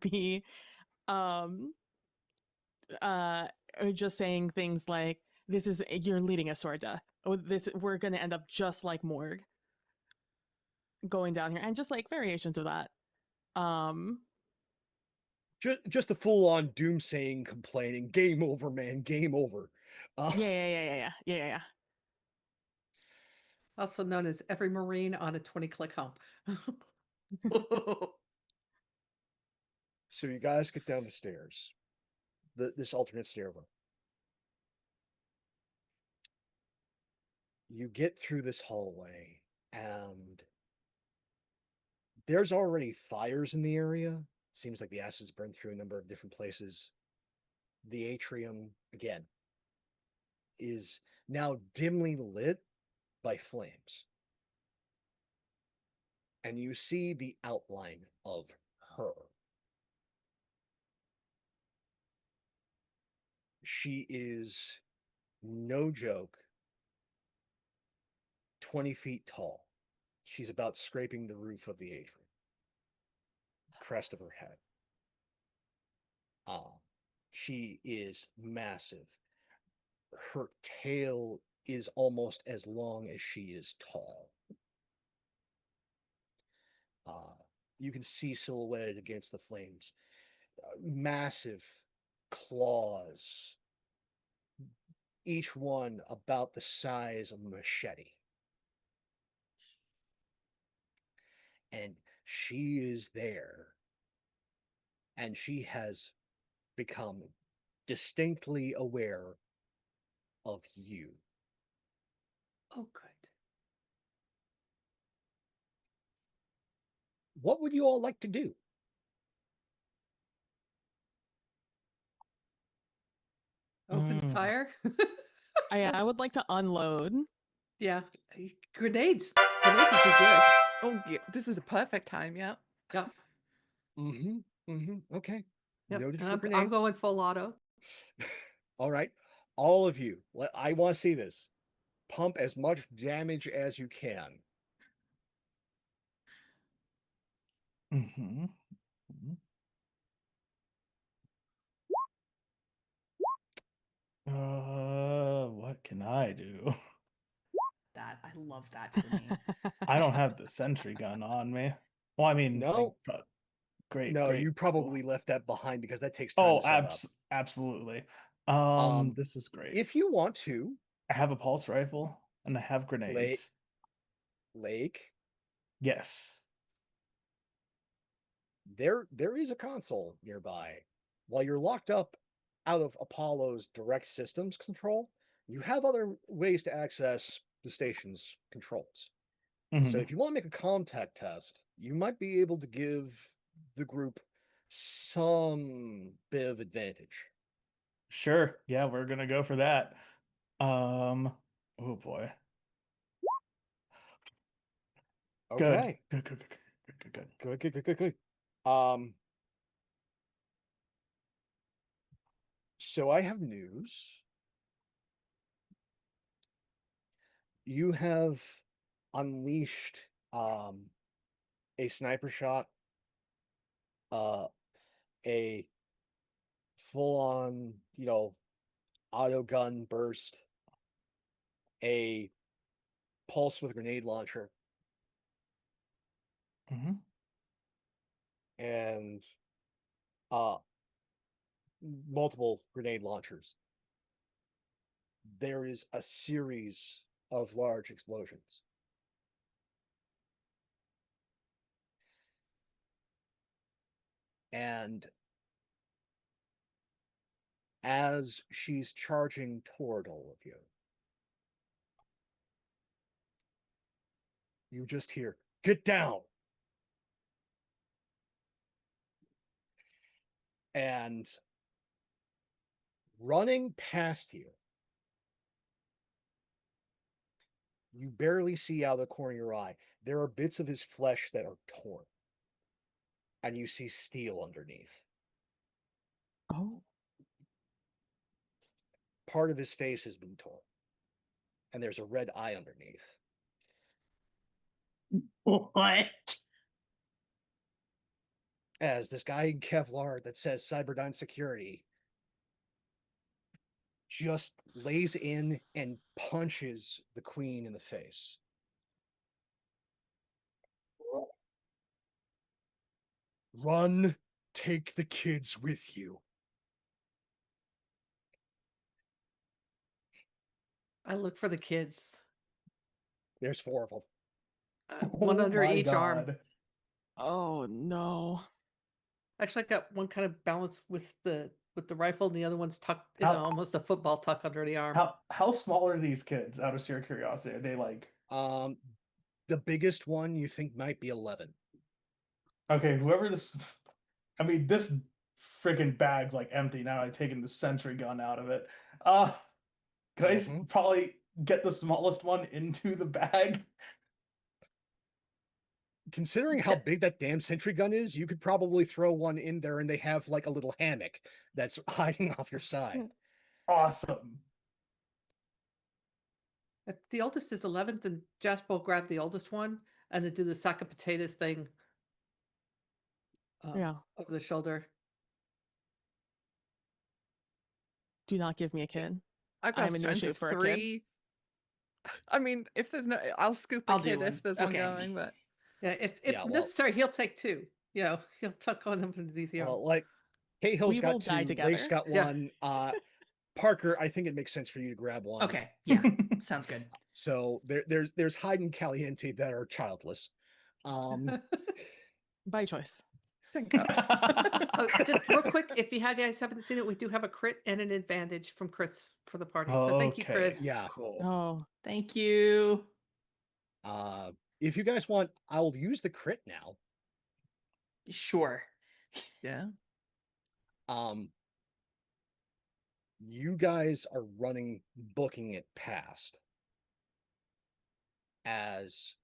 Be just saying things like, this is, you're leading us to our death. Oh, this, we're gonna end up just like Morg going down here, and just like variations of that. Just the full-on doomsaying, complaining, game over, man, game over. Yeah. Also known as every Marine on a 20-click hump. So you guys get down the stairs, this alternate stairwell. You get through this hallway, and there's already fires in the area. Seems like the acid's burned through a number of different places. The atrium, again, is now dimly lit by flames. And you see the outline of her. She is, no joke, 20 feet tall. She's about scraping the roof of the atrium. Crest of her head. She is massive. Her tail is almost as long as she is tall. You can see silhouetted against the flames. Massive claws. Each one about the size of a machete. And she is there. And she has become distinctly aware of you. Oh, good. What would you all like to do? Open fire. I would like to unload. Yeah. Grenades. Grenades would be good. Oh, yeah, this is a perfect time. Yeah. Yep. Okay. Yep. Noted And for I'm grenades. going full auto. All right. All of you, I want to see this. Pump as much damage as you can. What can I do? That I love that for me. I don't have the sentry gun on me. Well, I mean, like, No, great, no, great. you Cool. probably left that behind because that takes time Oh, to set up. absolutely. This is great. If you want to, I have a pulse rifle and I have grenades. Lake, Yes. there is a console nearby. While you're locked up out of Apollo's direct systems control, you have other ways to access the station's controls. So Mhm. if you want to make a contact test, you might be able to give the group some bit of advantage. Sure. Yeah, we're gonna go for that. Oh boy. Good. Okay. Good, good, good, good, good, good. Good, good, good, good, good. So I have news. You have unleashed a sniper shot, a full-on, auto gun burst, a pulse with a grenade launcher, Mhm. and uh multiple grenade launchers. There is a series of large explosions. And as she's charging toward all of you, you just hear, "Get down!" And running past you, you barely see out of the corner of your eye. There are bits of his flesh that are torn. And you see steel underneath. Oh. Part of his face has been torn. And there's a red eye underneath. What? As this guy in Kevlar that says Cyberdyne Security just lays in and punches the queen in the face. Run, take the kids with you. I look for the kids. There's 4 of them. One Oh under my each arm. God. Oh no. Actually, I got one kind of balanced with the rifle, and the other one's tucked in How- almost a football tuck under the arm. How small are these kids? Out of sheer curiosity, are they like? The biggest one you think might be 11. Okay, whoever this. I mean, this freaking bag's like empty now. I've taken the sentry gun out of it. Could I just probably get the smallest one into the bag? Considering how big that damn sentry gun is, you could probably throw one in there and they have like a little hammock that's hiding off your side. Awesome. If the oldest is 11th, and Jasper will grab the oldest one and then do the sack of potatoes thing Yeah. over the shoulder. Do not give me a kid. I've got I'm in no strength shape of for a kid. 3. I mean, if there's no, I'll scoop a I'll do kid one. if there's Okay. one going, but Yeah, if Yeah, well- necessary, he'll take 2. He'll tuck on them underneath the arm. Well, like Cahill's We will got die 2, together. Lake's got Yeah. 1. Parker, I think it makes sense for you to grab one. Okay, yeah, sounds good. So there's Hyde and Caliente that are childless. By choice. thank God. Oh, just real quick, if you guys haven't seen it, we do have a crit and an advantage from Chris for the party. So thank you, Okay. Chris. Yeah. Cool. Oh. Thank you. If you guys want, I'll use the crit now. Sure. Yeah. You guys are booking it past as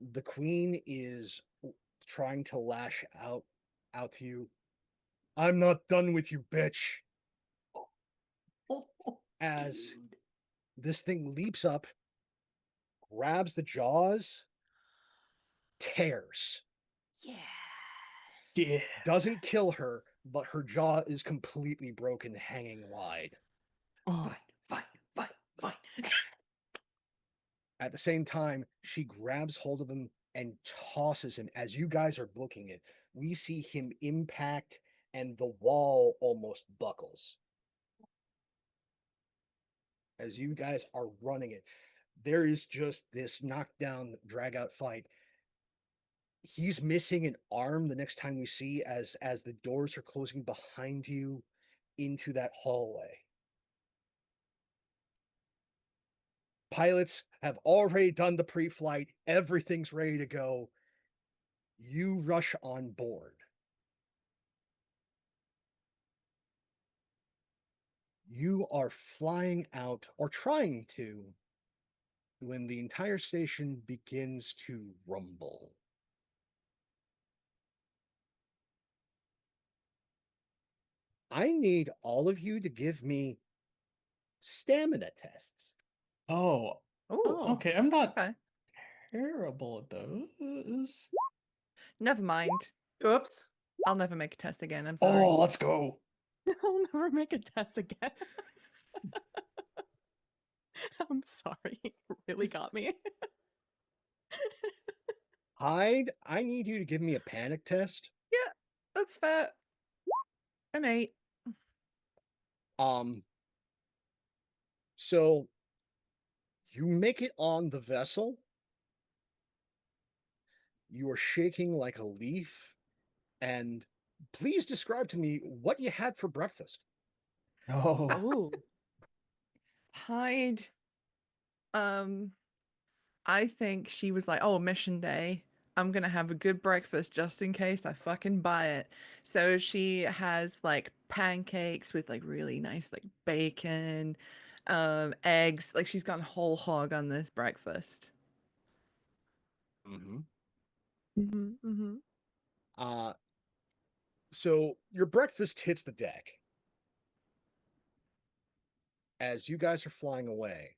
the queen is trying to lash out to you. "I'm not done with you, bitch." As Dude. this thing leaps up, grabs the jaws, tears. Yes. Yeah. Doesn't kill her, but her jaw is completely broken, hanging wide. Oh, Fine. At the same time, she grabs hold of him and tosses him. As you guys are booking it, we see him impact and the wall almost buckles. As you guys are running it, there is just this knockdown, drag out fight. He's missing an arm the next time we see as the doors are closing behind you into that hallway. Pilots have already done the pre-flight. Everything's ready to go. You rush on board. You are flying out, or trying to, when the entire station begins to rumble. I need all of you to give me stamina tests. Oh, Oh, okay. I'm not okay. terrible at those. Never mind. Oops. I'll never make a test again. I'm sorry. Oh, let's go. I'll never make a test again. I'm sorry. It really got me. Hyde, I need you to give me a panic test. Yeah, that's fair. An 8. So you make it on the vessel. You are shaking like a leaf. And please describe to me what you had for breakfast. Oh, Oh. Hyde. I think she was like, oh, mission day. I'm gonna have a good breakfast just in case I fucking buy it. So she has like pancakes with like really nice like bacon, eggs. Like she's gone whole hog on this breakfast. Mm-hmm. Mm-hmm. So your breakfast hits the deck. As you guys are flying away,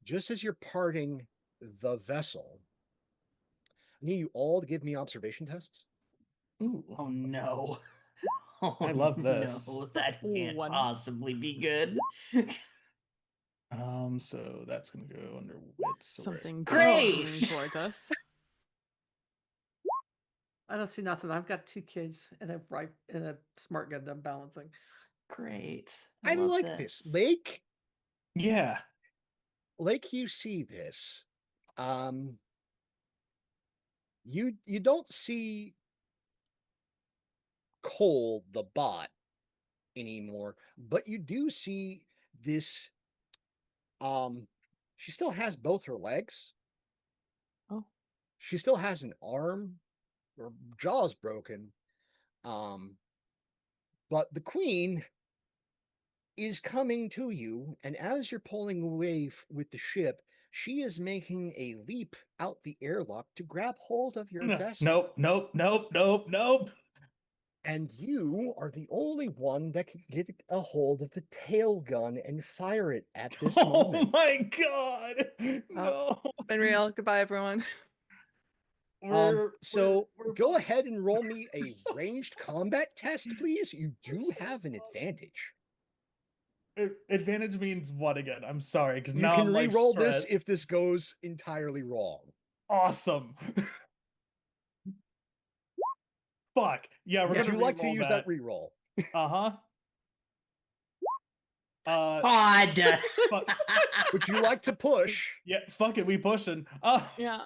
just as you're parting the vessel, I need you all to give me observation tests. ooh. Oh no. Oh, I love this. No, that can't One. possibly be good. So that's gonna go under wits. So we're at- Something Great! coming towards us. I don't see nothing. I've got 2 kids and a smart gun that I'm balancing. Great. I love like this. Lake, Yeah. you see this. You don't see Cole the bot anymore, but you do see this. She still has both her legs. Oh. She still has an arm. Her jaw's broken. But the queen is coming to you, and as you're pulling away with the ship, she is making a leap out the airlock to grab hold of your vessel. Nope. And you are the only one that can get a hold of the tail gun and fire it at this Oh moment. my god. No. Been real. Goodbye, everyone. So we're go fine. ahead and roll me a so ranged combat test, please. You do so have an sorry. advantage. Advantage means what again? I'm sorry, because You now can I'm like re-roll this stressed. if this goes entirely wrong. Awesome. Fuck. Yeah, we're Would gonna you like to re-roll use that re-roll? Uh-huh. God. Fuck. Would you like to push? Yeah, fuck it, we pushing. Yeah.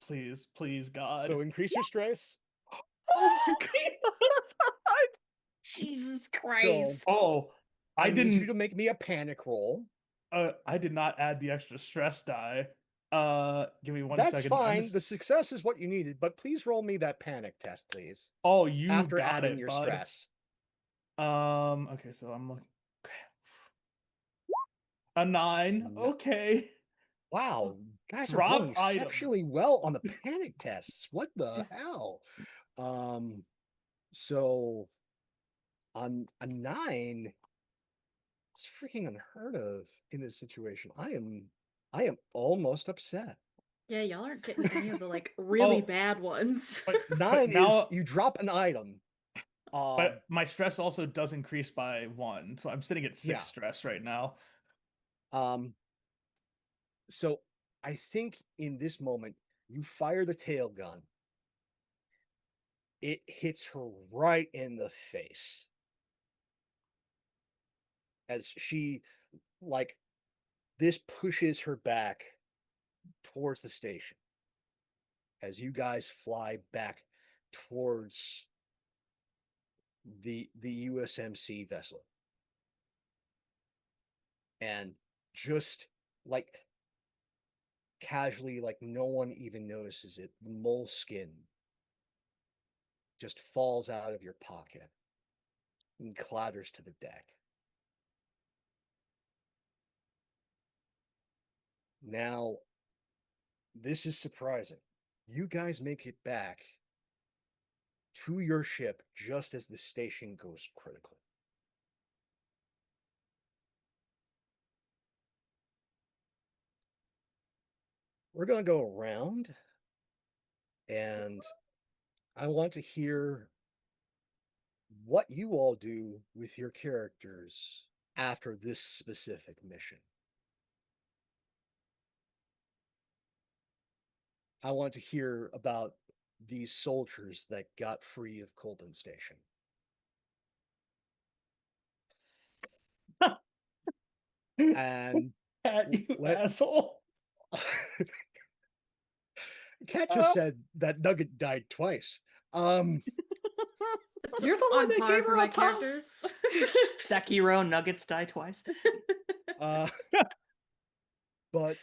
Please, God. So increase your stress. Oh my god. Jesus Christ. Oh, I need you didn't to make me a panic roll. I did not add the extra stress die. Give me one That's second. fine. The success is what you needed, but please roll me that panic test, please. Oh, you After got adding it, your bud. stress. Okay, so I'm looking. A 9. No. Okay. Wow, guys are Drop rolling item. exceptionally well on the panic tests. What the hell? So on a 9, it's freaking unheard of in this situation. I am almost upset. Yeah, y'all aren't getting any of the like really Oh. bad ones. But 9 is now you drop an item But my stress also does increase by 1, so I'm sitting at 6 Yeah. stress right now. So I think in this moment, you fire the tail gun. It hits her right in the face. As she, like, this pushes her back towards the station. As you guys fly back towards the USMC vessel. And just like casually, like no one even notices it, the moleskin just falls out of your pocket and clatters to the deck. Now, this is surprising. You guys make it back to your ship just as the station goes critical. We're going to go around, and I want to hear what you all do with your characters after this specific mission. I want to hear about these soldiers that got free of Colton Station. And Cat, you asshole. Cat just said that Nugget died twice. You're the one On that par gave for her my a pop. characters. Sekiro Nuggets die twice. But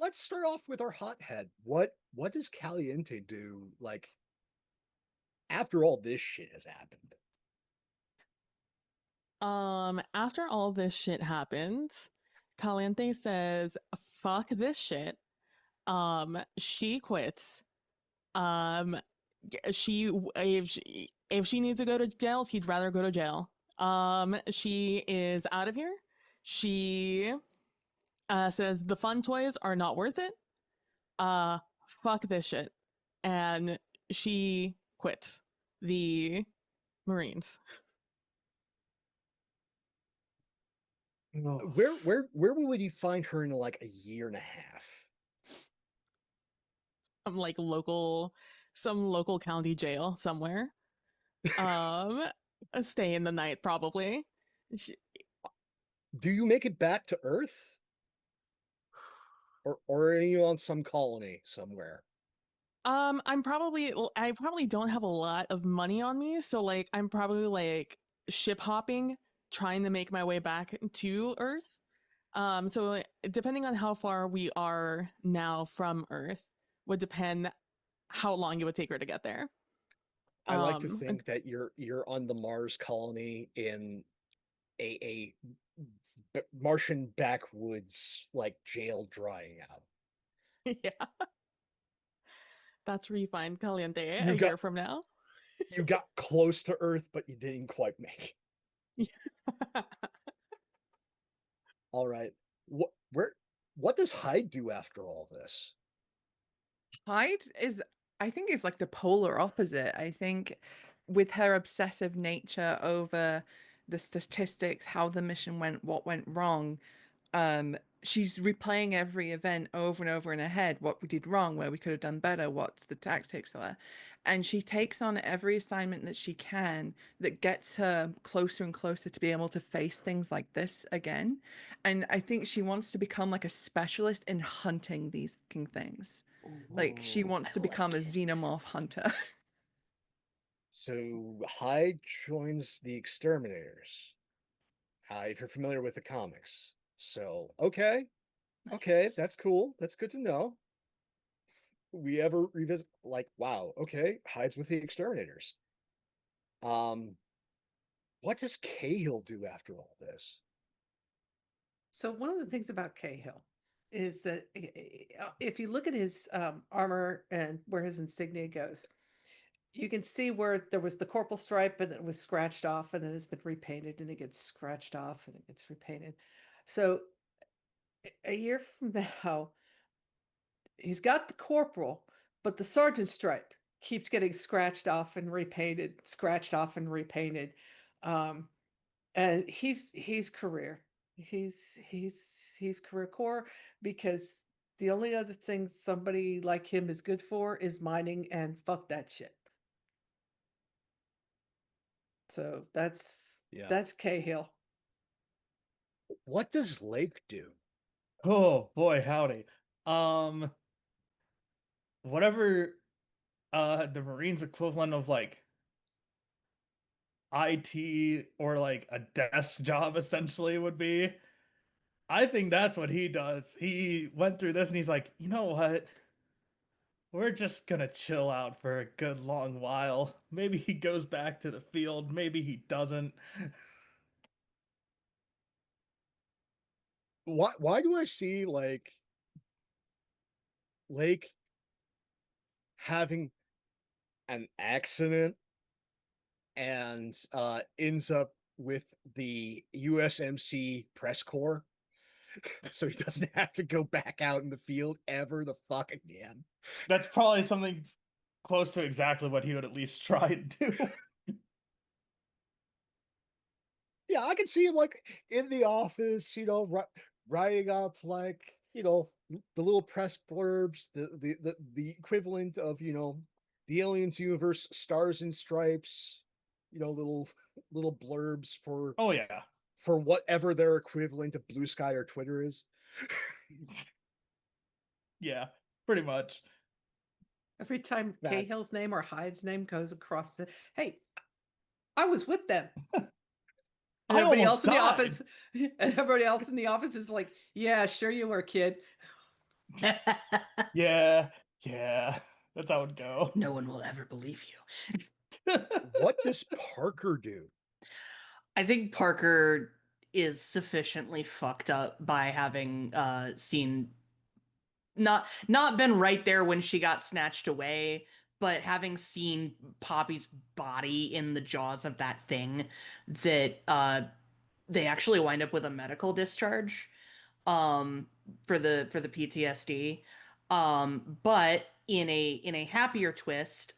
let's start off with our hothead. What does Caliente do, like, after all this shit has happened? After all this shit happens, Caliente says, fuck this shit. She quits. If she needs to go to jail, she'd rather go to jail. She is out of here. She says the fun toys are not worth it. Fuck this shit. And she quits the Marines. Where would you find her in like a year and a half? Like some local county jail somewhere. Stay in the night probably. Do you make it back to Earth? Or are you on some colony somewhere? I probably don't have a lot of money on me, so like I'm probably like ship hopping, trying to make my way back to Earth. So depending on how far we are now from Earth would depend how long it would take her to get there. I like to think that you're on the Mars colony in a Martian backwoods, like jail drying out. Yeah. That's where you find Caliente You a got- year from now. You got close to Earth, but you didn't quite make it. All right. What does Hyde do after all this? Hyde is, I think, is like the polar opposite. I think with her obsessive nature over the statistics, how the mission went, what went wrong, she's replaying every event over and over in her head, what we did wrong, where we could have done better, what's the tactics are. And she takes on every assignment that she can that gets her closer and closer to be able to face things like this again. And I think she wants to become like a specialist in hunting these things. Like she wants to become a xenomorph hunter. So Hyde joins the Exterminators. If you're familiar with the comics. So, okay, that's cool. That's good to know. We ever revisit, like, wow, okay, Hyde's with the Exterminators. What does Cahill do after all this? So one of the things about Cahill is that if you look at his armor and where his insignia goes, you can see where there was the corporal stripe and it was scratched off and then it's been repainted and it gets scratched off and it gets repainted. So a year from now, he's got the corporal, but the sergeant stripe keeps getting scratched off and repainted, scratched off and repainted. And he's career. He's career core, because the only other thing somebody like him is good for is mining, and fuck that shit. So that's Yeah. Cahill. What does Lake do? Oh boy, howdy. Whatever the Marines equivalent of like IT or like a desk job essentially would be. I think that's what he does. He went through this and he's like, you know what? We're just gonna chill out for a good long while. Maybe he goes back to the field, maybe he doesn't. Why do I see like Lake having an accident and ends up with the USMC press corps? So he doesn't have to go back out in the field ever the fuck again. That's probably something close to exactly what he would at least try to do. Yeah, I can see him like in the office, writing up like, the little press blurbs, the equivalent of, the Aliens universe stars and stripes, little blurbs Oh yeah. for whatever their equivalent of Blue Sky or Twitter is. Yeah, pretty much. Every time That- Cahill's name or Hyde's name goes across the, hey, I was with them. And I everybody almost else in the died. office, and everybody else in the office is like, yeah, sure you were, kid. Yeah, that's how it go. No one will ever believe you. What does Parker do? I think Parker is sufficiently fucked up by having seen not been right there when she got snatched away, but having seen Poppy's body in the jaws of that thing, that they actually wind up with a medical discharge for the PTSD. But in a happier twist,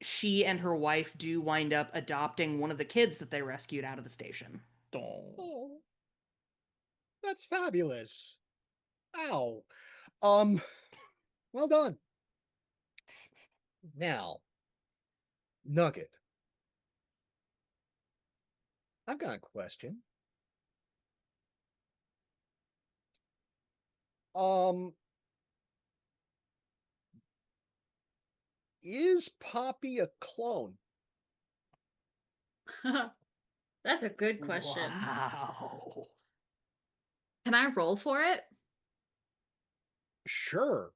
she and her wife do wind up adopting one of the kids that they rescued out of the station. Oh, that's fabulous. Ow. Well done. Now, Nugget, I've got a question. Is Poppy a clone? That's a good question. Wow. Can I roll for it? Sure.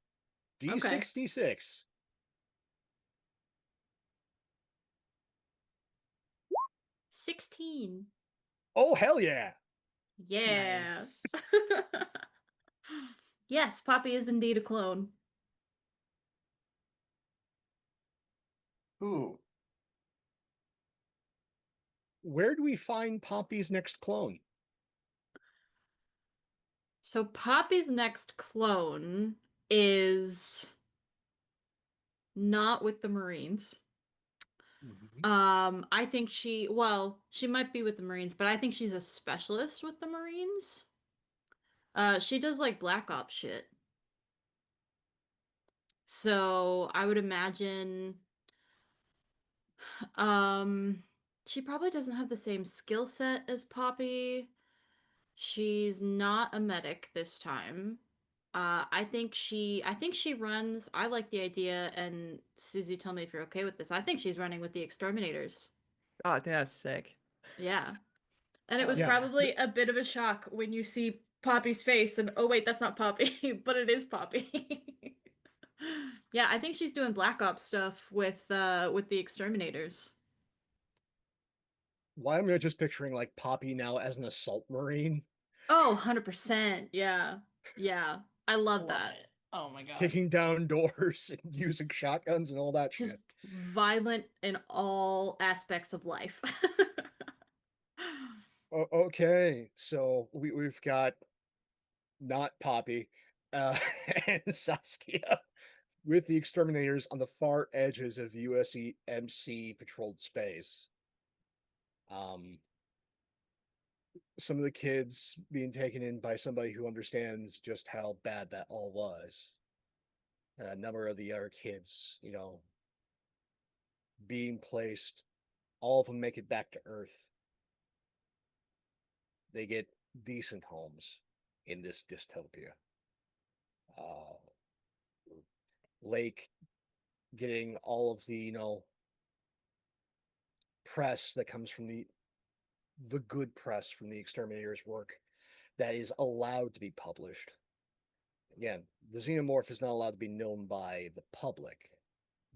Okay. D66. 16. Oh, hell yeah. Yeah. Nice. Yes, Poppy is indeed a clone. Ooh. Where do we find Poppy's next clone? So Poppy's next clone is not with the Marines. I think she might be with the Marines, but I think she's a specialist with the Marines. She does like Black Ops shit. So I would imagine she probably doesn't have the same skill set as Poppy. She's not a medic this time. I think she runs. I like the idea, and Susie, tell me if you're okay with this. I think she's running with the exterminators. Oh, I think that's sick. Yeah. And it was Yeah. probably a bit of a shock when you see Poppy's face and oh wait, that's not Poppy, but it is Poppy. Yeah, I think she's doing Black Ops stuff with the exterminators. Why am I just picturing like Poppy now as an assault marine, Oh, 100%. Yeah. Yeah. I love that. it. Oh my god. kicking down doors and using shotguns and all that Just shit? violent in all aspects of life. Okay, so we've got not Poppy, uh, and Saskia. with the exterminators on the far edges of USMC patrolled space. Some of the kids being taken in by somebody who understands just how bad that all was. A number of the other kids, being placed, all of them make it back to Earth. They get decent homes in this dystopia. Lake getting all of the, press that comes from the good press from the exterminators' work that is allowed to be published. Again, the xenomorph is not allowed to be known by the public,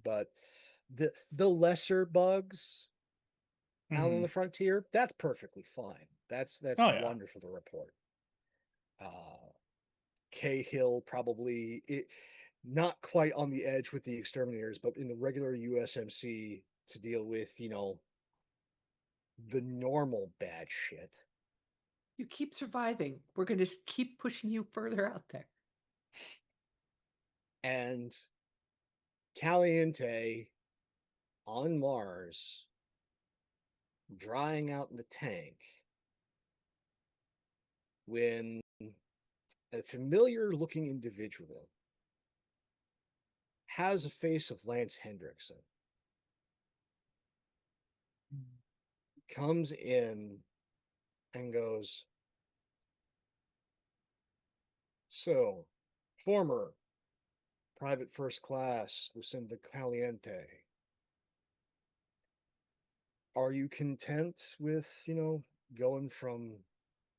but the lesser bugs out on the frontier, that's perfectly fine. That's Oh, yeah. wonderful to report. Cahill probably not quite on the edge with the exterminators, but in the regular USMC to deal with, the normal bad shit. You keep surviving. We're going to just keep pushing you further out there. And Caliente on Mars, drying out in the tank, when a familiar looking individual has a face of Lance Hendrickson, comes in and goes, "So, former Private First Class Lucinda Caliente, are you content with, going from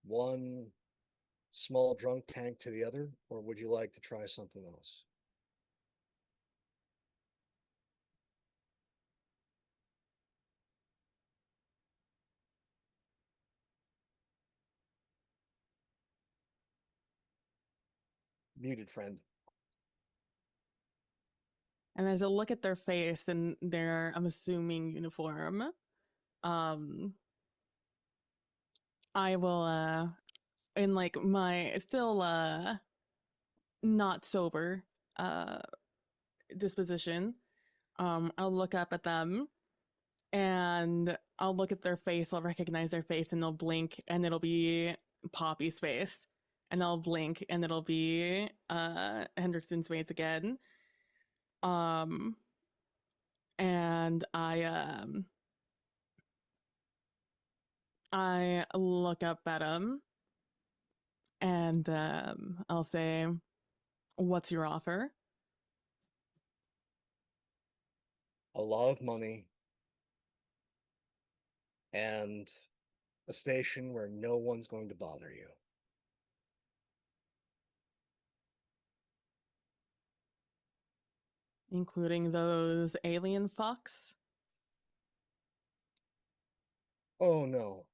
one small drunk tank to the other, or would you like to try something else?" Muted, friend. And as I look at their face and their, I'm assuming, uniform, I will, in like my still not sober disposition, I'll look up at them and I'll look at their face, I'll recognize their face, and they'll blink and it'll be Poppy's face. And I'll blink and it'll be Hendrickson's face again. And I look up at him and I'll say, "What's your offer?" A lot of money and a station where no one's going to bother you. Including those alien fucks? Oh no,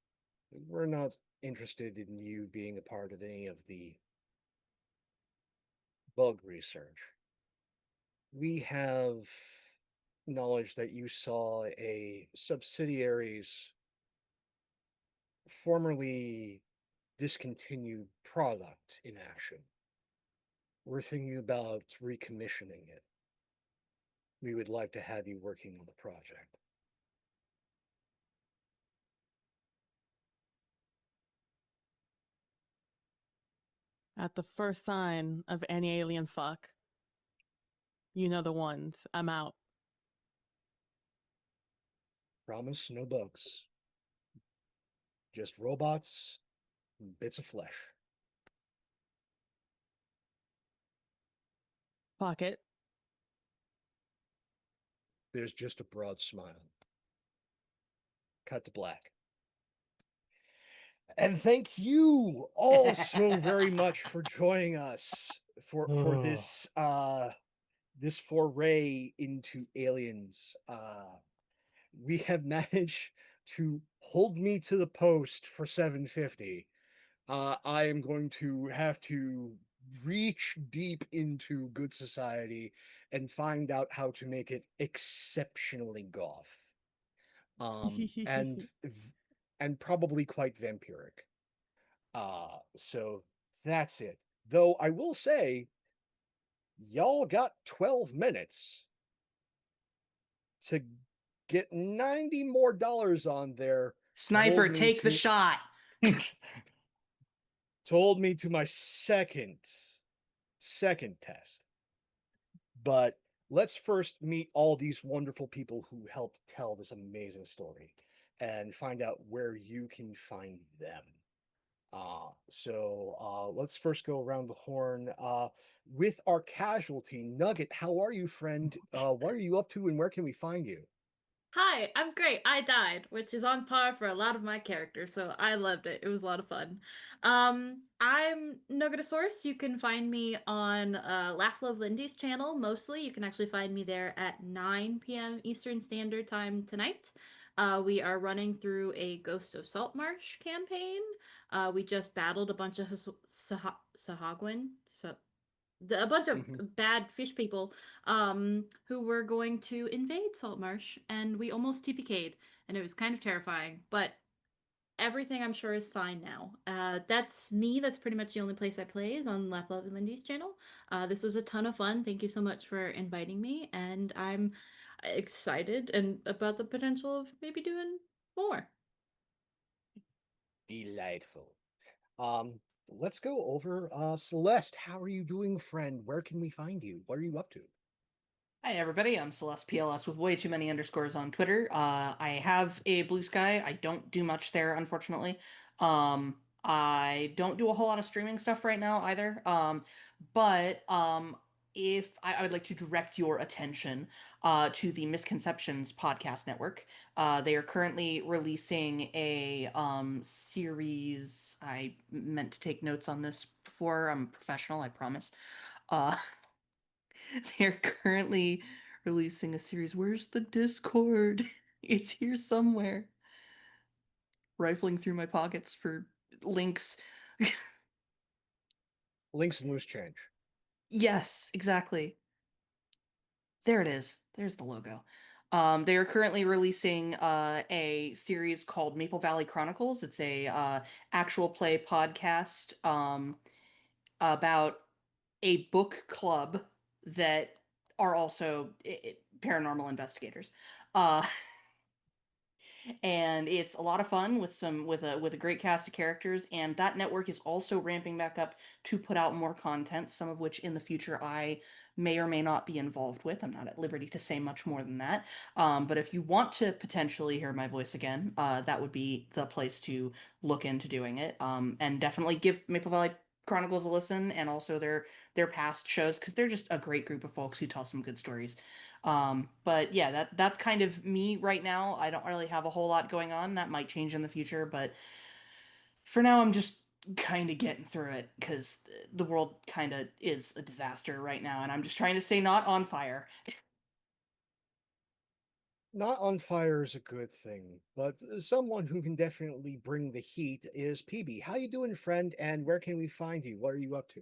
we're not interested in you being a part of any of the bug research. We have knowledge that you saw a subsidiary's formerly discontinued product in action. We're thinking about recommissioning it. We would like to have you working on the project. At the first sign of any alien fuck, you know the ones. I'm out. Promise no bugs. Just robots and bits of flesh. Pocket. There's just a broad smile. Cut to black. And thank you all so very much for joining us for this this foray into aliens. We have managed to hold me to the post for 750. I am going to have to reach deep into Good Society and find out how to make it exceptionally goth. And probably quite vampiric. So that's it. Though I will say, y'all got 12 minutes to get $90 more on there. Sniper, Told me take the to- shot. Told me to my second test. But let's first meet all these wonderful people who helped tell this amazing story and find out where you can find them. Let's first go around the horn with our casualty. Nugget, how are you, friend? What are you up to and where can we find you? Hi, I'm great. I died, which is on par for a lot of my characters, so I loved it. It was a lot of fun. I'm Nuggetosaurus. You can find me on Laugh Love Lindy's channel mostly. You can actually find me there at 9 p.m. Eastern Standard Time tonight. We are running through a Ghost of Saltmarsh campaign. We just battled a bunch of Sahagwin, a bunch of bad fish people who were going to invade Saltmarsh, and we almost TPK'd, and it was kind of terrifying, but everything I'm sure is fine now. That's me. That's pretty much the only place I play is on Laugh Love and Lindy's channel. This was a ton of fun. Thank you so much for inviting me, and I'm excited and about the potential of maybe doing more. Delightful. Let's go over Celeste. How are you doing, friend? Where can we find you? What are you up to? Hi everybody, I'm Celeste PLS with way too many underscores on Twitter. I have a Blue Sky. I don't do much there, unfortunately. I don't do a whole lot of streaming stuff right now either. But if I would like to direct your attention to the Misconceptions Podcast Network. They are currently releasing a series. I meant to take notes on this before. I'm professional, I promise. They're currently releasing a series. Where's the Discord? It's here somewhere. Rifling through my pockets for links. Links and loose change. Yes, exactly. There it is. There's the logo. They are currently releasing a series called Maple Valley Chronicles. It's a actual play podcast about a book club that are also paranormal investigators. And it's a lot of fun with a great cast of characters, and that network is also ramping back up to put out more content, some of which in the future I may or may not be involved with. I'm not at liberty to say much more than that. But if you want to potentially hear my voice again, that would be the place to look into doing it. And definitely give Maple Valley Chronicles a listen, and also their past shows, because they're just a great group of folks who tell some good stories. But yeah, that's kind of me right now. I don't really have a whole lot going on. That might change in the future, but for now I'm just kind of getting through it because the world kind of is a disaster right now, and I'm just trying to stay not on fire. Not on fire is a good thing, but someone who can definitely bring the heat is PB. How you doing, friend? And where can we find you? What are you up to?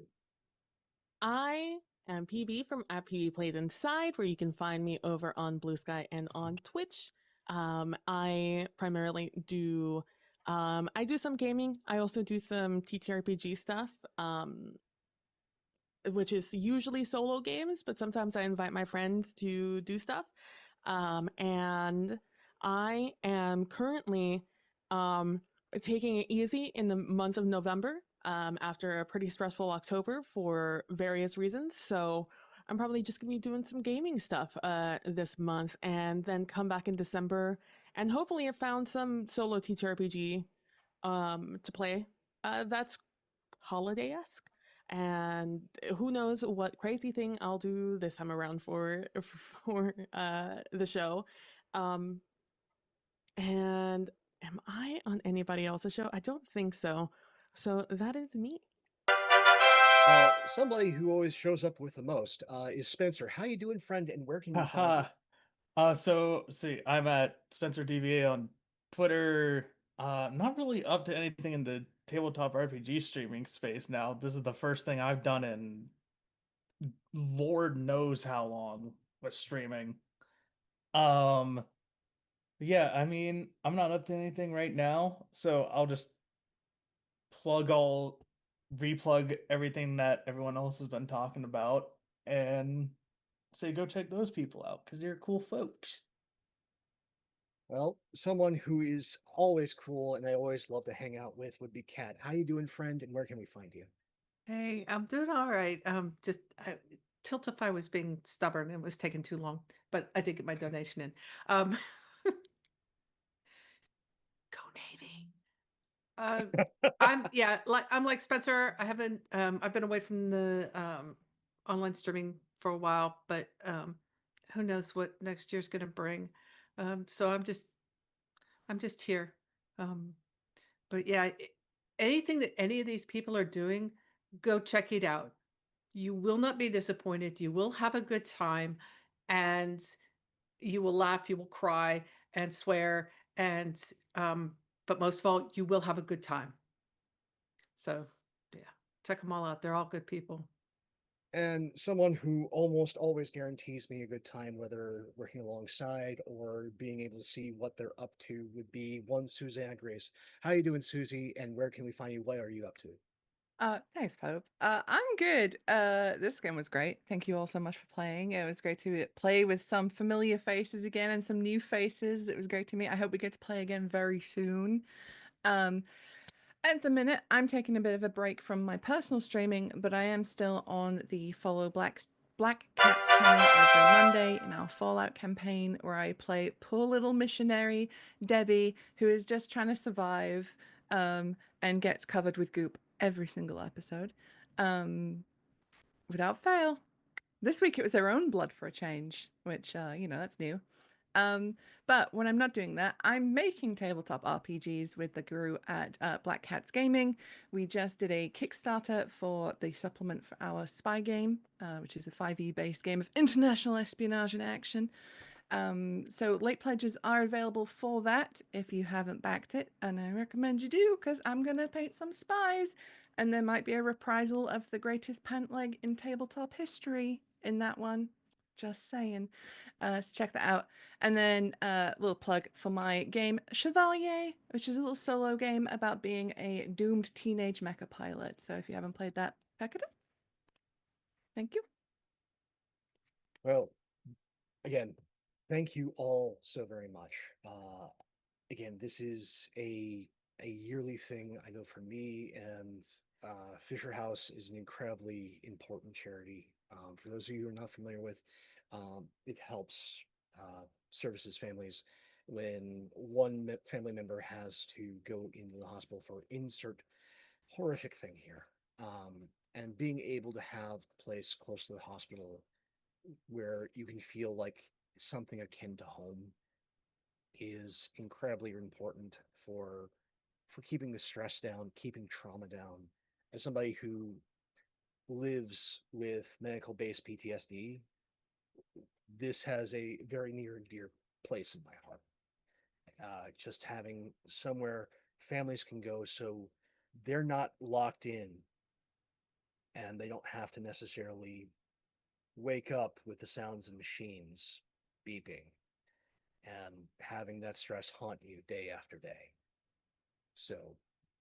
I am PB from at PB Plays Inside, where you can find me over on Blue Sky and on Twitch. I primarily do I do some gaming. I also do some TTRPG stuff, which is usually solo games, but sometimes I invite my friends to do stuff. And I am currently taking it easy in the month of November after a pretty stressful October for various reasons. So I'm probably just going to be doing some gaming stuff this month and then come back in December and hopefully have found some solo TTRPG to play that's holiday-esque. And who knows what crazy thing I'll do this time around for the show. And am I on anybody else's show? I don't think so. So that is me. Somebody who always shows up with the most is Spencer. How you doing, friend? And where can we find you? So see, I'm at Spencer DVA on Twitter. Not really up to anything in the tabletop RPG streaming space now. This is the first thing I've done in Lord knows how long with streaming. Um, yeah, I mean, I'm not up to anything right now, so I'll just replug everything that everyone else has been talking about. and say go check those people out because they're cool folks. Well, someone who is always cool and I always love to hang out with would be Kat. How you doing, friend? And where can we find you? Hey, I'm doing all right. Tiltify was being stubborn and was taking too long, but I did get my donation in. Um, go Navy. I'm like Spencer. I've been away from the online streaming for a while, but who knows what next year's going to bring. So I'm just here. Um, but yeah, anything that any of these people are doing, go check it out. You will not be disappointed. You will have a good time, and you will laugh, you will cry and swear, and but most of all, you will have a good time. So yeah, check them all out. They're all good people. And someone who almost always guarantees me a good time, whether working alongside or being able to see what they're up to, would be one Susanna Grace. How you doing, Susie? And where can we find you? What are you up to? Thanks, Pope. I'm good. This game was great. Thank you all so much for playing. It was great to play with some familiar faces again and some new faces. It was great to meet. I hope we get to play again very soon. At the minute, I'm taking a bit of a break from my personal streaming, but I am still on the Follow Black Cats channel every Monday in our Fallout campaign, where I play poor little missionary Debbie, who is just trying to survive and gets covered with goop every single episode without fail. This week it was her own blood for a change, which, that's new. But when I'm not doing that, I'm making tabletop RPGs with the crew at Black Cats Gaming. We just did a Kickstarter for the supplement for our spy game, which is a 5e based game of international espionage and action. So late pledges are available for that if you haven't backed it, and I recommend you do, because I'm going to paint some spies, and there might be a reprisal of the greatest pant leg in tabletop history in that one. Just saying. So check that out. And then a little plug for my game Chevalier, which is a little solo game about being a doomed teenage mecha pilot. So if you haven't played that, check it out. Thank you. Well, again, thank you all so very much. Again, this is a yearly thing. I know for me, and Fisher House is an incredibly important charity. For those of you who are not familiar with, it helps services families when one family member has to go into the hospital for insert horrific thing here. And being able to have a place close to the hospital where you can feel like something akin to home is incredibly important for keeping the stress down, keeping trauma down. As somebody who lives with medical based PTSD, this has a very near and dear place in my heart. Just having somewhere families can go so they're not locked in and they don't have to necessarily wake up with the sounds of machines beeping and having that stress haunt you day after day. So,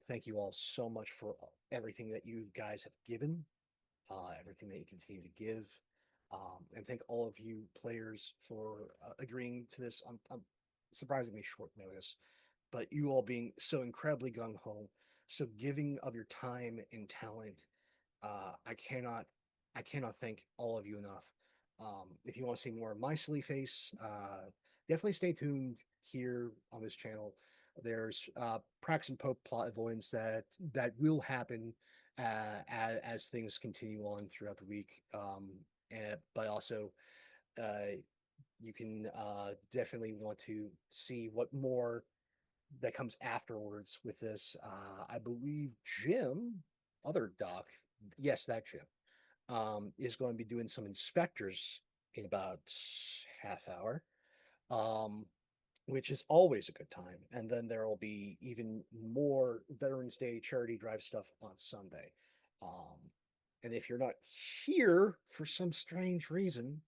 thank you all so much for everything that you guys have given, everything that you continue to give. And thank all of you players for agreeing to this on surprisingly short notice, but you all being so incredibly gung ho, so giving of your time and talent. I cannot thank all of you enough. If you want to see more of my silly face, definitely stay tuned here on this channel. There's Prax and Pope plot avoidance that will happen as things continue on throughout the week. But also, you can definitely want to see what more that comes afterwards with this. I believe Jim, other Doc, yes, that Jim, is going to be doing some inspectors in about half hour. Which is always a good time. And then there will be even more Veterans Day charity drive stuff on Sunday. And if you're not here for some strange reason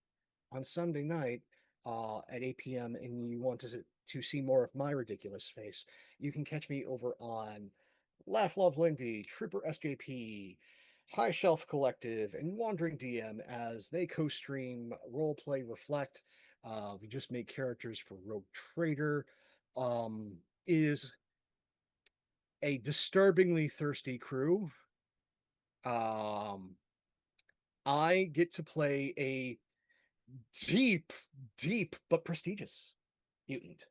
on Sunday night at 8 p.m. and you want to see more of my ridiculous face, you can catch me over on Laugh Love Lindy, Trooper SJP, High Shelf Collective and Wandering DM as they co-stream Roleplay Reflect. We just make characters for Rogue Trader. Is a disturbingly thirsty crew. I get to play a deep, deep but prestigious mutant.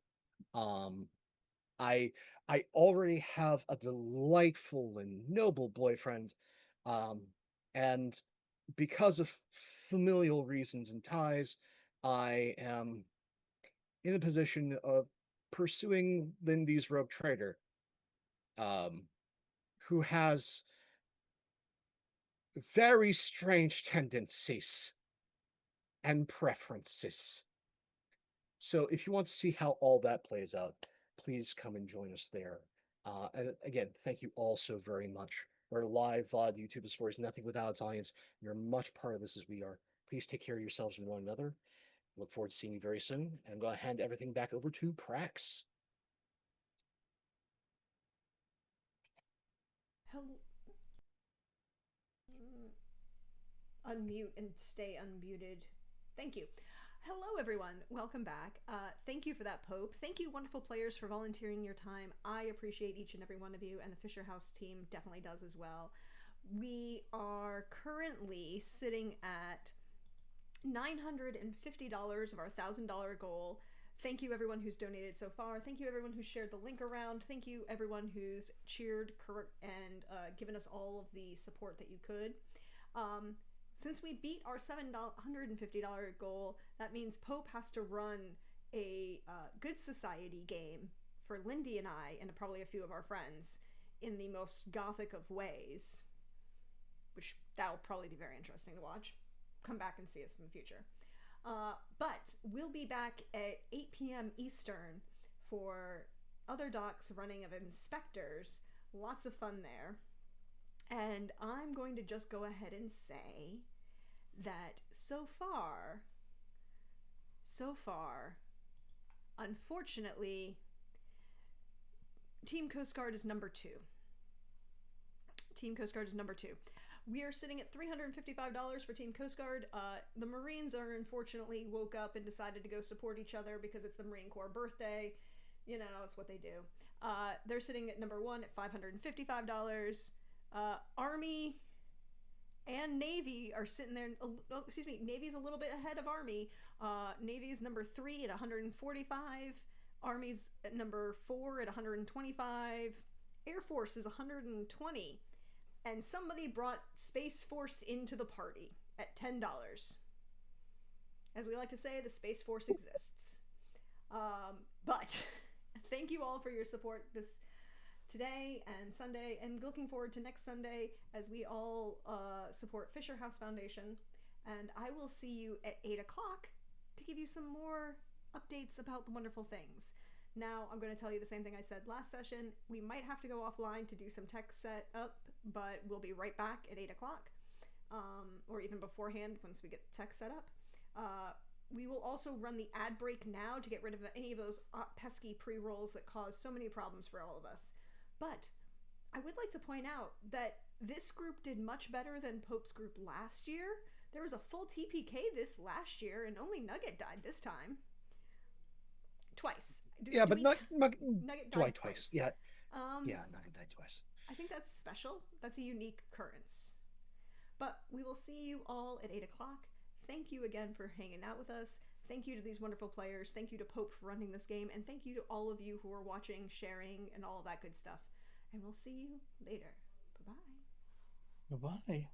I I already have a delightful and noble boyfriend, and because of familial reasons and ties, I am in a position of pursuing Lindy's rogue trader, um, who has very strange tendencies and preferences. So if you want to see how all that plays out, please come and join us there. And again, thank you all so very much. Our live VOD YouTube stories, nothing without its audience. You're much part of this as we are. Please take care of yourselves and one another. Look forward to seeing you very soon. And I'm going to hand everything back over to Prax. Unmute and stay unmuted. Thank you. Hello, everyone. Welcome back. Thank you for that, Pope. Thank you, wonderful players, for volunteering your time. I appreciate each and every one of you, and the Fisher House team definitely does as well. We are currently sitting at $950 of our $1,000 goal. Thank you, everyone who's donated so far. Thank you, everyone who's shared the link around. Thank you, everyone who's cheered and given us all of the support that you could. Since we beat our $750 goal, that means Pope has to run a Good Society game for Lindy and I, and probably a few of our friends, in the most gothic of ways, which that'll probably be very interesting to watch. Come back and see us in the future. But we'll be back at 8 p.m. Eastern for Other Docs running of Inspectors. Lots of fun there. And I'm going to just go ahead and say that so far, unfortunately, Team Coast Guard is number 2. Team Coast Guard is number 2. We are sitting at $355 for Team Coast Guard. The Marines are unfortunately woke up and decided to go support each other because it's the Marine Corps birthday. You know, it's what they do. They're sitting at number 1 at $555. Army and Navy are sitting there. Navy's a little bit ahead of Army. Navy's number 3 at $145. Army's at number 4 at $125. Air Force is $120. And somebody brought Space Force into the party at $10. As we like to say, the Space Force exists. But thank you all for your support today and Sunday, and looking forward to next Sunday as we all support Fisher House Foundation. And I will see you at 8 o'clock to give you some more updates about the wonderful things. Now, I'm going to tell you the same thing I said last session. We might have to go offline to do some tech set up, but we'll be right back at 8 o'clock, or even beforehand once we get tech set up. We will also run the ad break now to get rid of any of those pesky pre-rolls that cause so many problems for all of us. But I would like to point out that this group did much better than Pope's group last year. There was a full TPK this last year, and only Nugget died this time. Twice. Nugget died died twice. Yeah. Yeah, Nugget died twice. I think that's special. That's a unique occurrence. But we will see you all at 8 o'clock. Thank you again for hanging out with us. Thank you to these wonderful players. Thank you to Pope for running this game. And thank you to all of you who are watching, sharing, and all that good stuff. And we'll see you later. Bye-bye. Goodbye.